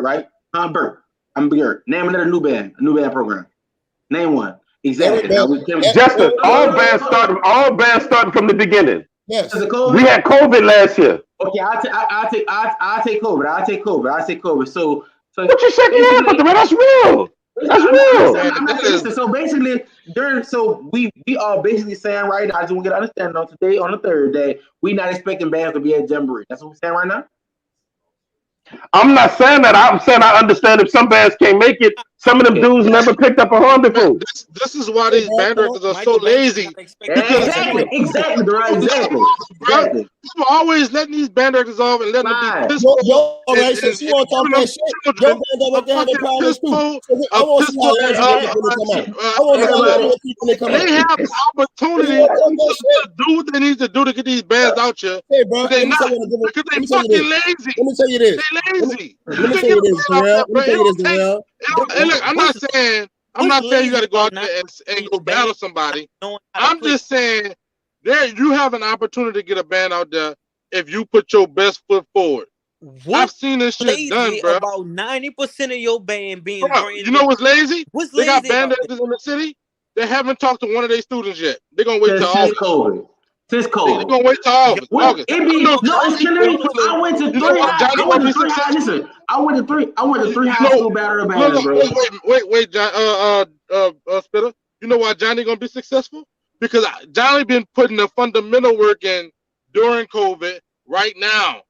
right? Bert. I'm gonna give Name another new band, a new band program. Name one. Exactly.
Justin, all bands starting from the beginning.
Yes.
We had COVID last year.
Okay, I'll take COVID. So
what you shaking your head for? That's real. That's real.
So basically, we are basically saying right now, I just want to get understanding on today, on the third day, we not expecting bands to be at Jamboree. That's what we're saying right now.
I'm not saying that. I'm saying I understand if some bands can't make it. Some of them dudes never picked up a horn before.
This is why these band directors are so lazy.
Exactly, Exactly.
People always letting these band directors off and letting them be pissed.
All right, so you want to talk that shit? Your band director had their problems too. I want to see how
they have the opportunity to do what they need to do to get these bands out here.
Hey, bro,
they're not, because they fucking lazy.
Let me tell you this.
They lazy.
Let me tell you this, Darrell.
And look, I'm not saying you got to go out there and go battle somebody. I'm just saying you have an opportunity to get a band out there if you put your best foot forward. I've seen this shit done, bro.
About 90% of your band being
you know what's lazy? They got band directors in the city. They haven't talked to one of their students yet. They're gonna wait till August.
Since COVID.
They're gonna wait till August.
I went to three high school battle bands, bro.
Wait, John, Spitter. You know why Johnny gonna be successful? Because Johnny been putting the fundamental work in during COVID right now.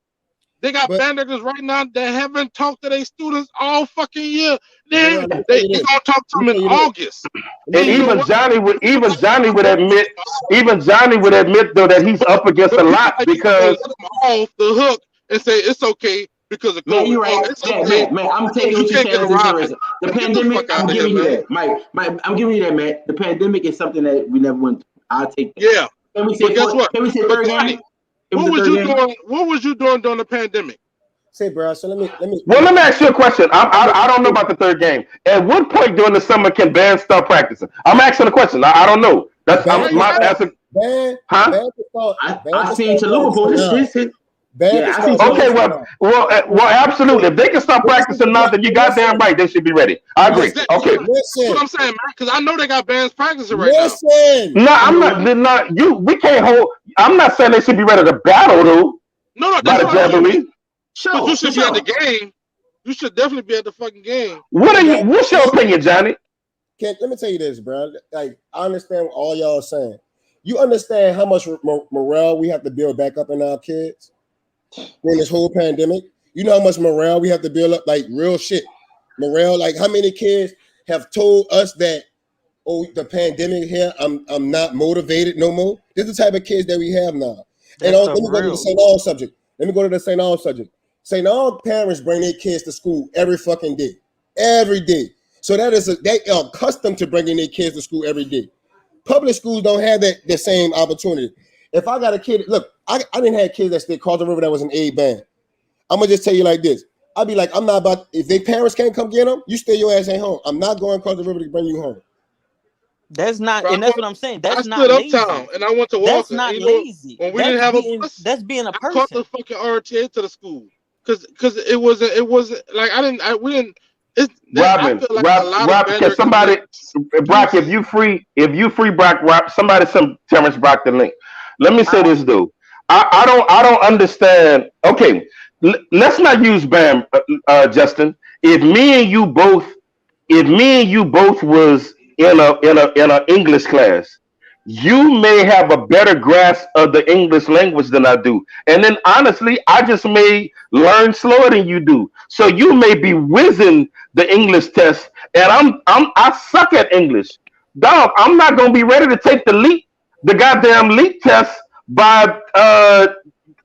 They got band directors right now that haven't talked to their students all fucking year. They gonna talk to them in August.
And even Johnny would admit though that he's up against a lot because
off the hook and say it's okay because of COVID.
Man, you're right. Man, I'm taking what you're saying. The pandemic, I'm giving you that. Mike, I'm giving you that, man. The pandemic is something that we never went through. I'll take that.
Yeah.
Can we say third game?
What was you doing during the pandemic?
Say, bro. So let me.
Well, let me ask you a question. I don't know about the third game. At what point during the summer can bands start practicing? I'm asking a question. I don't know. That's my answer.
I seen Chalupa.
Okay, well, absolutely. If they can start practicing now, then you goddamn right. They should be ready. I agree. Okay.
That's what I'm saying, man. Because I know they got bands practicing right now.
No, I'm not. We can't hold. I'm not saying they should be ready to battle, though.
No, that's what I mean. But you should be at the game. You should definitely be at the fucking game.
What's your opinion, Johnny?
Let me tell you this, bro. Like, I understand what all y'all are saying. You understand how much morale we have to build back up in our kids during this whole pandemic? You know how much morale we have to build up, like real shit. Morale, like how many kids have told us that, oh, the pandemic here, I'm not motivated no more. This is the type of kids that we have now. And let me go to the St. Aul subject. St. Aul parents bring their kids to school every fucking day. Every day. So they are accustomed to bringing their kids to school every day. Public schools don't have the same opportunity. If I got a kid, look, I didn't have kids that stayed across the river that was an A band. I'm gonna just tell you like this. I'll be like, I'm not about, if their parents can't come get them, you stay your ass at home. I'm not going across the river to bring you home.
That's not, and that's what I'm saying. That's not
lazy. Uptown and I went to Walker.
That's not lazy.
When we didn't have a bus,
that's being a person.
I caught the fucking RTA to the school because it wasn't like we didn't.
Robin, can somebody, Brock, if you free Brock, somebody send Terrence Brock the link. let me say this though. I don't understand. Okay, let's not use Bam, Justin. If me and you both was in a English class, you may have a better grasp of the English language than I do. And then honestly, I just may learn slower than you do. So you may be whizzing the English test and I suck at English. Dog, I'm not gonna be ready to take the goddamn leap test by the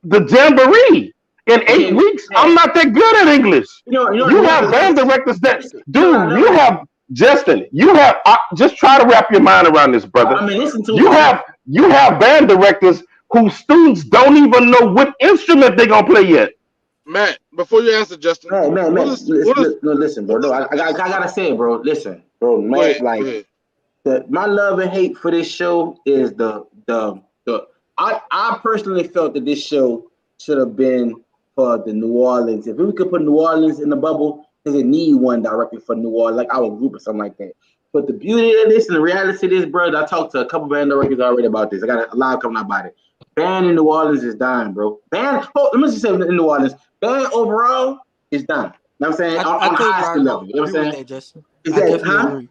jamboree. In 8 weeks, I'm not that good at English. You have band directors that, dude. You have Justin. You have just try to wrap your mind around this, brother.
I mean, listen to
you have band directors whose students don't even know what instrument they're gonna play yet.
Matt, before you answer, Justin.
Man, listen, bro. No, I gotta say it, bro. Listen, bro. Man, my love and hate for this show is I personally felt that this show should have been for the New Orleans. If we could put New Orleans in the bubble, because it need one directly for New Orleans, like our group or something like that. But the beauty of this and the reality of this, bro, I talked to a couple band directors already about this. I got a lot coming out about it. Band in New Orleans is dying, bro. Let me just say in New Orleans, band overall is dying. You know what I'm saying? On high school level. You know what I'm saying?
Justin.
Is that,
agree.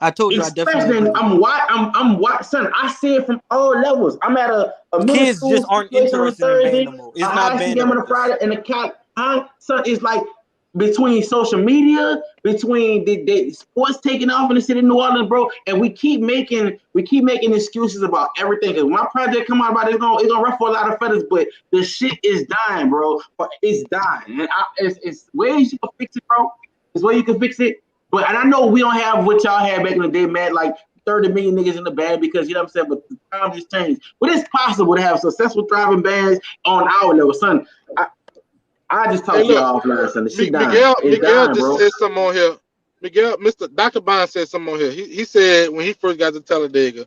I told you,
especially
I definitely
I'm son. I see it from all levels. I'm at a middle
kids
school
just aren't interested in band no more. It's not band
game on a Friday, and the cat, son, is like between social media, between the sports taking off in the city of New Orleans, bro, and we keep making excuses about everything. Cause when my project come out about it, it's gonna ruffle a lot of feathers, but the shit is dying, bro. But it's dying, and it's ways you can fix it, bro. It's where you can fix it. But and I know we don't have what y'all had back in the day, man, like 30 million niggas in the band because you know what I'm saying, but the time has changed. But it's possible to have successful thriving bands on our level, son. I just talked to y'all offline, son. The shit
Miguel
dying,
just said something on here. Mr. Dr. Bond said something on here. He said when he first got to Talladega,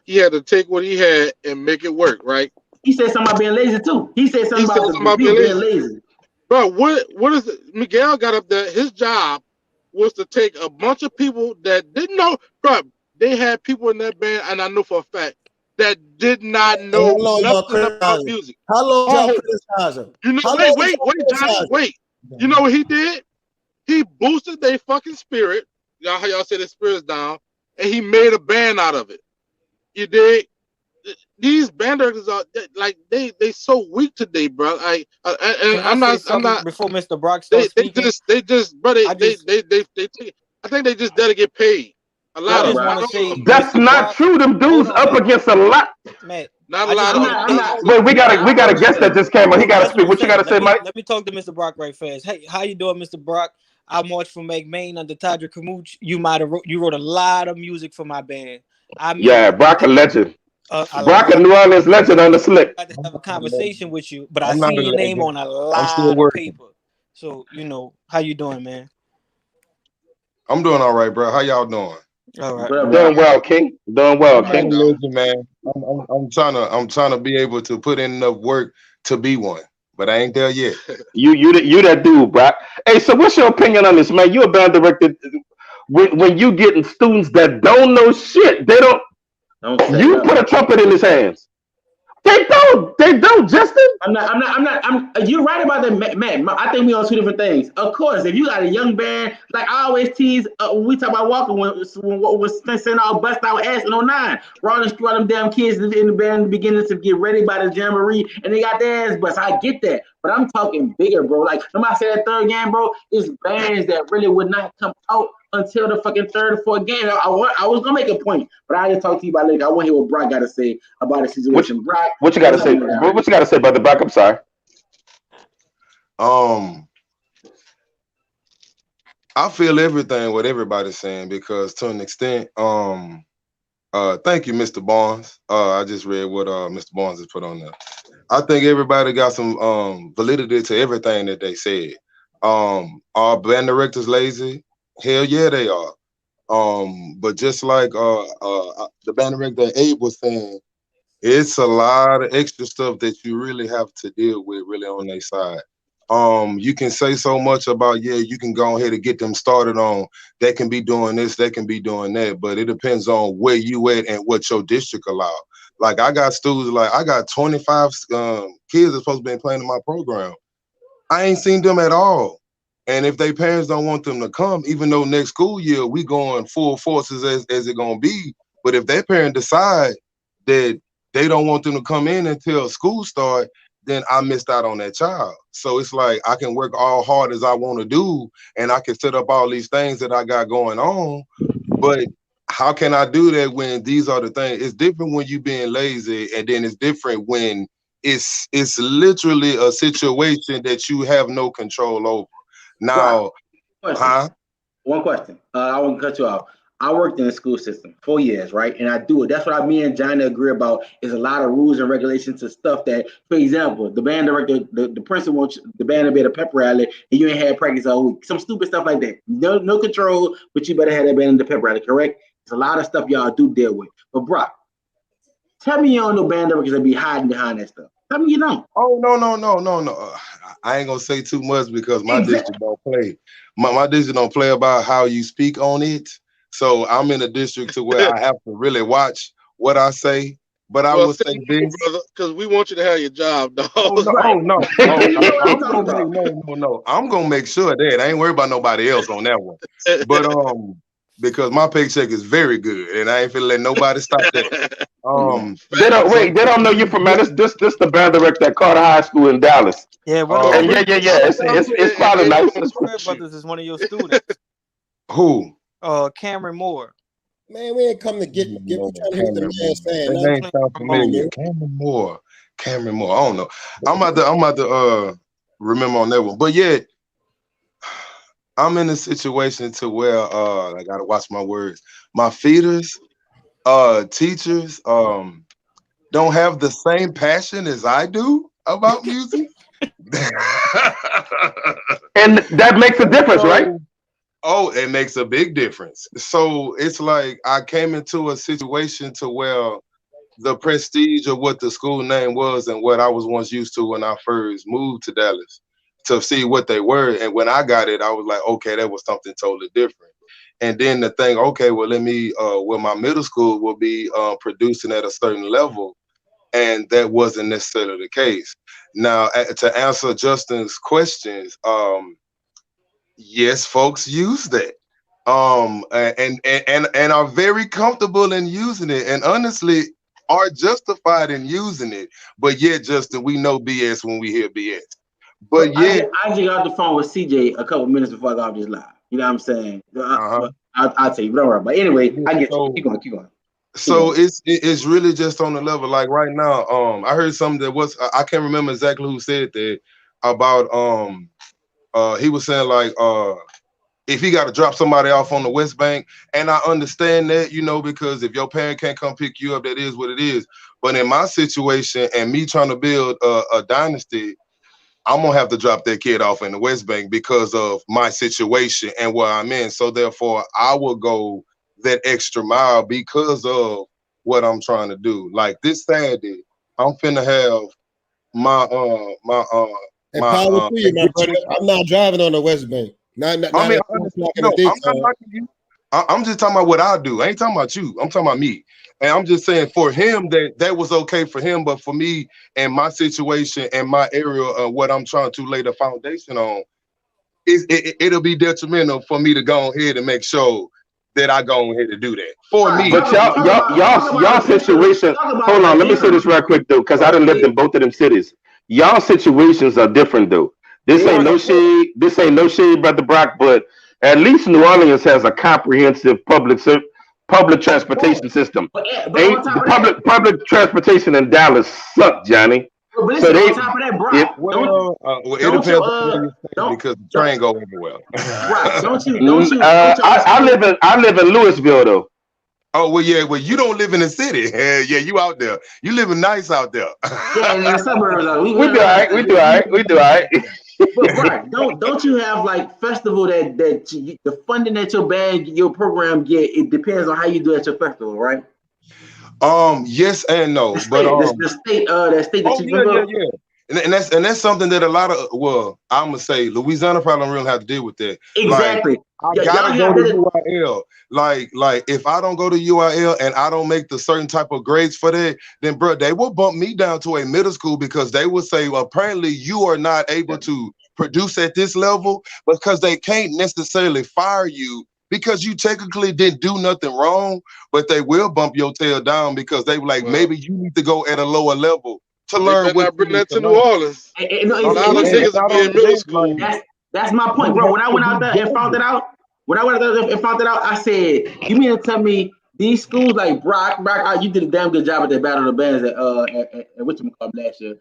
he had to take what he had and make it work, right?
He said something about being lazy too. He said something about being lazy.
Bro, what is it? Miguel got up there. His job was to take a bunch of people that didn't know. Bro, they had people in that band, and I know for a fact that did not know nothing about music.
How long y'all criticizing?
You know, wait, Johnny, wait. You know what he did? He boosted their fucking spirit. Y'all, how y'all say the spirit's down, and he made a band out of it. You dig? These band directors are like they so weak today, bro. I'm not.
Before Mr. Brock starts speaking,
they just, bro. I think they just there to get paid. A lot of
them. That's Mr. not Brock, true. Them dudes up against a lot.
Man,
not a lot of.
Wait, we got a guest that just came on. He got to speak. What you got to say, Mike?
Let me talk to Mr. Brock right fast. Hey, how you doing, Mr. Brock? I marched for McMain under Tadra Kamooch. You wrote a lot of music for my band.
Brock a legend. Brock a New Orleans legend on the slip.
I had to have a conversation with you, but I see your name on a lot of paper. So you know how you doing, man?
I'm doing all right, bro. How y'all doing?
All right,
doing well, King. Doing well, King.
Listen, man. I'm trying to be able to put in enough work to be one, but I ain't there yet.
You that dude, Brock. Hey, so what's your opinion on this, man? You a band director. When you getting students that don't know shit, they don't. You put a trumpet in his hands. They don't, Justin.
I'm not. You're right about that, man. I think we on two different things. Of course, if you got a young band, like I always tease when we talk about Walker, when was sending out bust our ass in 09, running through all them damn kids in the band beginning to get ready by the jamboree, and they got their ass bust. I get that, but I'm talking bigger, bro. Like when I say that third game, bro, it's bands that really would not come out until the fucking third or fourth game. I was gonna make a point, but I didn't talk to you about it. I want to hear what Brock got to say about the situation. Brock,
what you got to say? What you got to say, brother Brock? I'm sorry.
I feel everything what everybody's saying because to an extent, thank you, Mr. Bonds. I just read what Mr. Bonds has put on there. I think everybody got some validity to everything that they said. Are band directors lazy? Hell yeah, they are. But just like the band director Abe was saying, it's a lot of extra stuff that you really have to deal with really on their side. You can say so much about, you can go ahead and get them started on, they can be doing this, they can be doing that, but it depends on where you at and what your district allow. Like I got students, like I got 25 kids that's supposed to be playing in my program. I ain't seen them at all. And if their parents don't want them to come, even though next school year we going full forces as it gonna be, but if their parent decide that they don't want them to come in until school start, then I missed out on that child. So it's like I can work all hard as I want to do, and I can set up all these things that I got going on, but how can I do that when these are the things? It's different when you being lazy, and then it's different when it's literally a situation that you have no control over. Now,
One question. I won't cut you off. I worked in the school system 4 years, right? And I do it. That's what me and Johnny agree about is a lot of rules and regulations to stuff that, for example, the band director, the principal wants the band to be at a pep rally and you ain't had practice all week. Some stupid stuff like that. No control, but you better have that band in the pep rally, correct? There's a lot of stuff y'all do deal with. But Brock, tell me you don't know band directors that be hiding behind that stuff. Tell me you don't.
Oh, no. I ain't gonna say too much because my district don't play. My district don't play about how you speak on it. So I'm in a district to where I have to really watch what I say. But I will say this,
because we want you to have your job, dog.
No. I'm gonna make sure that I ain't worried about nobody else on that one. But because my paycheck is very good, and I ain't finna let nobody stop that.
They don't know you from this the band director at Carter High School in Dallas.
Yeah,
it's probably nice.
Brothers is one of your students.
Who?
Cameron Moore.
Man, we ain't come to get you trying to hit the man's fan.
That name sounds familiar. Cameron Moore. I don't know. I'm about to remember on that one. But yet, I'm in a situation to where I gotta watch my words. My feeders, teachers, don't have the same passion as I do about music.
And that makes a difference, right?
Oh, it makes a big difference. So it's like I came into a situation to where the prestige of what the school name was and what I was once used to when I first moved to Dallas to see what they were. And when I got it, I was like, okay, that was something totally different. And then the thing, okay, well, my middle school will be producing at a certain level. And that wasn't necessarily the case. Now, to answer Justin's questions, yes, folks use that, and are very comfortable in using it, and honestly are justified in using it. But yet, Justin, we know BS when we hear BS. But yeah,
I just got off the phone with CJ a couple minutes before I got off this live. You know what I'm saying? I'll tell you, don't worry. But anyway, I get you. Keep going.
So it's really just on the level. Like right now, I heard something that was I can't remember exactly who said that about he was saying like if he got to drop somebody off on the West Bank, and I understand that, because if your parent can't come pick you up, that is what it is. But in my situation and me trying to build a dynasty, I'm gonna have to drop that kid off in the West Bank because of my situation and where I'm in. So therefore, I will go that extra mile because of what I'm trying to do. Like this Saturday, I'm finna have my
power to you, my brother. I'm not driving on the West Bank. I'm just talking about what I do. I ain't talking about you. I'm talking about me. And I'm just saying for him that was okay for him, but for me and my situation and my area of what I'm trying to lay the foundation on, it'll be detrimental for me to go ahead and make sure that I go ahead and do that. For me.
But y'all situation, hold on, let me say this real quick though, because I done lived in both of them cities. Y'all situations are different though. This ain't no shade, Brother Brock, but at least New Orleans has a comprehensive public transportation system. Public transportation in Dallas suck, Johnny.
But so on top of that, Brock,
it depends because the train go everywhere.
Right? Don't you?
I live in Louisville though.
Oh well, yeah. Well, you don't live in the city. Yeah, you out there. You living nice out there.
Yeah, in the suburbs.
We do all right.
But right, don't you have like festival that the funding that your program get? It depends on how you do at your festival, right?
Yes and no, but
the state that you
yeah. And that's something that a lot of I'm gonna say Louisiana probably don't really have to deal with that.
Exactly.
Like, I gotta go to UIL. Like if I don't go to UIL and I don't make the certain type of grades for that, then bro, they will bump me down to a middle school because they will say, well, apparently you are not able to produce at this level because they can't necessarily fire you because you technically didn't do nothing wrong, but they will bump your tail down because they were like, maybe you need to go at a lower level to learn what
not bring that to New Orleans.
Middle school. That's my point, bro. When I went out there and found it out, I said, you mean to tell me these schools like Brock, you did a damn good job at the Battle of the Bands at whatchamacallit last year.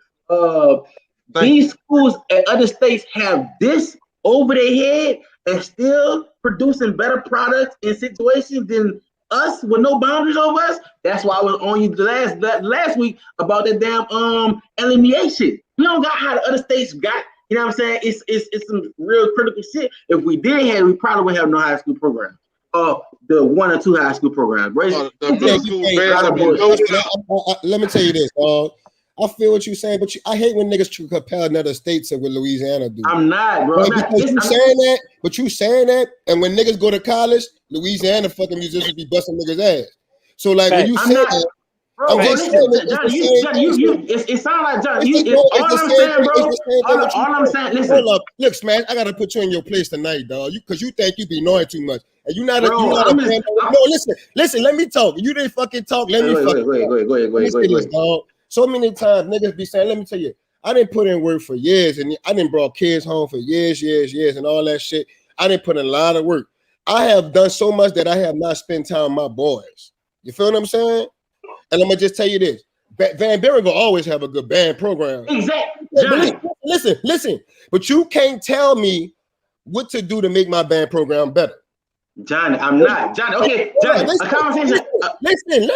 These schools at other states have this over their head and still producing better products in situations than us with no boundaries over us. That's why I was on you last week about that damn LMEA shit. We don't got how the other states got. You know what I'm saying? It's some real critical shit. If we did have, we probably would have no high school program. The 1 or 2 high school programs. Right?
Let me tell you this, I feel what you're saying, but I hate when niggas compare another state to what Louisiana do.
I'm not, bro.
You saying that, and when niggas go to college, Louisiana fucking musicians be busting niggas ass. So like when you say that,
bro, it sounds like John. All I'm saying, listen.
Hold up, look, Smash. I gotta put you in your place tonight, dog. Because you think you be knowing too much, and you're not. No, listen. Let me talk. You didn't fucking talk. Let me fucking go ahead. Dog. So many times niggas be saying, let me tell you, I didn't put in work for years, and I didn't brought kids home for years, and all that shit. I didn't put in a lot of work. I have done so much that I have not spent time with my boys. You feel what I'm saying? And I'm gonna just tell you this: Van Buren will always have a good band program.
Exactly.
Listen. But you can't tell me what to do to make my band program better.
Johnny, I'm not. Johnny, okay, Johnny, a conversation.
Listen.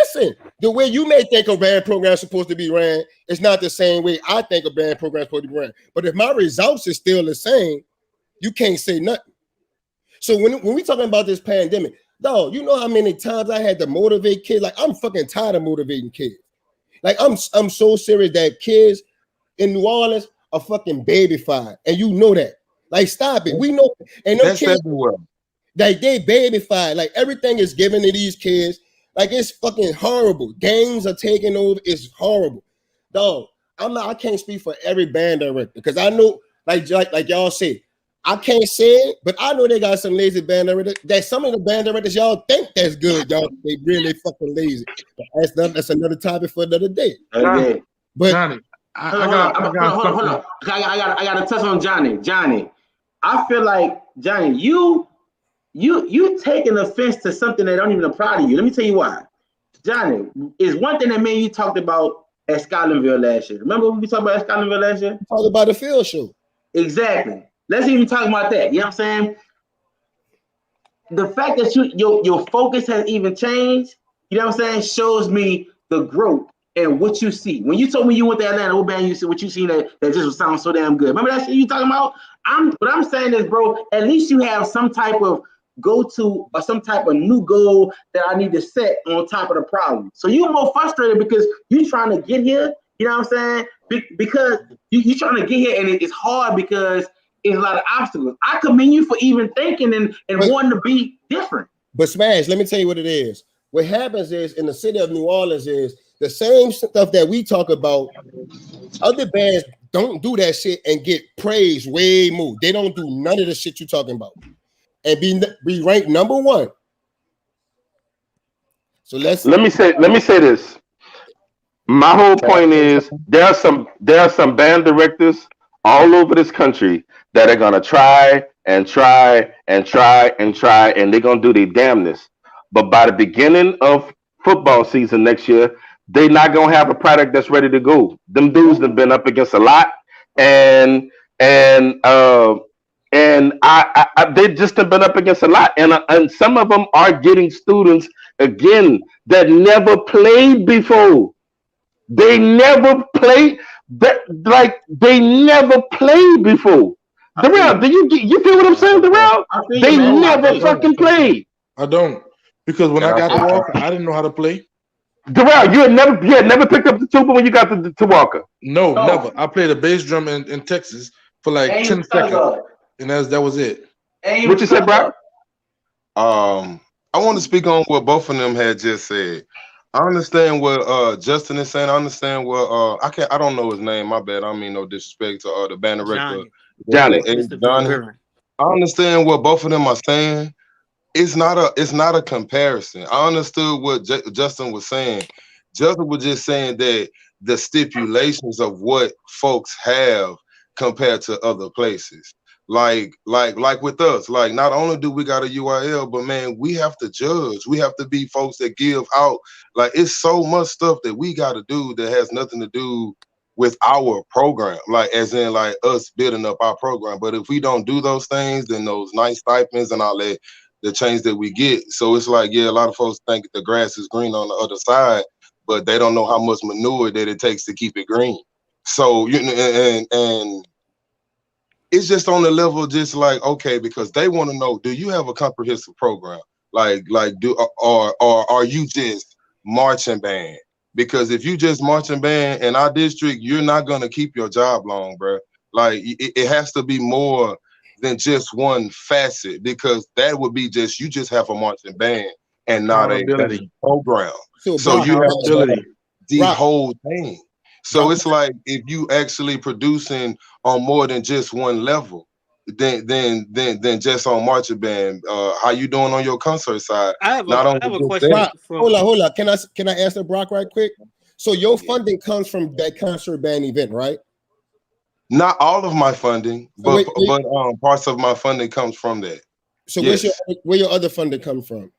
The way you may think a band program is supposed to be ran is not the same way I think a band program is supposed to be ran. But if my results is still the same, you can't say nothing. So when we talking about this pandemic, dog, you know how many times I had to motivate kids? Like, I'm fucking tired of motivating kids. Like, I'm so serious that kids in New Orleans are fucking babyfied, and you know that. Like, stop it. We know, and those kids, like, they babyfied. Like, everything is given to these kids. Like, it's fucking horrible. Gangs are taking over. It's horrible, dog. I can't speak for every band director because I know, like y'all say, I can't say it, but I know they got some lazy band directors. That some of the band directors y'all think that's good, y'all they really fucking lazy. But that's another topic for another day.
Okay.
But
Johnny,
hold on. I got to touch on Johnny. Johnny, I feel like Johnny, you taking offense to something that don't even apply to you. Let me tell you why. Johnny, is one thing that me and you talked about at Scotlandville last year. Remember when we talked about at Scotlandville last year?
We talked about the field show.
Exactly. Let's even talk about that. You know what I'm saying? The fact that your focus has even changed, you know what I'm saying, shows me the growth and what you see. When you told me you went to Atlanta, what band you see, what you see that just sounds so damn good. Remember that shit you talking about? What I'm saying is, bro, at least you have some type of go-to or some type of new goal that I need to set on top of the problem. So you're more frustrated because you're trying to get here, you know what I'm saying? Because you're trying to get here and it's hard because it's a lot of obstacles. I commend you for even thinking and wanting to be different.
But Smash, let me tell you what it is. What happens is in the city of New Orleans is the same stuff that we talk about. Other bands don't do that shit and get praised way more. They don't do none of the shit you're talking about and be ranked number one. So let me say
this. My whole point is there are some band directors all over this country that are gonna try, and they're gonna do their damnness. But by the beginning of football season next year, they're not gonna have a product that's ready to go. Them dudes have been up against a lot, and they just have been up against a lot, and some of them are getting students again that never played before. They never played they never played before. Darrell, do you feel what I'm saying, Darrell? They never fucking played.
I don't, because when I got to Walker, I didn't know how to play.
Darrell, you had never picked up the tuba when you got to Walker.
No, never. I played a bass drum in Texas for like 10 seconds, and that was it.
What you said, Brock?
I want to speak on what both of them had just said. I understand what Justin is saying. I understand what I don't know his name. My bad. I don't mean no disrespect to the band director,
Johnny.
Johnny. I understand what both of them are saying. It's not a comparison. I understood what Justin was saying. Justin was just saying that the stipulations of what folks have compared to other places. Like with us, like not only do we got a UIL, but man, we have to judge. We have to be folks that give out. Like it's so much stuff that we got to do that has nothing to do with our program. Like as in like us building up our program. But if we don't do those things, then those nice stipends and all that, the change that we get. So it's like, yeah, a lot of folks think the grass is green on the other side, but they don't know how much manure that it takes to keep it green. So you know, and it's just on the level, just like, okay, because they want to know, do you have a comprehensive program? Like or are you just marching band? Because if you just marching band in our district, you're not gonna keep your job long, bro. Like it has to be more than just one facet, because that would be just you just have a marching band and not a program. So you have to the whole thing. So it's like if you actually producing on more than just one level, then just on marching band. How you doing on your concert side?
I have a question.
Brock, hold on. Can I answer Brock right quick? So your funding comes from that concert band event, right?
Not all of my funding, but parts of my funding comes from that.
So where your other funding come from?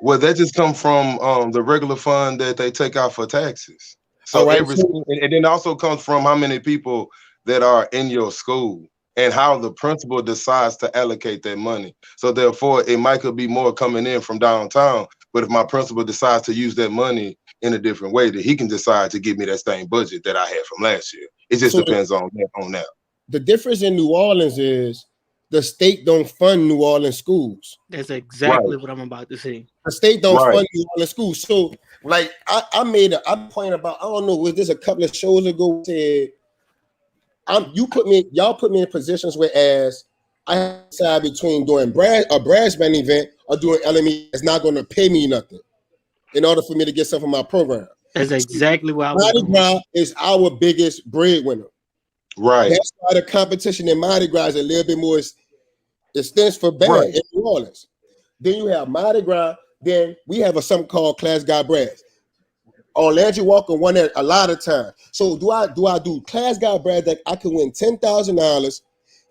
Well, that just come from the regular fund that they take out for taxes. So every school, and then also comes from how many people that are in your school and how the principal decides to allocate that money. So therefore, it might could be more coming in from downtown, but if my principal decides to use that money in a different way, that he can decide to give me that same budget that I had from last year. It just depends on that.
The difference in New Orleans is the state don't fund New Orleans schools.
That's exactly what I'm about to say.
The state don't fund New Orleans schools. So like I pointed about, I don't know, was this a couple of shows ago, said y'all put me in positions whereas I decide between doing a brass band event or doing LME. It's not going to pay me nothing in order for me to get something from my program.
That's exactly what I was
Mardi Gras is our biggest breadwinner.
Right.
That's why the competition in Mardi Gras is a little bit more extensive for band in New Orleans. Then you have Mardi Gras. Then we have something called Class Guy Brass. On Landry Walker won that a lot of times. So do I do Class Guy Brass that I can win $10,000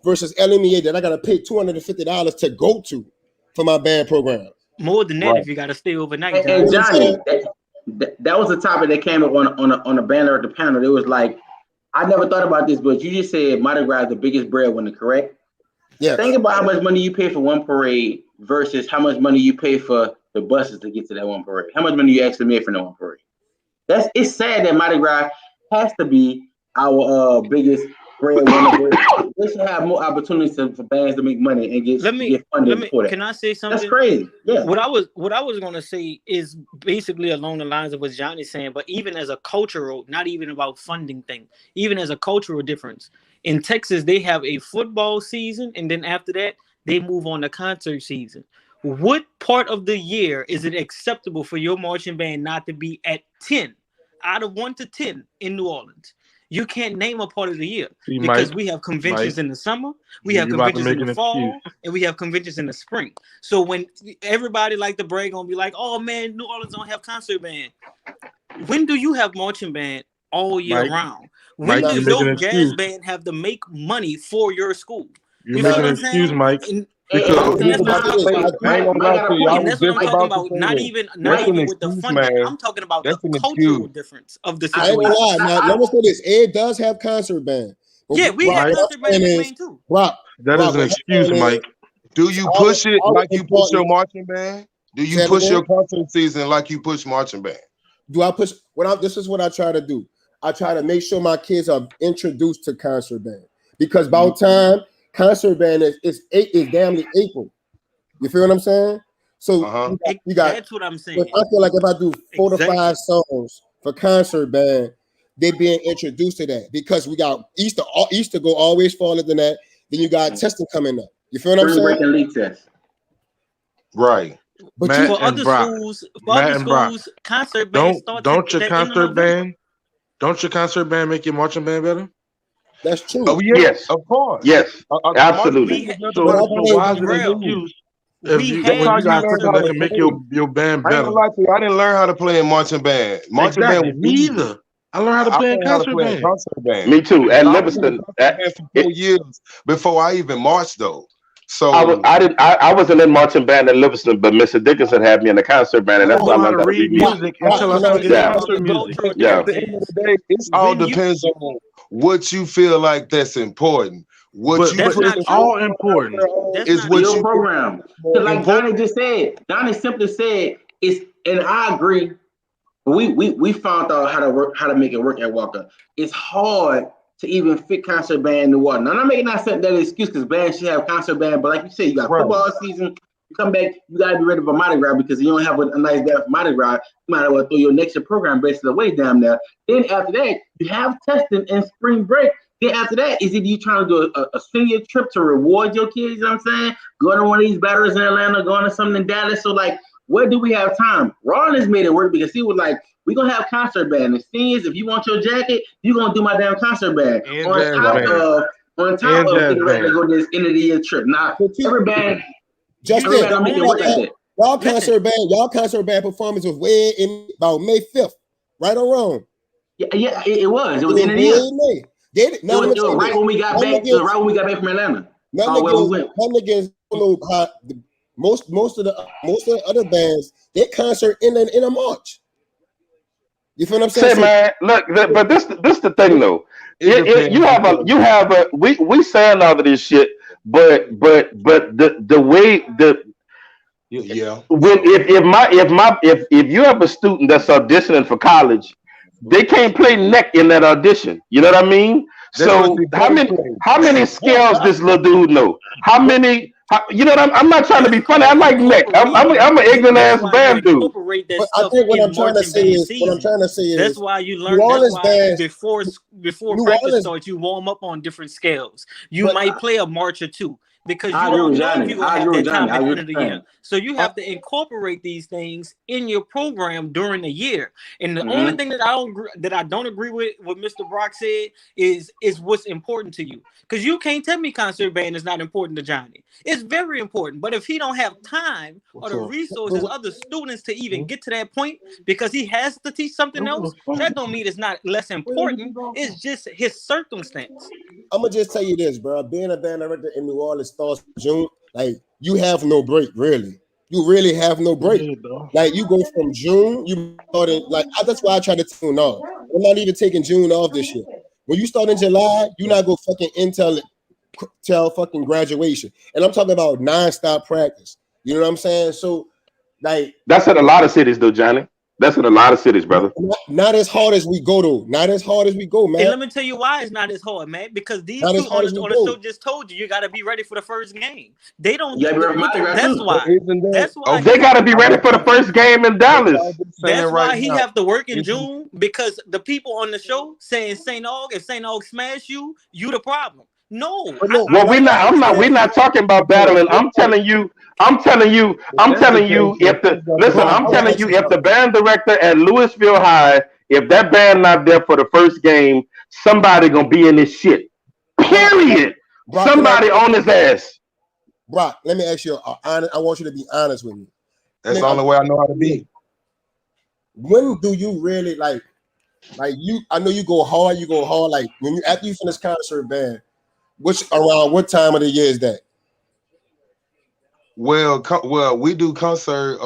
versus LMEA that I got to pay $250 to go to for my band program?
More than that if you got to stay overnight.
And Johnny, that was a topic that came up on a banner at the panel. It was like, I never thought about this, but you just said Mardi Gras is the biggest breadwinner, correct?
Yeah.
Think about how much money you pay for one parade versus how much money you pay for the buses to get to that one parade. How much money you actually made for that one parade? It's sad that Mardi Gras has to be our biggest breadwinner. We should have more opportunities for bands to make money and get funded for that.
Can I say something?
That's crazy. Yeah.
What I was gonna say is basically along the lines of what Johnny's saying, but even as a cultural, not even about funding thing, even as a cultural difference. In Texas, they have a football season, and then after that, they move on to concert season. What part of the year is it acceptable for your marching band not to be at 10 out of 1 to 10 in New Orleans? You can't name a part of the year because we have conventions in the summer, we have conventions in the fall, and we have conventions in the spring. So when everybody like to brag on, be like, "Oh man, New Orleans don't have concert band." When do you have marching band all year round? When does your jazz band have to make money for your school?
You're making an excuse, Mike.
That's what I'm talking about. Not even with the funding. I'm talking about the cultural difference of the situation.
I ain't gonna lie. Now, let me say this: Ed does have concert band.
Yeah, we have concert band playing too.
That is an excuse, Mike.
Do you push it like you push your marching band? Do you push your concert season like you push marching band?
Do I push? This is what I try to do. I try to make sure my kids are introduced to concert band, because by the time concert band is damn near April. You feel what I'm saying? So you got.
That's what I'm saying.
I feel like if I do 4 to 5 songs for concert band, they being introduced to that because we got Easter. Easter go always farther than that. Then you got testing coming up. You feel what I'm saying?
Breaking league test.
Right.
But
for other schools, concert bands
don't your concert band make your marching band better?
That's true.
Oh,
yes,
of course.
Yes, absolutely.
So why is it an excuse? If you got something that can make your band better.
I didn't learn how to play in marching band. Marching band was
me either. I learned how to play in concert band.
Me too. At Livingston,
for 4 years before I even marched though. So
I wasn't in marching band at Livingston, but Mr. Dickinson had me in the concert band, and that's why I learned how to read music
until I started getting concert music.
Yeah.
At the end of the day, it all depends on what you feel like that's important.
That's not all important.
It's what your program. Like Donnie just said, Donnie simply said it's, and I agree. We found out how to make it work at Walker. It's hard to even fit concert band in the water. Now, I'm not making that excuse because bands should have concert band, but like you said, you got football season. You come back, you gotta be ready for Mardi Gras because you don't have a nice band for Mardi Gras. You might as well throw your next year program basically away down there. Then after that, you have testing and spring break. Then after that, is it you trying to do a senior trip to reward your kids? You know what I'm saying? Going to one of these batteries in Atlanta, going to something in Dallas. So like, where do we have time? Rollins made it work because he was like, we're gonna have concert band. The thing is, if you want your jacket, you're gonna do my damn concert band. On top of getting ready to go to this end of the year trip. Now, every band,
y'all concert band performance was way in about May 5th, right or wrong?
Yeah, it was. It was the end of the year. It was right when we got back. Right when we got back from Atlanta.
Nothing against most of the other bands. They concert in a March. You feel what I'm saying?
Say, man, look, but this the thing though. You have a we saying all of this shit, but the way when if you have a student that's auditioning for college, they can't play neck in that audition. You know what I mean? So how many scales this little dude know? How many? You know what I'm not trying to be funny. I like neck. I'm an ignorant ass band dude.
But I think what I'm trying to say is
that's why you learn. That's why before practice starts, you warm up on different scales. You might play a march or two because you don't know if you're gonna have that time at the end of the year. So you have to incorporate these things in your program during the year. And the only thing that I don't agree with what Mr. Brock said is what's important to you. Because you can't tell me concert band is not important to Johnny. It's very important. But if he don't have time or the resources, other students to even get to that point because he has to teach something else, that don't mean it's not less important. It's just his circumstance.
I'm gonna just tell you this, bro. Being a band director in New Orleans starts June. Like you have no break, really. You really have no break. Like you go from June, you started like that's why I try to tune off. I'm not even taking June off this year. When you start in July, you're not gonna fucking till fucking graduation. And I'm talking about non-stop practice. You know what I'm saying? So like
that's in a lot of cities though, Johnny. That's in a lot of cities, brother.
Not as hard as we go, though. Not as hard as we go, man.
And let me tell you why it's not as hard, man. Because these two on the show just told you got to be ready for the first game. They don't. That's why. That's why.
They got to be ready for the first game in Dallas.
That's why he have to work in June because the people on the show saying St. Aug, if St. Aug smash you the problem. No.
Well, we're not talking about battling. I'm telling you if the band director at Louisville High, if that band not there for the first game, somebody gonna be in this shit. Period. Brock, somebody on his ass.
Brock, let me ask you. I want you to be honest with me.
That's the only way I know how to be.
When do you really like you? I know you go hard. Like when you after you finish concert band. Around what time of the year is that?
Well, we do concert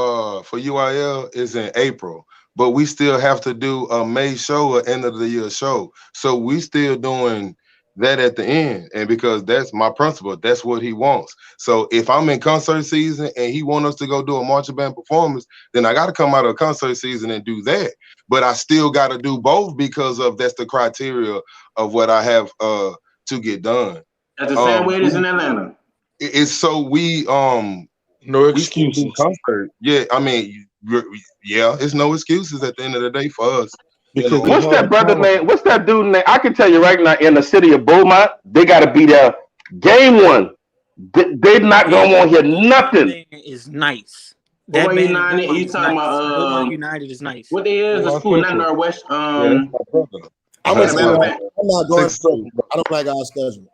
for UIL is in April, but we still have to do a May show or end of the year show. So we still doing that at the end, and because that's my principal, that's what he wants. So if I'm in concert season and he wants us to go do a marching band performance, then I got to come out of concert season and do that. But I still got to do both because of that's the criteria of what I have to get done.
That's the same way it is in Atlanta.
It's so we
No
We still do
excuses.
concert. Yeah, I mean, yeah, it's no excuses at the end of the day for us.
Because it's
What's
hard
that
to
brother
find.
name? What's that dude name? I can tell you right now, in the city of Beaumont, they got to be there. Game one, they not
Yeah,
gonna want to hear
Beaumont
nothing.
band is nice. That
Beaumont
band in
United.
Beaumont
You
is
talking
nice. Beaumont
about
United is nice.
what they is? The
Beaumont
school, not
Central.
Northwest.
Yeah, that's my brother.
I'm gonna tell you,
Alabama band.
I'm not going.
Six seven.
I don't like our schedule.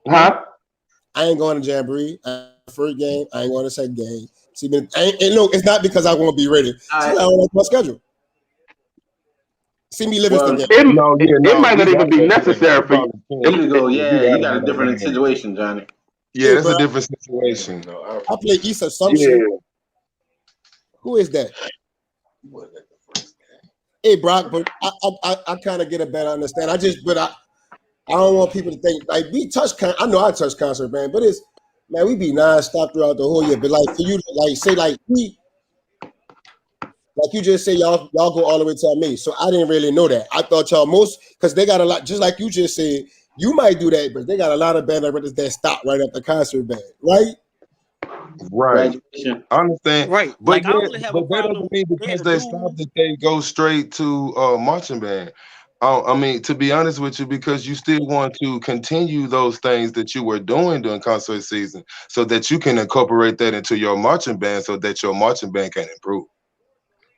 Huh?
I ain't going to Jamboree. First game, I ain't going to second game. See, and no, it's not because I want to be ready. See, I don't like my schedule. See me Livingston
Well,
game.
No, it might
we
not even
gotta
be
go to that
necessary for you.
there you go. Yeah,
We
you
gotta
got a
go to
different
that game.
situation, Johnny.
Yeah,
Hey,
that's
bro,
a different situation.
I play East Assumption. Who is that? Hey, Brock, but I kind of get a better understand. I don't want people to think like we touch. I know I touch concert band, but it's man, we be non-stop throughout the whole year. But like for you to like say like we, like you just say y'all go all the way to me. So I didn't really know that. I thought y'all most because they got a lot. Just like you just said, you might do that, but they got a lot of band directors that stop right at the concert band, right?
Right.
Graduation.
I understand.
Right.
But
Like I
yeah,
don't really have a
but that
problem.
doesn't mean
They had
because
a
they
dude.
stop that they go straight to marching band. I mean, to be honest with you, because you still want to continue those things that you were doing during concert season so that you can incorporate that into your marching band so that your marching band can improve.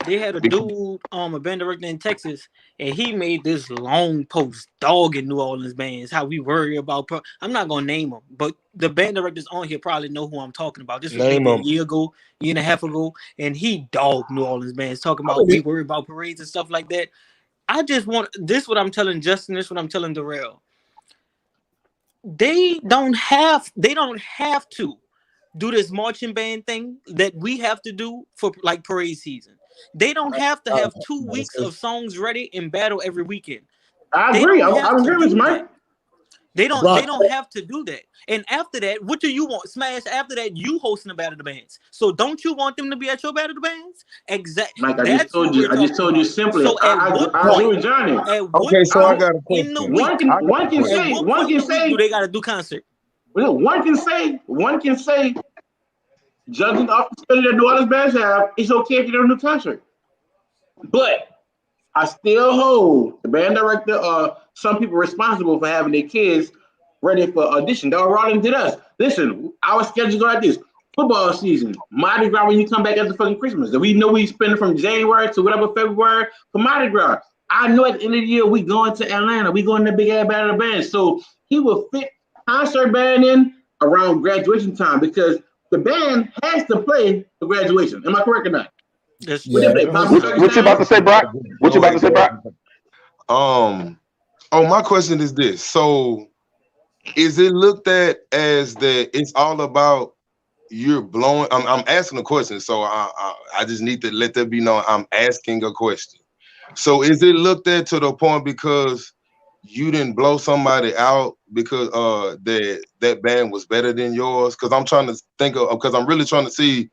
They had a
Because,
dude, a band director in Texas, and he made this long post dogging New Orleans bands. How we worry about. I'm not gonna name them, but the band directors on here probably know who I'm talking about. This was
Name
maybe a
them.
year and a half ago, and he dogged New Orleans bands, talking about we worry about parades and stuff like that. I just want this. What I'm telling Justin. This what I'm telling Darrell. They don't have to do this marching band thing that we have to do for like parade season. They don't have to have 2 weeks of songs ready in battle every weekend.
I
They
agree.
don't
I
have to
agree with you,
do
Mike.
that. They
Brock,
don't have to do that. And after that, what do you want? Smash, after that, you hosting a battle of the bands. So don't you want them to be at your battle of the bands? Exactly.
Mike,
That's what we're
I just
talking
told you
about.
simply.
So at what
I agree
point,
with Johnny.
okay, so I
I,
got a
in the
question.
week,
I got a
one can
question.
at
say,
what point in the week do they gotta do concert?
one can say, judging off the schedule that New Orleans bands have, it's okay if you don't do concert. But I still hold the band director or some people responsible for having their kids ready for audition. Dog Rollins did us. Listen, our schedule go like this. Football season, Mardi Gras when you come back after fucking Christmas. We know we spend from January to whatever February for Mardi Gras. I know at the end of the year we going to Atlanta. We going to big ass battle band. So he will fit concert band in around graduation time because the band has to play for graduation. Am I correct or not?
That's
Would they
yeah.
play Pop
What you about to say, Brock? What you
Go
about to
ahead,
say,
go
Brock?
ahead. Oh, my question is this. So is it looked at as that it's all about you're blowing? I'm asking a question, so I just need to let that be known. I'm asking a question. So is it looked at to the point because you didn't blow somebody out because that band was better than yours? Because I'm trying to think of because I'm really trying to see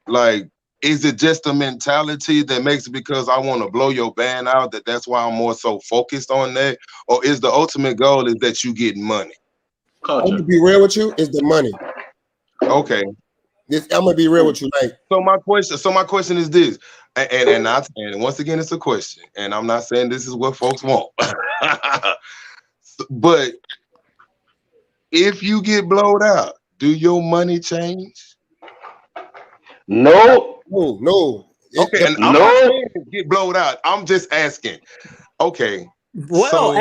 like is it just a mentality that makes it because I want to blow your band out that's why I'm more so focused on that, or is the ultimate goal is that you get money?
I'm
culture.
gonna be real with you. Is the money?
Okay.
I'm gonna be real with you. Like
So my question is this, and once again, it's a question, and I'm not saying this is what folks want, but if you get blowed out, do your money change?
No,
no.
Okay, and I'm not saying get blowed out. I'm just asking. Okay,
Well,
so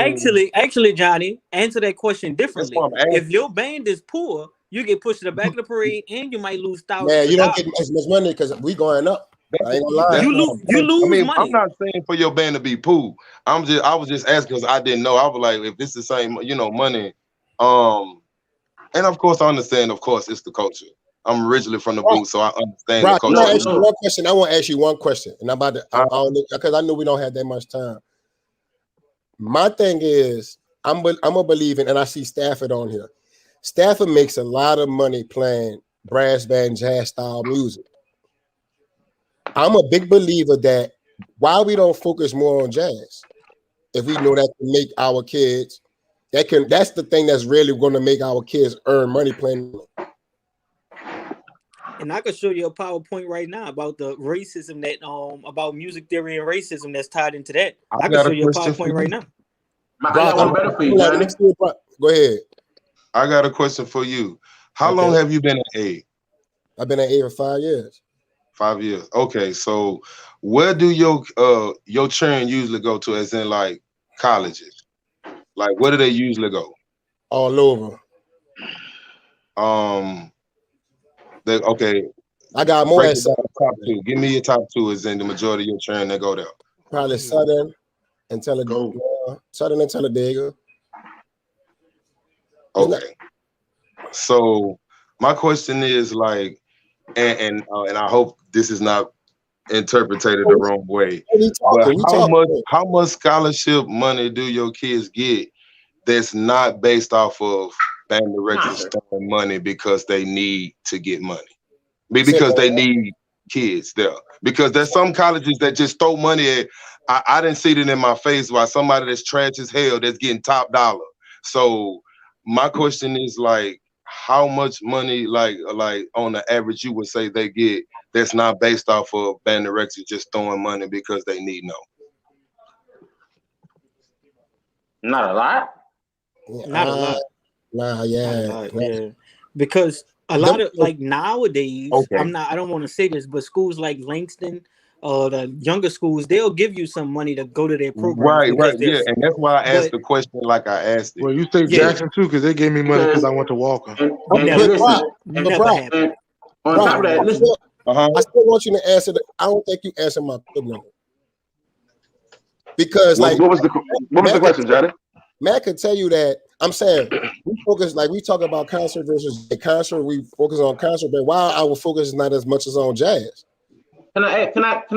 actually, Johnny, answer that question
that's
differently.
what I'm asking.
If your band is poor, you get pushed to the back of the parade, and you might lose thousands
Man,
of
you don't
dollars.
get as much money because we going up. I ain't gonna lie.
You lose money.
I'm not saying for your band to be poor. I was just asking because I didn't know. I was like, if it's the same, money. And of course, I understand. Of course, it's the culture. I'm originally from the booth, so I understand
Brock,
the
I'm
culture.
gonna ask you one question. I want to ask you one question, and I'm about to. I don't know because I know we don't have that much time. My thing is, I'm a believer, and I see Stafford on here. Stafford makes a lot of money playing brass band, jazz style music. I'm a big believer that why we don't focus more on jazz, if we know that can make our kids, that's the thing that's really going to make our kids earn money playing.
And I could show you a PowerPoint right now about the racism that about music theory and racism that's tied into that. I could
got
show
a
you a
question for
PowerPoint right
you.
now.
I got one better for you, Johnny.
Go ahead.
I got a question for you. How
Okay.
long have you been at A?
I've been at A for 5 years.
5 years. Okay, so where do your children usually go to, as in like colleges? Like where do they usually go?
All over.
Okay.
I got more
Break
at
it down to top two. Give me your top two, as in the majority of your children that go there.
probably Southern and Talladega. Southern and Talladega.
Okay. So my question is like, and I hope this is not interpreted the wrong way. But how much scholarship money do your kids get that's not based off of band directors throwing money because they need to get money? Because they need kids there. Because there's some colleges that just throw money at. I didn't see it in my face while somebody that's trash as hell that's getting top dollar. So my question is like, how much money like on the average you would say they get that's not based off of band directors just throwing money because they need no?
Not a lot.
Not a lot.
Nah,
yeah. Because a lot of like nowadays, I don't want to say this, but schools like Langston, the younger schools, they'll give you some money to go to their programs.
Right, yeah, and that's why I asked the question like I asked it.
Well, you say Jackson too, because they gave me money because I went to Walker.
Never happened.
On top of that, listen.
I still want you to answer. I don't think you answered my question. Because
what was the question, Johnny?
Matt could tell you that. I'm saying we focus, like we talk about concert versus a concert. We focus on concert, but why our focus is not as much as on jazz.
Can I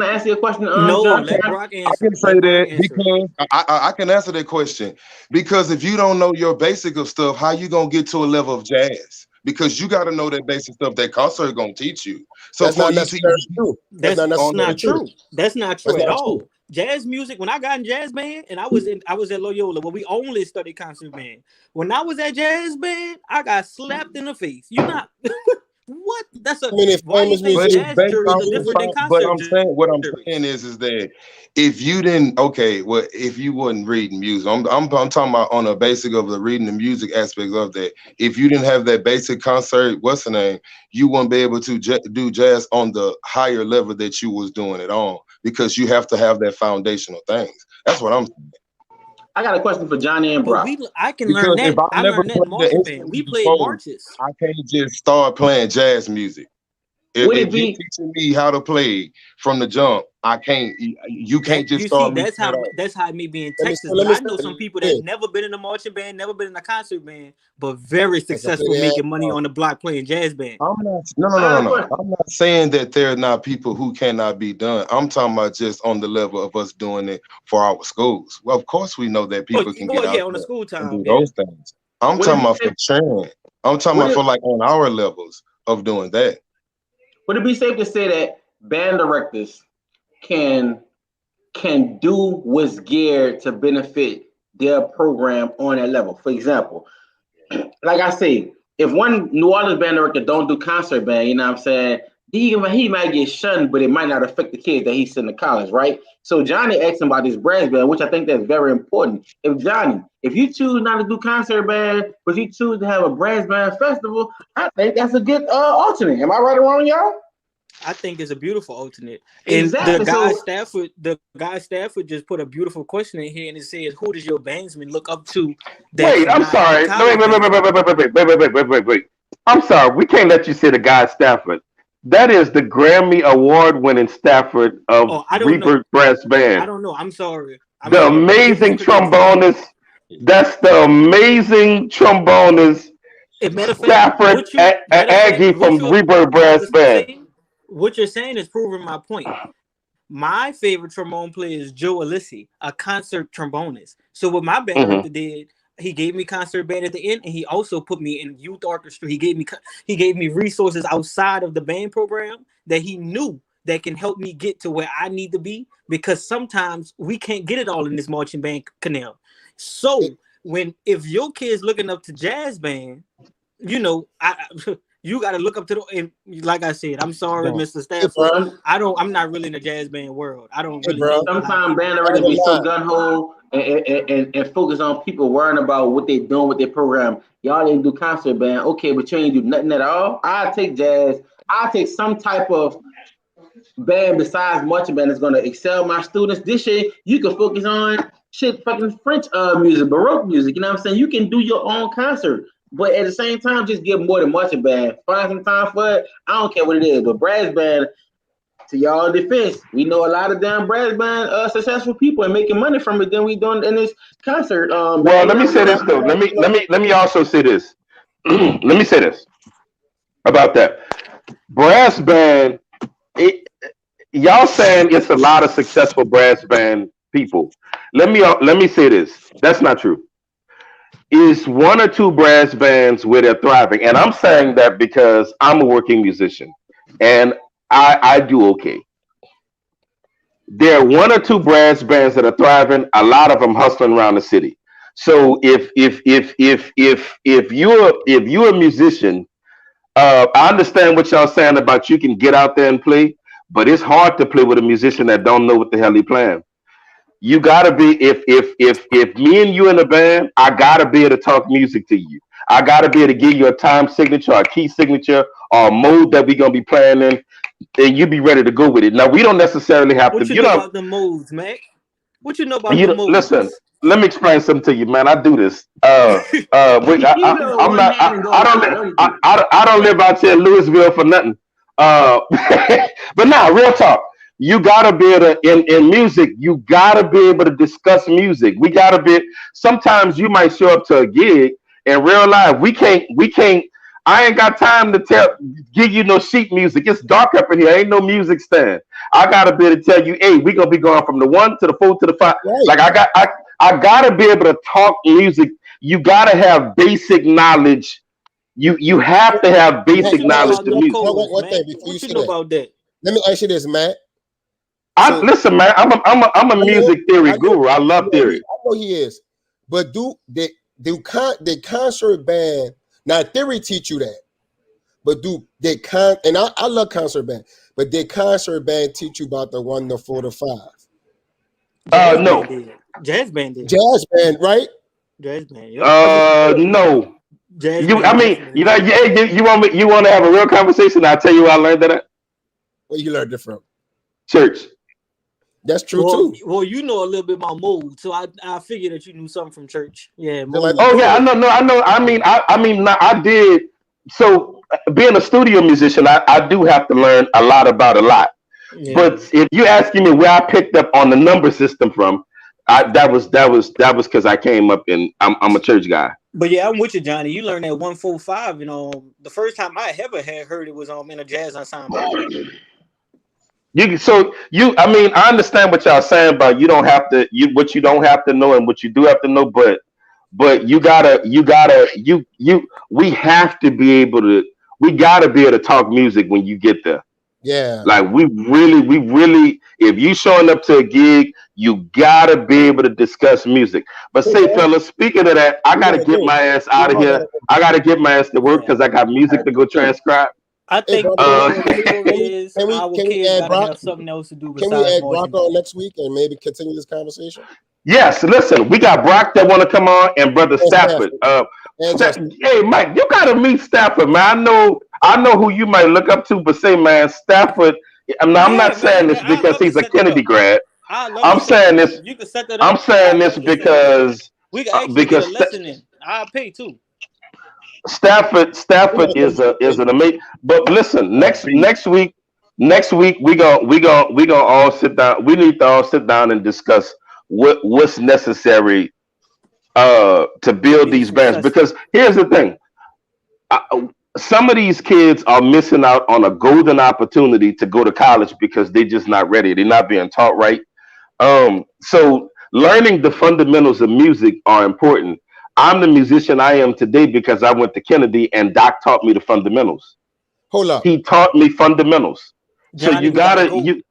ask you a question?
No,
John?
let Brock answer.
I can say that because I can answer that question. Because if you don't know your basic of stuff, how you gonna get to a level of jazz? Because you got to know that basic stuff that concert gonna teach you. So
that's not necessarily true.
That's not true. That's not true at all. Jazz music, when I got in jazz band and I was at Loyola, where we only studied concert band. When I was at jazz band, I got slapped in the face. You're not what? That's a why you think jazz jury is different than concert.
But what I'm saying is that if you didn't, if you wasn't reading music, I'm talking about on a basic of the reading the music aspects of that. If you didn't have that basic concert, what's the name? You wouldn't be able to do jazz on the higher level that you was doing it on, because you have to have that foundational things. That's what I'm saying.
I got a question for Johnny and Brock.
I can learn that. I learned that in marching band. We played marches.
I can't just start playing jazz music. If you're teaching me how to play from the jump, I can't. You can't just start.
That's how it may be in Texas. But I know some people that never been in a marching band, never been in a concert band, but very successful making money on the block playing jazz band.
No. I'm not saying that there are not people who cannot be done. I'm talking about just on the level of us doing it for our schools. Well, of course we know that people can get out
on the school time
and do those things. I'm talking about for training. I'm talking about for like on our levels of doing that.
Would it be safe to say that band directors can do what's geared to benefit their program on that level? For example, like I say, if one New Orleans band director don't do concert band, you know what I'm saying, he might get shunned, but it might not affect the kids that he's sending to college, right? So Johnny asked him about this brass band, which I think that's very important. If you choose not to do concert band, but you choose to have a brass band festival, I think that's a good alternate. Am I right or wrong, y'all?
I think it's a beautiful alternate. And
exactly.
the guy Stafford just put a beautiful question in here, and it says, "Who does your bandsman look up to?"
Wait, I'm sorry. Wait. I'm sorry. We can't let you say the guy Stafford. That is the Grammy Award-winning Stafford of Reaper Brass Band.
I don't know. I'm sorry.
The amazing trombonist. That's the amazing trombonist. Stafford Aggie from Reaper Brass Band.
What you're saying is proving my point. My favorite trombone player is Joe Alissi, a concert trombonist. So what my band director did, he gave me concert band at the end, and he also put me in youth orchestra. He gave me resources outside of the band program that he knew that can help me get to where I need to be, because sometimes we can't get it all in this marching band canal. So if your kid's looking up to jazz band, you know, You got to look up to the. And like I said, I'm sorry,
Bro.
Mr.
Hey,
Stafford.
bro.
I'm not really in the jazz band world. I don't
Hey,
really
bro.
know.
Sometimes band already be so gun ho and focus on people worrying about what they doing with their program. Y'all didn't do concert band, okay, but you ain't do nothing at all. I take jazz. I take some type of band besides marching band that's gonna excel my students. This year you can focus on shit fucking French music, Baroque music. You know what I'm saying? You can do your own concert. But at the same time, just give more than marching band. Find some time for it. I don't care what it is, but brass band, to y'all defense, we know a lot of damn brass band successful people and making money from it than we doing in this concert.
Well,
Band.
let me say this though. Let me also say this. Let me say this about that brass band. It, y'all saying it's a lot of successful brass band people. Let me say this. That's not true. Is one or two brass bands where they're thriving, and I'm saying that because I'm a working musician, and I do okay. There are one or two brass bands that are thriving. A lot of them hustling around the city. So if you're a musician, I understand what y'all saying about you can get out there and play, but it's hard to play with a musician that don't know what the hell he playing. You gotta be if me and you in a band, I gotta be able to talk music to you. I gotta be able to give you a time signature, a key signature, or a mode that we're gonna be playing in, and you be ready to go with it. Now we don't necessarily have
What
to,
you know about the modes, Mac? What you know about the modes?
listen. Let me explain something to you, man. I do this. I'm not. I don't live out here in Louisville for nothing. But now, real talk. You gotta be able to in music. You gotta be able to discuss music. We gotta be. Sometimes you might show up to a gig and real life we can't. I ain't got time to give you no sheet music. It's dark up in here. Ain't no music stand. I gotta be able to tell you, hey, we gonna be going from the 1 to the 4 to the 5.
Right.
Like I gotta be able to talk music. You gotta have basic knowledge. You have to have basic knowledge to music.
One thing before you say that.
About that?
Let me ask you this, Matt.
Listen, man. I'm a music theory guru. I love theory.
I know he is, but the concert band now theory teach you that, but and I love concert band, but did concert band teach you about the 1 to 4 to 5?
No.
Jazz band did.
Jazz band, right?
Jazz band. Yep.
No.
Jazz
You
band,
you want to have a real conversation? I'll tell you where I learned that at.
Where you learned it from?
Church.
That's true too.
Well, you know a little bit about mold, so I figured that you knew something from church. Yeah.
Like,
oh yeah, I know. I mean, I did. So being a studio musician, I do have to learn a lot about a lot. Yeah. But if you're asking me where I picked up on the number system from, that was because I came up and I'm a church guy.
But yeah, I'm with you, Johnny. You learned that 1-4-5. The first time I ever had heard it was in a jazz ensemble.
I understand what y'all saying about you don't have to what you don't have to know and what you do have to know, but we have to be able to talk music when you get there.
Yeah.
Like we really if you showing up to a gig, you gotta be able to discuss music. But fellas, speaking of that, I gotta get my ass out of here. I gotta get my ass to work because I got music to go transcribe.
I think our kids gotta have something else to do.
Can we add Brock on next week and maybe continue this conversation?
Yes, listen, we got Brock that want to come on and brother Stafford. Hey, Mike, you gotta meet Stafford, man. I know who you might look up to, but say, man, Stafford. I'm not saying this because he's a Kennedy grad. I'm saying this.
You can set that up.
I'm saying this because
we can actually get a lesson in. I'll pay too.
Stafford is an amazing. But listen, next week we gonna all sit down. We need to all sit down and discuss what's necessary to build these bands. Because here's the thing: some of these kids are missing out on a golden opportunity to go to college because they're just not ready. They're not being taught right. So learning the fundamentals of music are important. I'm the musician I am today because I went to Kennedy and Doc taught me the fundamentals.
Hold up.
He taught me fundamentals. Johnny, so you gotta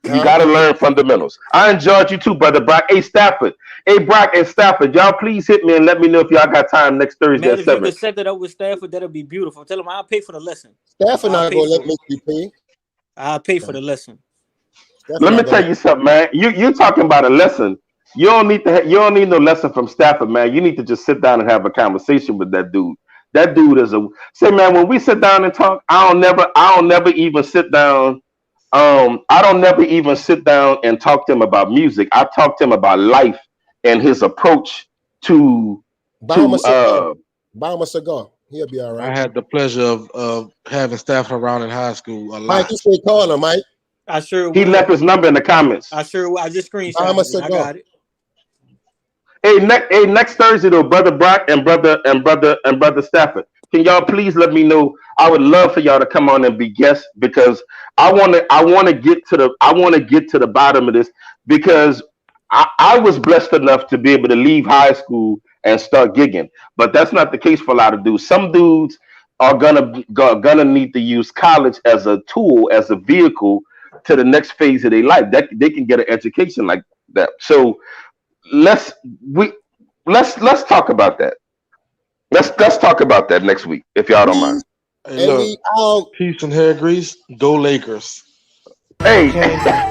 You got to learn fundamentals. I enjoyed you too, brother Brock. Hey, Stafford. Hey, Brock and Stafford. Y'all please hit me and let me know if y'all got time next Thursday
Man,
at
if you
7.
could set that up with Stafford, that'll be beautiful. Tell him I'll pay for the lesson.
Stafford
I'll
not
pay
gonna
for
let
it.
me be paid.
I'll pay for the lesson.
Stafford
Let me
not gonna
tell you something, man. You talking about a lesson. You don't need no lesson from Stafford, man. You need to just sit down and have a conversation with that dude. That dude is a say, man. When we sit down and talk, I don't never even sit down. I don't never even sit down and talk to him about music. I talk to him about life and his approach to
buy him a cigar.
uh
Buy him a cigar. He'll be all
I
right.
had the pleasure of having Stafford around in high school a lot.
Mike, you say call him, Mike.
I sure
he
will.
left his number in the comments.
I sure will. I just
Buy him
screenshot
a
it. I
cigar.
got it.
Hey, next Thursday though, brother Brock and brother Stafford. Can y'all please let me know? I would love for y'all to come on and be guests because I want to get to the bottom of this because I was blessed enough to be able to leave high school and start gigging, but that's not the case for a lot of dudes. Some dudes are gonna need to use college as a tool, as a vehicle to the next phase of their life. That they can get an education like that. So let's we let's talk about that. Let's talk about that next week if y'all don't mind.
Hey,
And
look,
we out.
peace and hair grease. Go Lakers.
Hey,
Okay.